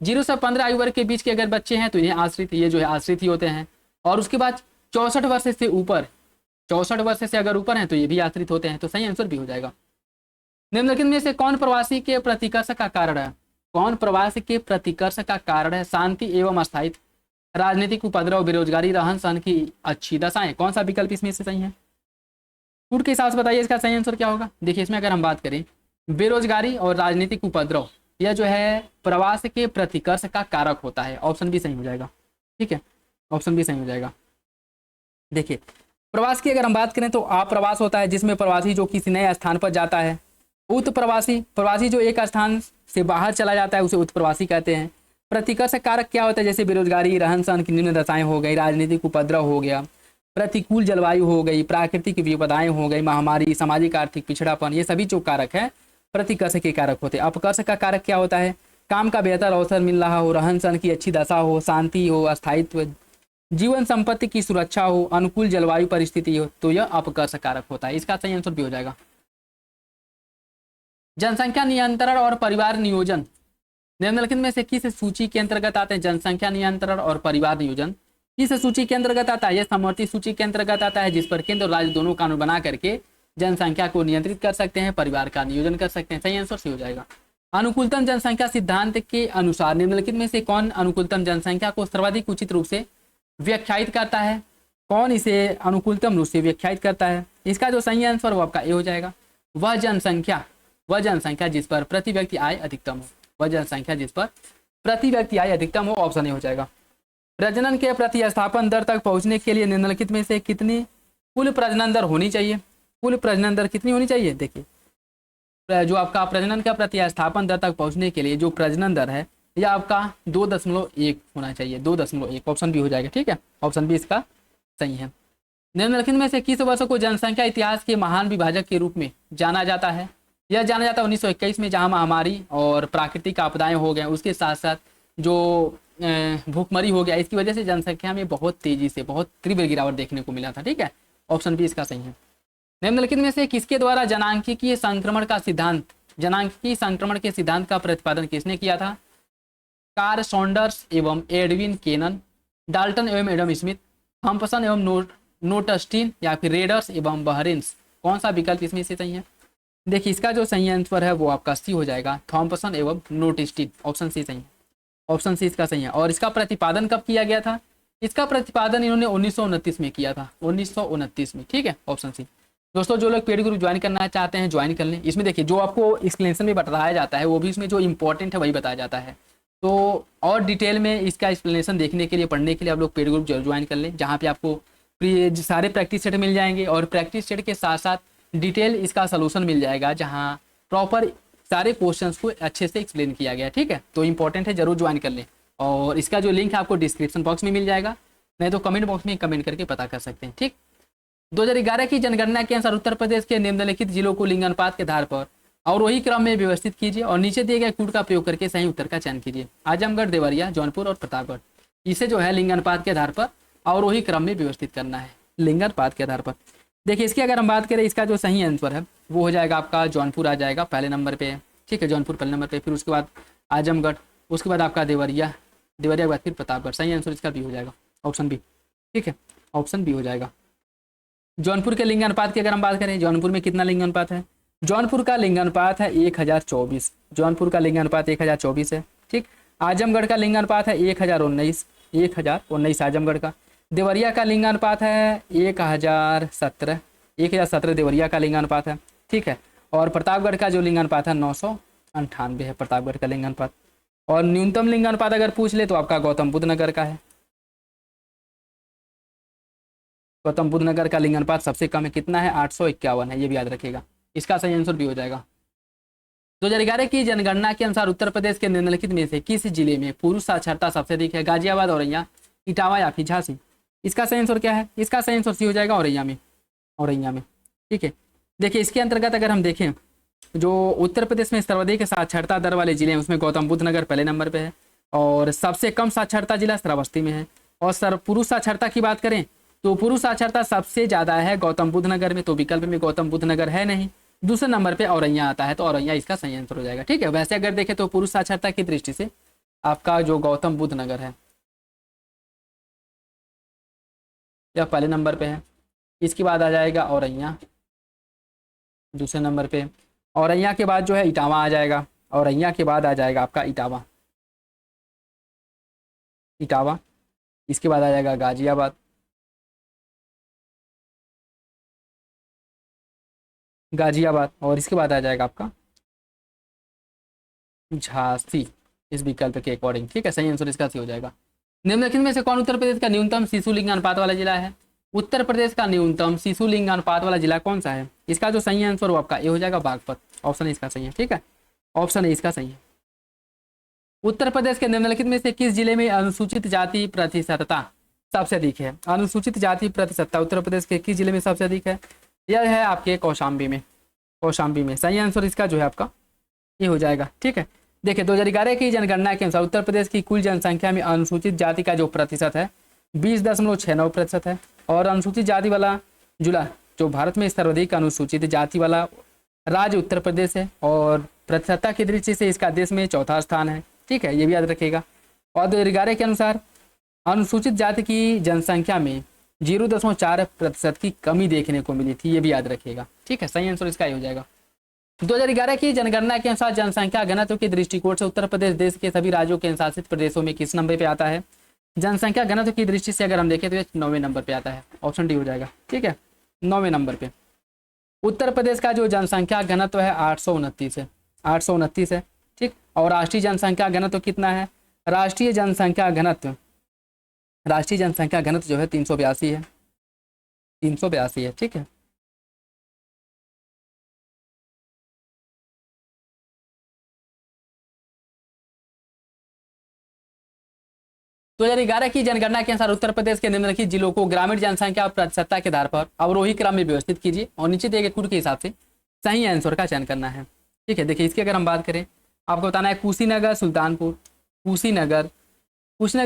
0 से 15 आयु वर्ग के बीच के अगर बच्चे हैं तो इन्हें आश्रित, ये जो है आश्रित ही होते हैं। और उसके बाद 64 वर्ष से ऊपर, 64 वर्ष से अगर ऊपर हैं तो ये भी आश्रित होते हैं, तो सही आंसर भी हो जाएगा। निम्नलिखित में से कौन प्रवासी के प्रतिकर्ष का कारण है? कौन प्रवास के प्रतिकर्ष का कारण है? शांति एवं अस्थायित्व, राजनीतिक उपद्रव, बेरोजगारी, रहन सहन की अच्छी दशाएं। कौन सा विकल्प इसमें से सही है? फूड के हिसाब से बताइए इसका सही आंसर क्या होगा। देखिए इसमें अगर हम बात करें बेरोजगारी और राजनीतिक उपद्रव, यह जो है प्रवास के प्रतिकर्ष का कारक होता है, ऑप्शन बी सही हो जाएगा। ठीक है, ऑप्शन बी सही हो जाएगा। देखिए प्रवास की अगर हम बात करें तो अप्रवास होता है जिसमें प्रवासी जो किसी नए स्थान पर जाता है। उत्प्रवासी, प्रवासी जो एक स्थान से बाहर चला जाता है उसे उत्प्रवासी कहते हैं। प्रतिकर्ष कारक क्या होता है? जैसे बेरोजगारी, रहन सहन की निम्न दशाएं हो गई, राजनीतिक उपद्रव हो गया, प्रतिकूल जलवायु हो गई, प्राकृतिक विपदाएं हो गई, महामारी, सामाजिक आर्थिक पिछड़ापन, ये सभी जो कारक है प्रतिकर्ष के कारक होते हैं। अपकर्ष का कारक क्या होता है? काम का बेहतर अवसर मिल रहा हो, रहन सहन की अच्छी दशा हो, शांति हो, अस्थायित्व, जीवन संपत्ति की सुरक्षा हो, अनुकूल जलवायु परिस्थिति हो, तो यह अपकर्ष कारक होता है। इसका सही आंसर भी हो जाएगा। जनसंख्या नियंत्रण और परिवार नियोजन निम्नलिखित में से किस सूची के अंतर्गत आते हैं? जनसंख्या नियंत्रण और परिवार नियोजन किस सूची के अंतर्गत आता है? यह समवर्ती सूची के अंतर्गत आता है, जिस पर केंद्र और राज्य दोनों कानून बना करके जनसंख्या को नियंत्रित कर सकते हैं, परिवार का नियोजन कर सकते हैं। सही आंसर से हो जाएगा। अनुकूलतम जनसंख्या सिद्धांत के अनुसार निम्नलिखित में से कौन अनुकूलतम जनसंख्या को सर्वाधिक उचित रूप से व्याख्यायित करता है? कौन इसे अनुकूलतम रूप से व्याख्यायित करता है? इसका जो सही आंसर वो आपका ए हो जाएगा। वह जनसंख्या जिस पर प्रति व्यक्ति आय अधिकतम हो, वह जनसंख्या जिस पर प्रति व्यक्ति आय अधिकतम हो, ऑप्शन ए हो जाएगा। प्रजनन के प्रतिस्थापन दर तक पहुंचने के लिए निम्नलिखित में से कितनी कुल प्रजनन दर होनी चाहिए? कुल प्रजनन दर कितनी होनी चाहिए? देखिए जो आपका प्रजनन का प्रतिस्थापन दर तक पहुंचने के लिए जो प्रजनन दर है यह आपका 2.1 होना चाहिए, 2.1, ऑप्शन बी हो जाएगा। ठीक है, ऑप्शन बी इसका सही है। निम्नलिखित में से किस वर्ष को जनसंख्या इतिहास के महान विभाजक के रूप में जाना जाता है? यह जाना जाता है 1921 में, जहां महामारी और प्राकृतिक आपदाएं हो गए, उसके साथ साथ जो भूखमरी हो गया, इसकी वजह से जनसंख्या में बहुत तेजी से बहुत तीव्र गिरावट देखने को मिला था। ठीक है, ऑप्शन बी इसका सही है। निम्नलिखित में से किसके द्वारा जनांकीय संक्रमण के सिद्धांत का प्रतिपादन किसने किया था? कार्ल सॉन्डर्स एवं एडविन केनन, डाल्टन एवं एडम स्मिथ, थॉम्पसन एवं नोटस्टीन, या फिर रेडर्स एवं बहरेंस। कौन सा विकल्प इसमें से सही है? देखिए इसका जो सही आंसर है वो आपका सी हो जाएगा, थॉम्पसन एवं नोटस्टीन, ऑप्शन सी सही है, ऑप्शन सी इसका सही है। और इसका प्रतिपादन कब किया गया था? इसका प्रतिपादन इन्होंने 1929 में किया था, 1929 में। ठीक है, ऑप्शन सी। दोस्तों जो लोग पेड ग्रुप ज्वाइन करना चाहते हैं ज्वाइन कर लें। इसमें देखिए जो आपको एक्सप्लेनेशन में बताया जाता है वो भी इसमें जो इंपॉर्टेंट है वही बताया जाता है। तो और डिटेल में इसका एक्सप्लेनेशन देखने के लिए, पढ़ने के लिए आप लोग पेड ग्रुप ज्वाइन कर लें, जहाँ पे आपको सारे प्रैक्टिस सेट मिल जाएंगे और प्रैक्टिस सेट के साथ साथ डिटेल इसका सोल्यूशन मिल जाएगा, जहाँ प्रॉपर सारे क्वेश्चंस को अच्छे से एक्सप्लेन किया गया। ठीक है, तो इंपॉर्टेंट है, जरूर ज्वाइन कर लें। और इसका जो लिंक है आपको डिस्क्रिप्शन बॉक्स में मिल जाएगा, नहीं तो कमेंट बॉक्स में कमेंट करके पता कर सकते हैं। ठीक, 2011 की जनगणना के अनुसार उत्तर प्रदेश के निम्नलिखित जिलों को लिंगानुपात के आधार पर और वही क्रम में व्यवस्थित कीजिए और नीचे दिए गए कूट का प्रयोग करके सही उत्तर का चयन कीजिए। आजमगढ़, देवरिया, जौनपुर और प्रतापगढ़, इसे जो है लिंगानुपात के आधार पर और वही क्रम में व्यवस्थित करना है, लिंगानुपात के आधार पर। देखिए इसकी अगर हम बात करें, इसका जो सही आंसर है वो हो जाएगा आपका जौनपुर आ जाएगा पहले नंबर पे। ठीक है, जौनपुर पहले नंबर पे, फिर उसके बाद आजमगढ़, उसके बाद आपका देवरिया, देवरिया के बाद फिर प्रतापगढ़। सही आंसर इसका बी हो जाएगा, ऑप्शन बी। ठीक है, ऑप्शन बी हो जाएगा। जौनपुर के लिंगानुपात की अगर हम बात करें, जौनपुर में कितना लिंगानुपात है? जौनपुर का लिंगानुपात है 1024। जौनपुर का लिंगानुपात 1024 है। ठीक, आजमगढ़ का लिंगानुपात है 1019, 1019 आजमगढ़ का। देवरिया का लिंगानुपात है 1017, 1017 देवरिया का लिंगानुपात है। ठीक है, और प्रतापगढ़ का जो लिंगानुपात है 998 है प्रतापगढ़ का लिंगानुपात। और न्यूनतम लिंगानुपात अगर पूछ ले तो आपका गौतम बुद्ध नगर का है। गौतम बुद्ध नगर का लिंगानुपात सबसे कम है, कितना है? 851 है, ये भी याद रखिएगा। इसका सही आंसर भी हो जाएगा। 2011 की जनगणना के अनुसार उत्तर प्रदेश के निम्नलिखित में से किस जिले में पुरुष साक्षरता सबसे अधिक है? गाजियाबाद, औरैया, इटावा या फिर झांसी? इसका सही आंसर क्या है? इसका सही आंसर सी हो जाएगा औरैया में, औरैया में। ठीक है, देखिए इसके अंतर्गत अगर हम देखें, जो उत्तर प्रदेश में सर्वाधिक साक्षरता दर वाले जिले हैं उसमें गौतम बुद्ध नगर पहले नंबर पे है, और सबसे कम साक्षरता जिला श्रावस्ती में है। और पुरुष साक्षरता की बात करें तो पुरुष साक्षरता सबसे ज्यादा है गौतम बुद्ध नगर में, तो विकल्प में गौतम बुद्ध नगर है नहीं। दूसरे नंबर पे औरैया आता है, तो औरैया इसका सही आंसर हो जाएगा। ठीक है, वैसे अगर देखें तो पुरुष साक्षरता की दृष्टि से आपका जो गौतम बुद्ध नगर है यह पहले नंबर पे है। इसके बाद आ जाएगा औरैया दूसरे नंबर पे। औरैया के बाद जो है इटावा आ जाएगा, औरैया के बाद आ जाएगा आपका इटावा, इटावा। इसके बाद आ जाएगा गाजियाबाद, गाजियाबाद, और इसके बाद आ जाएगा आपका झांसी, इस विकल्प के अकॉर्डिंग। ठीक है, सही आंसर इसका सी हो जाएगा। निम्नलिखित में से कौन उत्तर प्रदेश का न्यूनतम शिशु लिंगानुपात वाला जिला है? उत्तर प्रदेश का न्यूनतम शिशु लिंगानुपात वाला जिला कौन सा है? इसका जो सही आंसर वो आपका ये हो जाएगा बागपत, ऑप्शन इसका सही है। ठीक है, ऑप्शन ए इसका सही है। उत्तर प्रदेश के निम्नलिखित में से किस जिले में अनुसूचित जाति प्रतिशतता सबसे अधिक है? अनुसूचित जाति प्रतिशतता उत्तर प्रदेश के किस जिले में सबसे अधिक है? यह है आपके कौशाम्बी में, कौशाम्बी में। सही आंसर इसका जो है आपका ये हो जाएगा। ठीक है, देखिए 2011 की जनगणना के अनुसार उत्तर प्रदेश की कुल जनसंख्या में अनुसूचित जाति का जो प्रतिशत है 20.69% है। और अनुसूचित जाति वाला जिला जो भारत में सर्वाधिक अनुसूचित जाति वाला राज्य उत्तर प्रदेश है, और प्रतिशतता की दृष्टि से इसका देश में चौथा स्थान है। ठीक है, ये भी याद रखिएगा। और 2011 के अनुसार अनुसूचित जाति की जनसंख्या में 0.4% की कमी देखने को मिली थी, ये भी याद रखिएगा। ठीक है, सही आंसर इसका ही हो जाएगा। 2011 की जनगणना के अनुसार जनसंख्या घनत्व के दृष्टिकोण से उत्तर प्रदेश देश के सभी राज्यों के शासित प्रदेशों में किस नंबर पे आता है? जनसंख्या घनत्व की दृष्टि से अगर हम देखें तो ये 9वें नंबर पे आता है, ऑप्शन डी हो जाएगा। ठीक है, 9वें नंबर पे उत्तर प्रदेश का जो जनसंख्या घनत्व है 829 है, 829 है। ठीक, और राष्ट्रीय जनसंख्या घनत्व कितना है? राष्ट्रीय जनसंख्या घनत्व जो है 382 है, 382 है। ठीक है, तो 2011 की जनगणना के अनुसार उत्तर प्रदेश के निम्नलिखित जिलों को ग्रामीण जनसंख्या और प्रतिशतता के आधार पर अवरोही क्रम में व्यवस्थित कीजिए और नीचे दिए गए कूट के हिसाब से सही आंसर का चयन करना है। ठीक है, देखिए इसकी अगर हम बात करें, आपको बताना है कुशीनगर, सुल्तानपुर, कुशीनगर,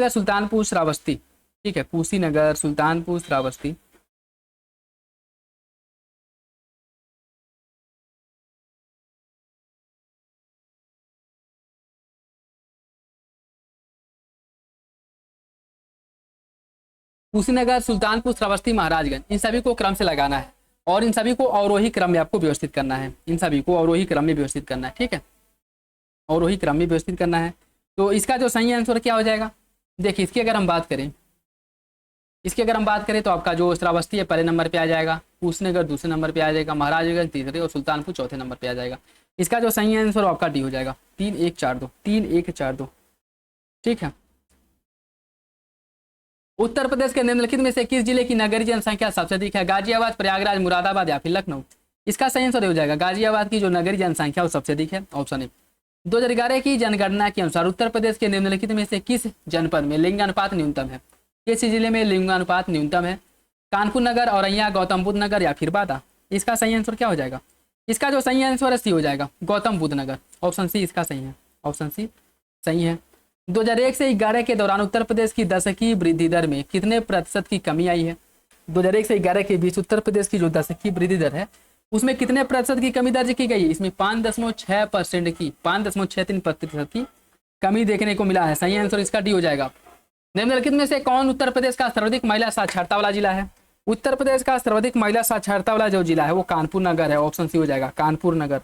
सुल्तानपुर, श्रावस्ती। ठीक है, कुशीनगर, सुल्तानपुर, श्रावस्ती। कुशीनगर, सुल्तानपुर, श्रावस्ती, महाराजगंज, इन सभी को क्रम से लगाना है और इन सभी को अवरोही क्रम में आपको व्यवस्थित करना है। इन सभी को अवरोही क्रम में व्यवस्थित करना है। ठीक है, अवरोही क्रम में व्यवस्थित करना है। तो इसका जो सही आंसर क्या हो जाएगा? देखिए इसकी अगर हम बात करें, तो आपका जो श्रावस्ती है पहले नंबर पे आ जाएगा, कुशीनगर दूसरे नंबर पे आ जाएगा, महाराजगंज तीसरे और सुल्तानपुर चौथे नंबर पे आ जाएगा। इसका जो सही आंसर आपका डी हो जाएगा, 3142, 3142। ठीक है, उत्तर प्रदेश के निम्नलिखित में से किस जिले की नगरीय जनसंख्या सबसे अधिक है? गाजियाबाद, प्रयागराज, मुरादाबाद या फिर लखनऊ? इसका सही आंसर हो जाएगा गाजियाबाद की जो नगरीय जनसंख्या वो सबसे अधिक है, ऑप्शन ए। 2011 की जनगणना के अनुसार उत्तर प्रदेश के निम्नलिखित में से किस जनपद में लिंग अनुपात न्यूनतम है? किस जिले में लिंग अनुपात न्यूनतम है? कानपुर नगर, औरैया, गौतम बुद्ध नगर या फिर बादा? इसका सही आंसर क्या हो जाएगा? इसका जो सही आंसर है सी हो जाएगा, गौतम बुद्ध नगर। ऑप्शन सी इसका सही है, ऑप्शन सी सही है। 2001 से 11 के दौरान उत्तर प्रदेश की दशकीय वृद्धि दर में कितने प्रतिशत की कमी आई है? 2001 से 11 के बीच उत्तर प्रदेश की जो दशकीय वृद्धि दर है उसमें कितने प्रतिशत की कमी दर्ज की गई है? इसमें 5.6% की 5.63% की कमी देखने को मिला है। सही आंसर इसका डी हो जाएगा। निम्नलिखित में से कौन उत्तर प्रदेश का सर्वाधिक महिला साक्षरता वाला जिला है? उत्तर प्रदेश का सर्वाधिक महिला साक्षरता वाला जो जिला है वो कानपुर नगर है। ऑप्शन सी हो जाएगा, कानपुर नगर।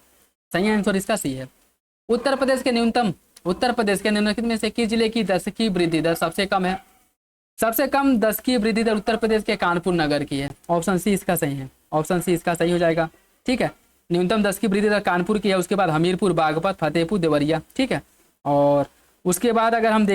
सही आंसर इसका सी है। उत्तर प्रदेश के निम्नलिखित में से किस जिले की दशकीय वृद्धि दर सबसे कम है? सबसे कम दशकीय वृद्धि दर उत्तर प्रदेश के कानपुर नगर की है। ऑप्शन सी इसका सही है, ऑप्शन सी इसका सही हो जाएगा। ठीक है, न्यूनतम दशकीय वृद्धि दर कानपुर की है, उसके बाद हमीरपुर, बागपत, फतेहपुर, देवरिया। ठीक है, और उसके बाद अगर हम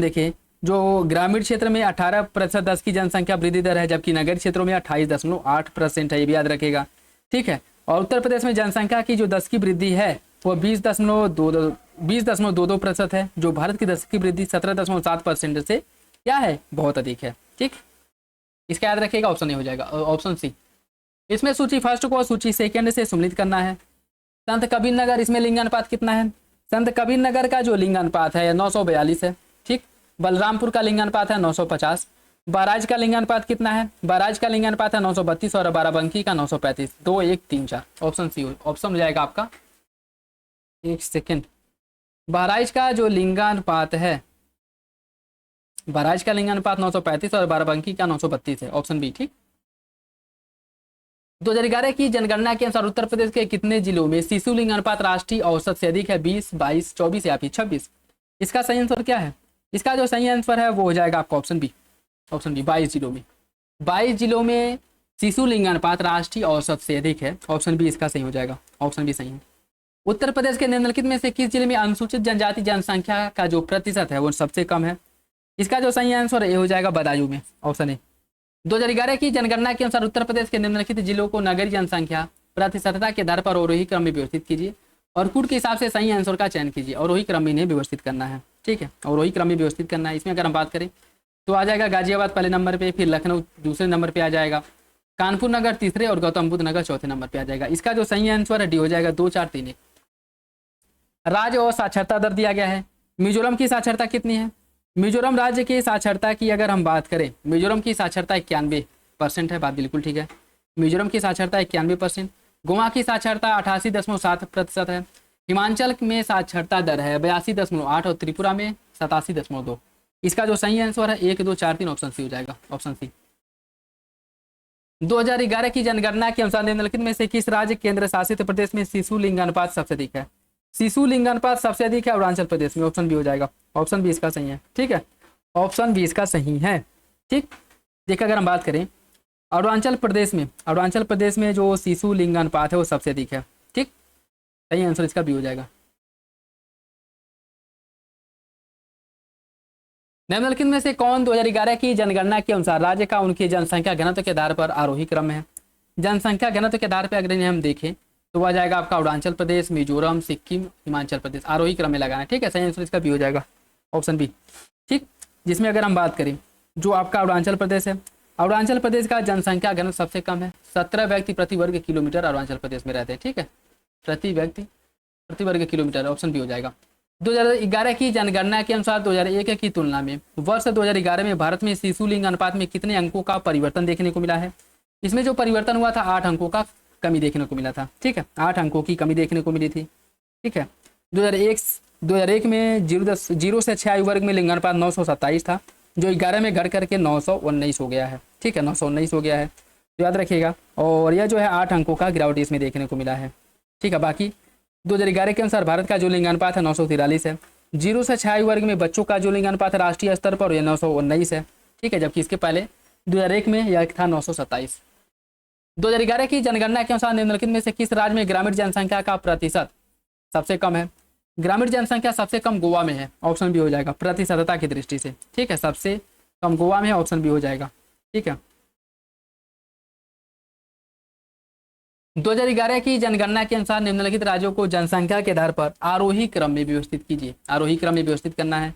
देखें जो ग्रामीण क्षेत्र में 18% दस की जनसंख्या वृद्धि दर है, जबकि नगरीय क्षेत्रों में 28.8% है, ये भी याद रखेगा। ठीक है, और उत्तर प्रदेश में जनसंख्या की जो दस की वृद्धि है वो 20.22% है, जो भारत की दस की वृद्धि 17.7% से क्या है, बहुत अधिक है। ठीक, इसका याद रखिएगा, ऑप्शन नहीं हो जाएगा, ऑप्शन सी। इसमें सूची फर्स्ट को सूची सेकंड से सम्मिलित करना है। संत कबीर नगर, इसमें लिंग अनुपात कितना है? संत कबीर नगर का जो लिंग अनुपात है 942 है। ठीक, बलरामपुर का लिंग अनुपात है 950। बहराइच का लिंग अनुपात कितना है? बहराइच का लिंग अनुपात है 932 और बाराबंकी का 935। 2, 1, 3, 4। ऑप्शन सी ऑप्शन हो जाएगा आपका। एक सेकेंड, बहराइच का जो लिंगानुपात है, बहराइच का लिंगानुपात 935 और बाराबंकी का 932 है। Option B. ठीक, 2011 की जनगणना के अनुसार उत्तर प्रदेश के कितने जिलों में शिशु लिंगानुपात राष्ट्रीय औसत से अधिक है? 20, 22, 24 या फिर 26? इसका सही आंसर क्या है? इसका जो सही आंसर है वो हो जाएगा आपका ऑप्शन बी, ऑप्शन बी। 22 जिलों में, 22 जिलों में शिशु लिंगानुपात राष्ट्रीय औसत से अधिक है। ऑप्शन बी इसका सही हो जाएगा, ऑप्शन बी सही है। उत्तर प्रदेश के निम्नलिखित में से किस जिले में अनुसूचित जनजाति जनसंख्या का जो प्रतिशत है वो सबसे कम है? इसका जो सही आंसर है ये हो जाएगा बदायूं में, ऑप्शन ए। 2011 की जनगणना के अनुसार उत्तर प्रदेश के निम्नलिखित जिलों को नगरीय जनसंख्या प्रतिशतता के आधार पर अवरोही क्रम में व्यवस्थित कीजिए और कूट के हिसाब से सही आंसर का चयन कीजिए। अवरोही क्रम में इन्हें व्यवस्थित करना है। ठीक है, अवरोही क्रम में व्यवस्थित करना है। इसमें अगर हम बात करें तो आ जाएगा गाजियाबाद पहले नंबर पे, फिर लखनऊ दूसरे नंबर पे आ जाएगा, कानपुर नगर तीसरे और गौतम बुद्ध नगर चौथे नंबर पे आ जाएगा। इसका जो सही आंसर है डी हो जाएगा, 2, 4, 3, 1। राज्य और साक्षरता दर दिया गया है। मिजोरम की साक्षरता कितनी है? मिजोरम राज्य की साक्षरता की अगर हम बात करें, मिजोरम की साक्षरता 91% है। बात बिल्कुल ठीक है, मिजोरम की साक्षरता 91%। गोवा की साक्षरता 88.7% है। हिमाचल में साक्षरता दर है 82.8 और त्रिपुरा में 87.2। इसका जो सही आंसर है 1, 2, 4, 3 ऑप्शन सी हो जाएगा, ऑप्शन सी। 2011 की जनगणना के अनुसार निम्नलिखित में से किस राज्य केंद्र शासित प्रदेश में शिशु लिंगानुपात सबसे अधिक है? शिशु लिंगानुपात सबसे अधिक है अरुणाचल प्रदेश में। ऑप्शन बी हो जाएगा, ऑप्शन बी इसका सही है। ठीक है, ऑप्शन बी इसका सही है। ठीक, देखिए अगर हम बात करें अरुणाचल प्रदेश में जो शिशु लिंगानुपात है वो सबसे अधिक है। ठीक, सही आंसर इसका बी हो जाएगा। निम्नलिखित में से कौन 2011 की जनगणना के अनुसार राज्य का उनकी जनसंख्या घनत्व के आधार पर आरोही क्रम में है? जनसंख्या घनत्व के आधार पर अगर हम देखें तो वह जाएगा आपका अरुणाचल प्रदेश, मिजोरम, सिक्किम, हिमाचल प्रदेश। आरोही क्रम में लगाना है। ठीक है, सही आंसर इसका बी हो जाएगा, ऑप्शन बी। ठीक, जिसमें अगर हम बात करें जो आपका अरुणाचल प्रदेश है, अरुणाचल प्रदेश का जनसंख्या घनत्व सबसे कम है। 17 व्यक्ति प्रति वर्ग किलोमीटर अरुणाचल प्रदेश में रहते हैं। ठीक है, प्रति व्यक्ति प्रति वर्ग किलोमीटर, ऑप्शन बी हो जाएगा। 2011 की जनगणना के अनुसार 2001 की तुलना में वर्ष 2011 में भारत में शिशु लिंग अनुपात में कितने अंकों का परिवर्तन देखने को मिला है? इसमें जो परिवर्तन हुआ था 8 अंकों का कमी देखने को मिला था। ठीक है, 8 अंकों की कमी देखने को मिली थी। ठीक है, 2001 में 0 से 6 आयु वर्ग में लिंग अनुपात 927 था, जो 11 में घट करके 919 हो गया है। ठीक है, 919 हो गया है, तो याद रखिएगा। और यह जो है 8 अंकों का गिरावट इसमें देखने को मिला है। ठीक है, बाकी 2011 के अनुसार भारत का जो लिंग अनुपात है 943 है। 0 से 6 आयु वर्ग में बच्चों का जो लिंग अनुपात है राष्ट्रीय स्तर पर यह 919 है। ठीक है, जबकि इसके पहले 2001 में यह था 927। 2011 की जनगणना के अनुसार निम्नलिखित में से किस राज्य में ग्रामीण जनसंख्या का प्रतिशत सबसे कम है? ग्रामीण जनसंख्या सबसे कम गोवा में है। ऑप्शन बी हो जाएगा, प्रतिशतता की दृष्टि से। ठीक है, सबसे कम गोवा में है, ऑप्शन बी हो जाएगा। ठीक है, 2011 की जनगणना के अनुसार निम्नलिखित राज्यों को जनसंख्या के आधार पर आरोही क्रम में व्यवस्थित कीजिए। आरोही क्रम में व्यवस्थित करना है।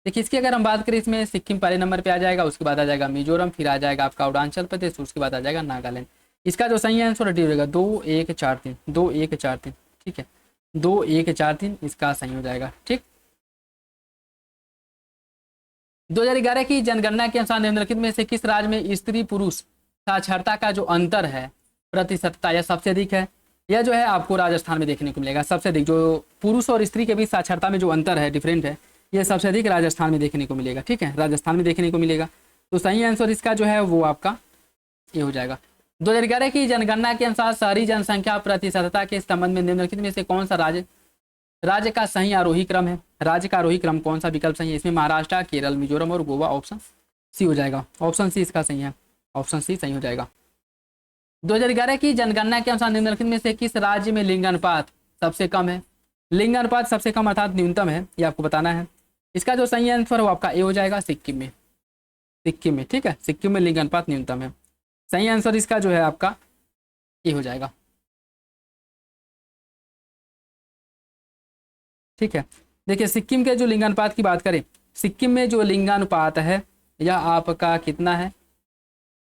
देखिए इसकी अगर हम बात करें, इसमें सिक्किम पहले नंबर पे आ जाएगा, उसके बाद आ जाएगा मिजोरम, फिर आ जाएगा आपका अरुणाचल प्रदेश, उसके बाद आ जाएगा नागालैंड। इसका जो सही आंसर डी होगा 2143, 2143। ठीक है, 2143 इसका सही हो जाएगा। ठीक, 2011 की जनगणना के अनुसार निम्नलिखित में से किस राज्य में स्त्री पुरुष साक्षरता का जो अंतर है प्रतिशतता यह सबसे अधिक है? यह जो है आपको राजस्थान में देखने को मिलेगा। सबसे अधिक जो पुरुष और स्त्री के बीच साक्षरता में जो अंतर है, डिफरेंट है, यह सबसे अधिक राजस्थान में देखने को मिलेगा। ठीक है, राजस्थान में देखने को मिलेगा। तो सही आंसर इसका जो है वो आपका ये हो जाएगा। 2011 की जनगणना के अनुसार शहरी जनसंख्या प्रतिशतता के संबंध में निम्नलिखित में से कौन सा राज्य का सही आरोही क्रम है? राज्य का आरोही क्रम कौन सा विकल्प सही है? इसमें महाराष्ट्र, केरल, मिजोरम और गोवा। ऑप्शन सी हो जाएगा। ऑप्शन सी इसका सही है। ऑप्शन सी सही हो जाएगा। 2011 की जनगणना के अनुसार निम्नलिखित में से किस राज्य में लिंगानुपात सबसे कम है? लिंगानुपात सबसे कम अर्थात न्यूनतम है, ये आपको बताना है। इसका जो सही आंसर वो आपका ए हो जाएगा, सिक्किम में। सिक्किम में, ठीक है, सिक्किम में लिंगानुपात न्यूनतम है। सही आंसर इसका जो है आपका ए हो जाएगा। ठीक है, देखिए सिक्किम के जो लिंगानुपात की बात करें, सिक्किम में जो लिंगानुपात है यह आपका कितना है?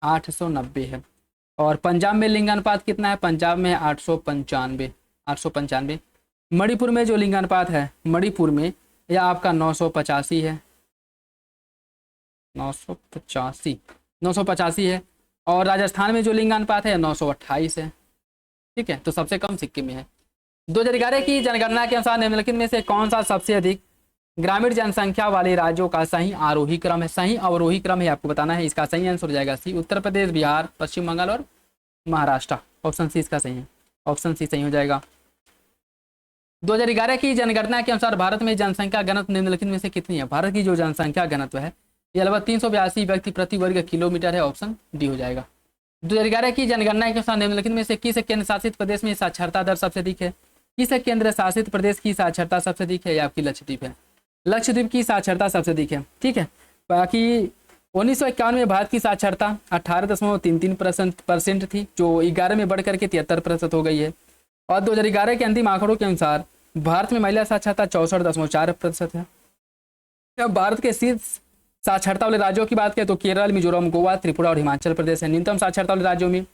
890 है। और पंजाब में लिंगानुपात कितना है? पंजाब में 895, 895। मणिपुर में जो लिंगानुपात है, मणिपुर में यह आपका 985 है, 985, 985 है। और राजस्थान में जो लिंगानुपात है 928 है। ठीक है, तो सबसे कम सिक्किम में है। 2011 की जनगणना के अनुसार निम्नलिखित में से कौन सा सबसे अधिक ग्रामीण जनसंख्या वाले राज्यों का सही आरोही क्रम है? सही अवरोही क्रम है, आपको बताना है। इसका सही आंसर हो जाएगा सी, उत्तर प्रदेश, बिहार, पश्चिम बंगाल और महाराष्ट्र। ऑप्शन सी इसका सही है। ऑप्शन सी सही हो जाएगा। 2011 की जनगणना के अनुसार भारत में जनसंख्या घनत्व निम्नलिखित में से कितनी है? भारत की जो जनसंख्या घनत्व है यह लगभग 382 व्यक्ति प्रति वर्ग किलोमीटर है। ऑप्शन डी हो जाएगा। 2011 की जनगणना के अनुसार निम्नलिखित में से किस केंद्र शासित प्रदेश में साक्षरता दर सबसे अधिक है? किस केंद्र शासित प्रदेश की साक्षरता सबसे अधिक है? या आपकी लक्षद्वीप है। लक्षद्वीप की साक्षरता सबसे अधिक है। ठीक है, बाकी 1951 में भारत की साक्षरता 18.33% थी, जो 11 में बढ़ करके 73% हो गई है। और 2011 के अंतिम आंकड़ों के अनुसार भारत में महिला साक्षरता 64.4% है। अब भारत के शीर्ष साक्षरता वाले राज्यों की बात करें तो केरल, मिजोरम, गोवा, त्रिपुरा और हिमाचल प्रदेश है। न्यूनतम साक्षरता वाले राज्यों में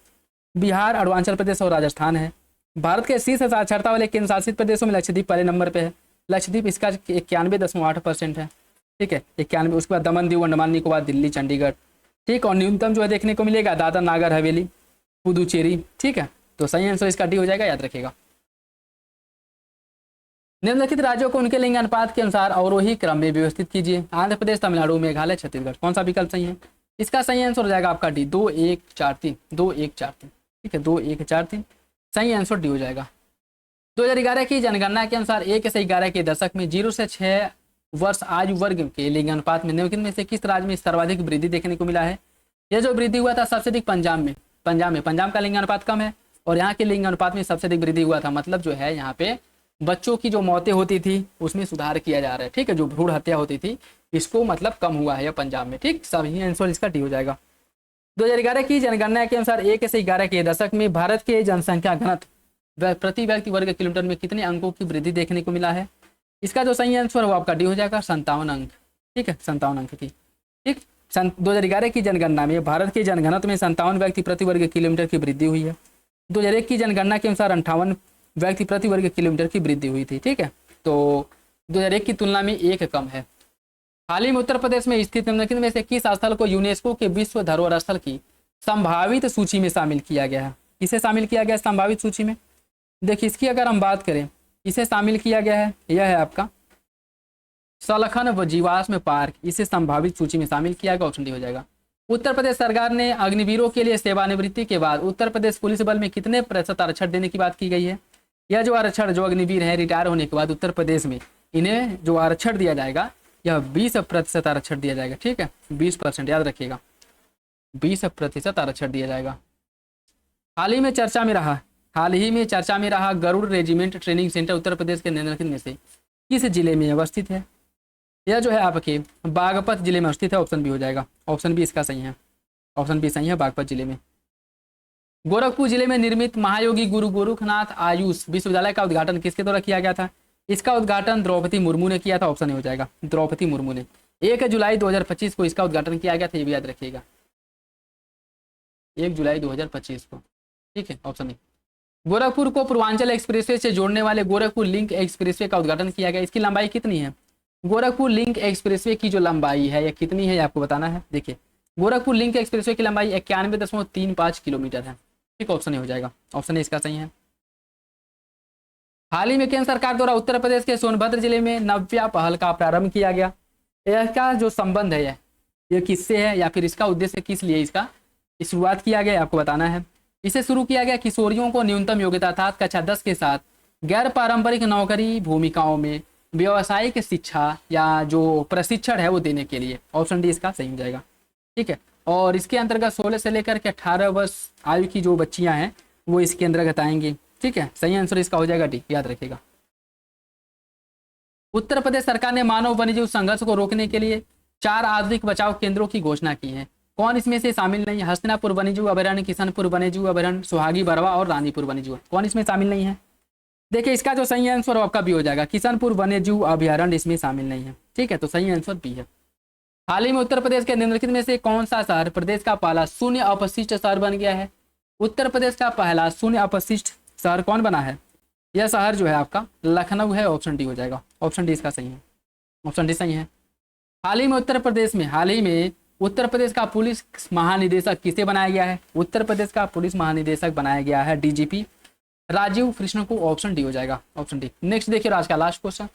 बिहार, अरुणाचल प्रदेश और राजस्थान है। भारत के शीर्ष साक्षरता वाले केंद्र शासित प्रदेशों में लक्षद्वीप पहले नंबर पे है। लक्षद्वीप इसका 91.8% है। ठीक है, 91। उसके बाद दमन, दीव, अंडमान निकोबार, दिल्ली, चंडीगढ़। ठीक, और न्यूनतम जो है देखने को मिलेगा दादर, नागर हवेली, पुदुचेरी। ठीक है, तो सही आंसर इसका डी हो जाएगा, याद रखिएगा। निम्नलिखित राज्यों को उनके लिंग अनुपात के अनुसार अवरोही क्रम में व्यवस्थित कीजिए। आंध्र प्रदेश, तमिलनाडु, मेघालय, छत्तीसगढ़। कौन सा विकल्प सही है? इसका सही आंसर हो जाएगा आपका डी, 2143, 2143। ठीक है, 2143 सही आंसर डी हो जाएगा। 2011 की जनगणना के अनुसार 1 से 11 के दशक में 0 से 6 वर्ष आयु वर्ग के लिंग अनुपात में निम्नलिखित में से किस राज्य में सर्वाधिक वृद्धि देखने को मिला है? यह जो वृद्धि हुआ था सबसे अधिक पंजाब में। पंजाब का लिंग अनुपात कम है और यहाँ के लिंग अनुपात में सबसे अधिक वृद्धि हुआ था। मतलब जो है यहाँ पे बच्चों की जो मौतें होती थी उसमें सुधार किया जा रहा है। ठीक है, जो भ्रूण हत्या होती थी इसको मतलब कम हुआ है यह पंजाब में। ठीक, सभी आंसर इसका डी हो जाएगा। 2011 की जनगणना के अनुसार 1 से 11 के दशक में भारत के जनसंख्या घनत्व प्रति व्यक्ति वर्ग किलोमीटर में कितने अंकों की वृद्धि देखने को मिला है? इसका जो सही आंसर है वो आपका डी हो जाएगा, 57 अंक। ठीक है, 57 अंक की। ठीक, 2011 की जनगणना में भारत के जनघनत्व में 57 व्यक्ति प्रति वर्ग किलोमीटर की वृद्धि हुई है। 2001 की जनगणना के अनुसार 58 व्यक्ति प्रति वर्ग किलोमीटर की वृद्धि हुई थी। ठीक है, तो 2001 की तुलना में 1 कम है। हाल ही में उत्तर प्रदेश में स्थित निम्नलिखित में से किस स्थल को यूनेस्को के विश्व धरोहर स्थल की संभावित सूची में शामिल किया गया है? इसे शामिल किया गया संभावित सूची में। देखिए इसकी अगर हम बात करें, इसे शामिल किया गया है, यह है आपका सलखन व जीवाश्म पार्क। इसे संभावित सूची में शामिल किया गया, ऑप्शन डी हो जाएगा। उत्तर प्रदेश सरकार ने अग्निवीरों के लिए सेवानिवृत्ति के बाद उत्तर प्रदेश पुलिस बल में कितने प्रतिशत आरक्षण देने की बात की गई है? यह जो आरक्षण जो अग्निवीर है रिटायर होने के बाद उत्तर प्रदेश में इन्हें जो आरक्षण दिया जाएगा यह 20% आरक्षण दिया जाएगा। ठीक है, 20%, याद रखिएगा, 20% आरक्षण दिया जाएगा। हाल ही में चर्चा में रहा Garuda regiment training centre Uttar Pradesh के निम्नलिखित में से किस जिले में अवस्थित है? यह जो है आपके बागपत जिले में अवस्थित है। ऑप्शन बी हो जाएगा। ऑप्शन बी इसका सही है। ऑप्शन बी सही है, बागपत जिले में। गोरखपुर जिले में निर्मित महायोगी गुरु गोरखनाथ आयुष विश्वविद्यालय का उद्घाटन किसके द्वारा किया गया था? इसका उद्घाटन द्रौपदी मुर्मू ने किया था। ऑप्शन ए हो जाएगा, द्रौपदी मुर्मू ने। 1 जुलाई 2025 को इसका उद्घाटन किया गया था, ये भी याद रखिएगा, 1 जुलाई 2025 को। ठीक है, ऑप्शन ए। गोरखपुर को पूर्वांचल एक्सप्रेसवे से जोड़ने वाले गोरखपुर लिंक एक्सप्रेसवे का उद्घाटन किया गया। इसकी लंबाई कितनी है? गोरखपुर लिंक एक्सप्रेसवे की जो लंबाई है यह कितनी है, आपको बताना है। देखिए, गोरखपुर लिंक एक्सप्रेसवे की लंबाई 91.35 किलोमीटर है। ठीक, ऑप्शन ए हो जाएगा, ऑप्शन ए इसका सही है। हाल ही में केंद्र सरकार द्वारा उत्तर प्रदेश के सोनभद्र जिले में नव्या पहल का प्रारंभ किया गया। इसका जो संबंध है यह किससे है, या फिर इसका उद्देश्य किस लिए इसका शुरुआत किया गया, आपको बताना है। इसे शुरू किया गया किशोरियों को न्यूनतम योग्यता अर्थात कक्षा 10 के साथ गैर पारंपरिक नौकरी भूमिकाओं में व्यावसायिक शिक्षा या जो प्रशिक्षण है वो देने के लिए। ऑप्शन डी इसका सही हो जाएगा। ठीक है, और इसके अंतर्गत 16 से लेकर के 18 वर्ष आयु की जो बच्चियां हैं वो इसके अंतर्गत आएंगी। ठीक है, सही आंसर इसका हो जाएगा डी, याद रखिएगा। उत्तर प्रदेश सरकार ने मानव वन्यजीव संघर्ष को रोकने के लिए 4 आधुनिक बचाव केंद्रों की घोषणा की है। कौन इसमें से शामिल नहीं है? हस्तिनापुर वन्यजीव अभयारण्य, किशनपुर वन्यजीव अभयारण्य, सुहागी बरवा और रानीपुर वन्यजीव। कौन इसमें शामिल नहीं है? देखिए, इसका जो सही आंसर आपका बी हो जाएगा, किशनपुर वन्यजीव अभयारण्य इसमें शामिल नहीं है। ठीक है, तो सही आंसर बी है। हाल ही में उत्तर प्रदेश के निम्नलिखित में से कौन सा शहर प्रदेश का पहला शून्य अपशिष्ट शहर बन गया है? उत्तर प्रदेश का पहला शून्य अपशिष्ट शहर कौन बना है? यह शहर जो है आपका लखनऊ है। ऑप्शन डी हो जाएगा, ऑप्शन डी इसका सही है, ऑप्शन डी सही है। हाल ही में उत्तर प्रदेश का पुलिस महानिदेशक किसे बनाया गया है? उत्तर प्रदेश का पुलिस महानिदेशक बनाया गया है डीजीपी राजीव कृष्ण को। ऑप्शन डी हो जाएगा, ऑप्शन डी। नेक्स्ट देखिए, आज का लास्ट क्वेश्चन।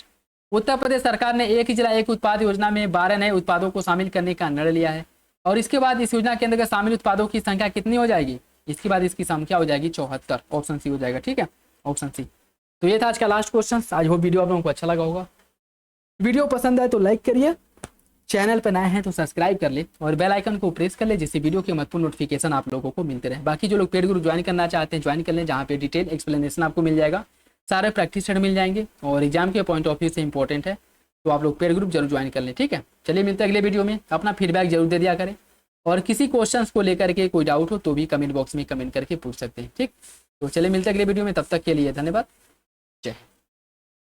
उत्तर प्रदेश सरकार ने एक ही जिला एक उत्पाद योजना में 12 नए उत्पादों को शामिल करने का निर्णय लिया है, और इसके बाद इस योजना के अंतर्गत शामिल उत्पादों की संख्या कितनी हो जाएगी? इसके बाद इसकी संख्या हो जाएगी 74। ऑप्शन सी हो जाएगा। ठीक है, ऑप्शन सी। तो ये था आज का लास्ट क्वेश्चन। आज वो वीडियो आप लोगों को अच्छा लगा होगा। वीडियो पसंद आए तो लाइक करिए, चैनल पर नए हैं तो सब्सक्राइब कर ले और बेल आइकन को प्रेस कर ले, जिससे वीडियो के महत्वपूर्ण नोटिफिकेशन आप लोगों को मिलते रहे। बाकी जो लोग पेड ग्रुप ज्वाइन करना चाहते हैं ज्वाइन कर लें, जहाँ पे डिटेल एक्सप्लेनेशन आपको मिल जाएगा, सारे प्रैक्टिस सेट मिल जाएंगे और एग्जाम के पॉइंट ऑफ व्यू से इंपॉर्टेंट है, तो आप लोग पेड ग्रुप जरूर ज्वाइन कर लें। ठीक है, चलिए मिलते हैं अगले वीडियो में। अपना फीडबैक जरूर दे दिया करें, और किसी क्वेश्चन को लेकर के कोई डाउट हो तो भी कमेंट बॉक्स में कमेंट करके पूछ सकते हैं। ठीक, तो चलिए मिलते हैं अगले वीडियो में, तब तक के लिए धन्यवाद, जय हिंद।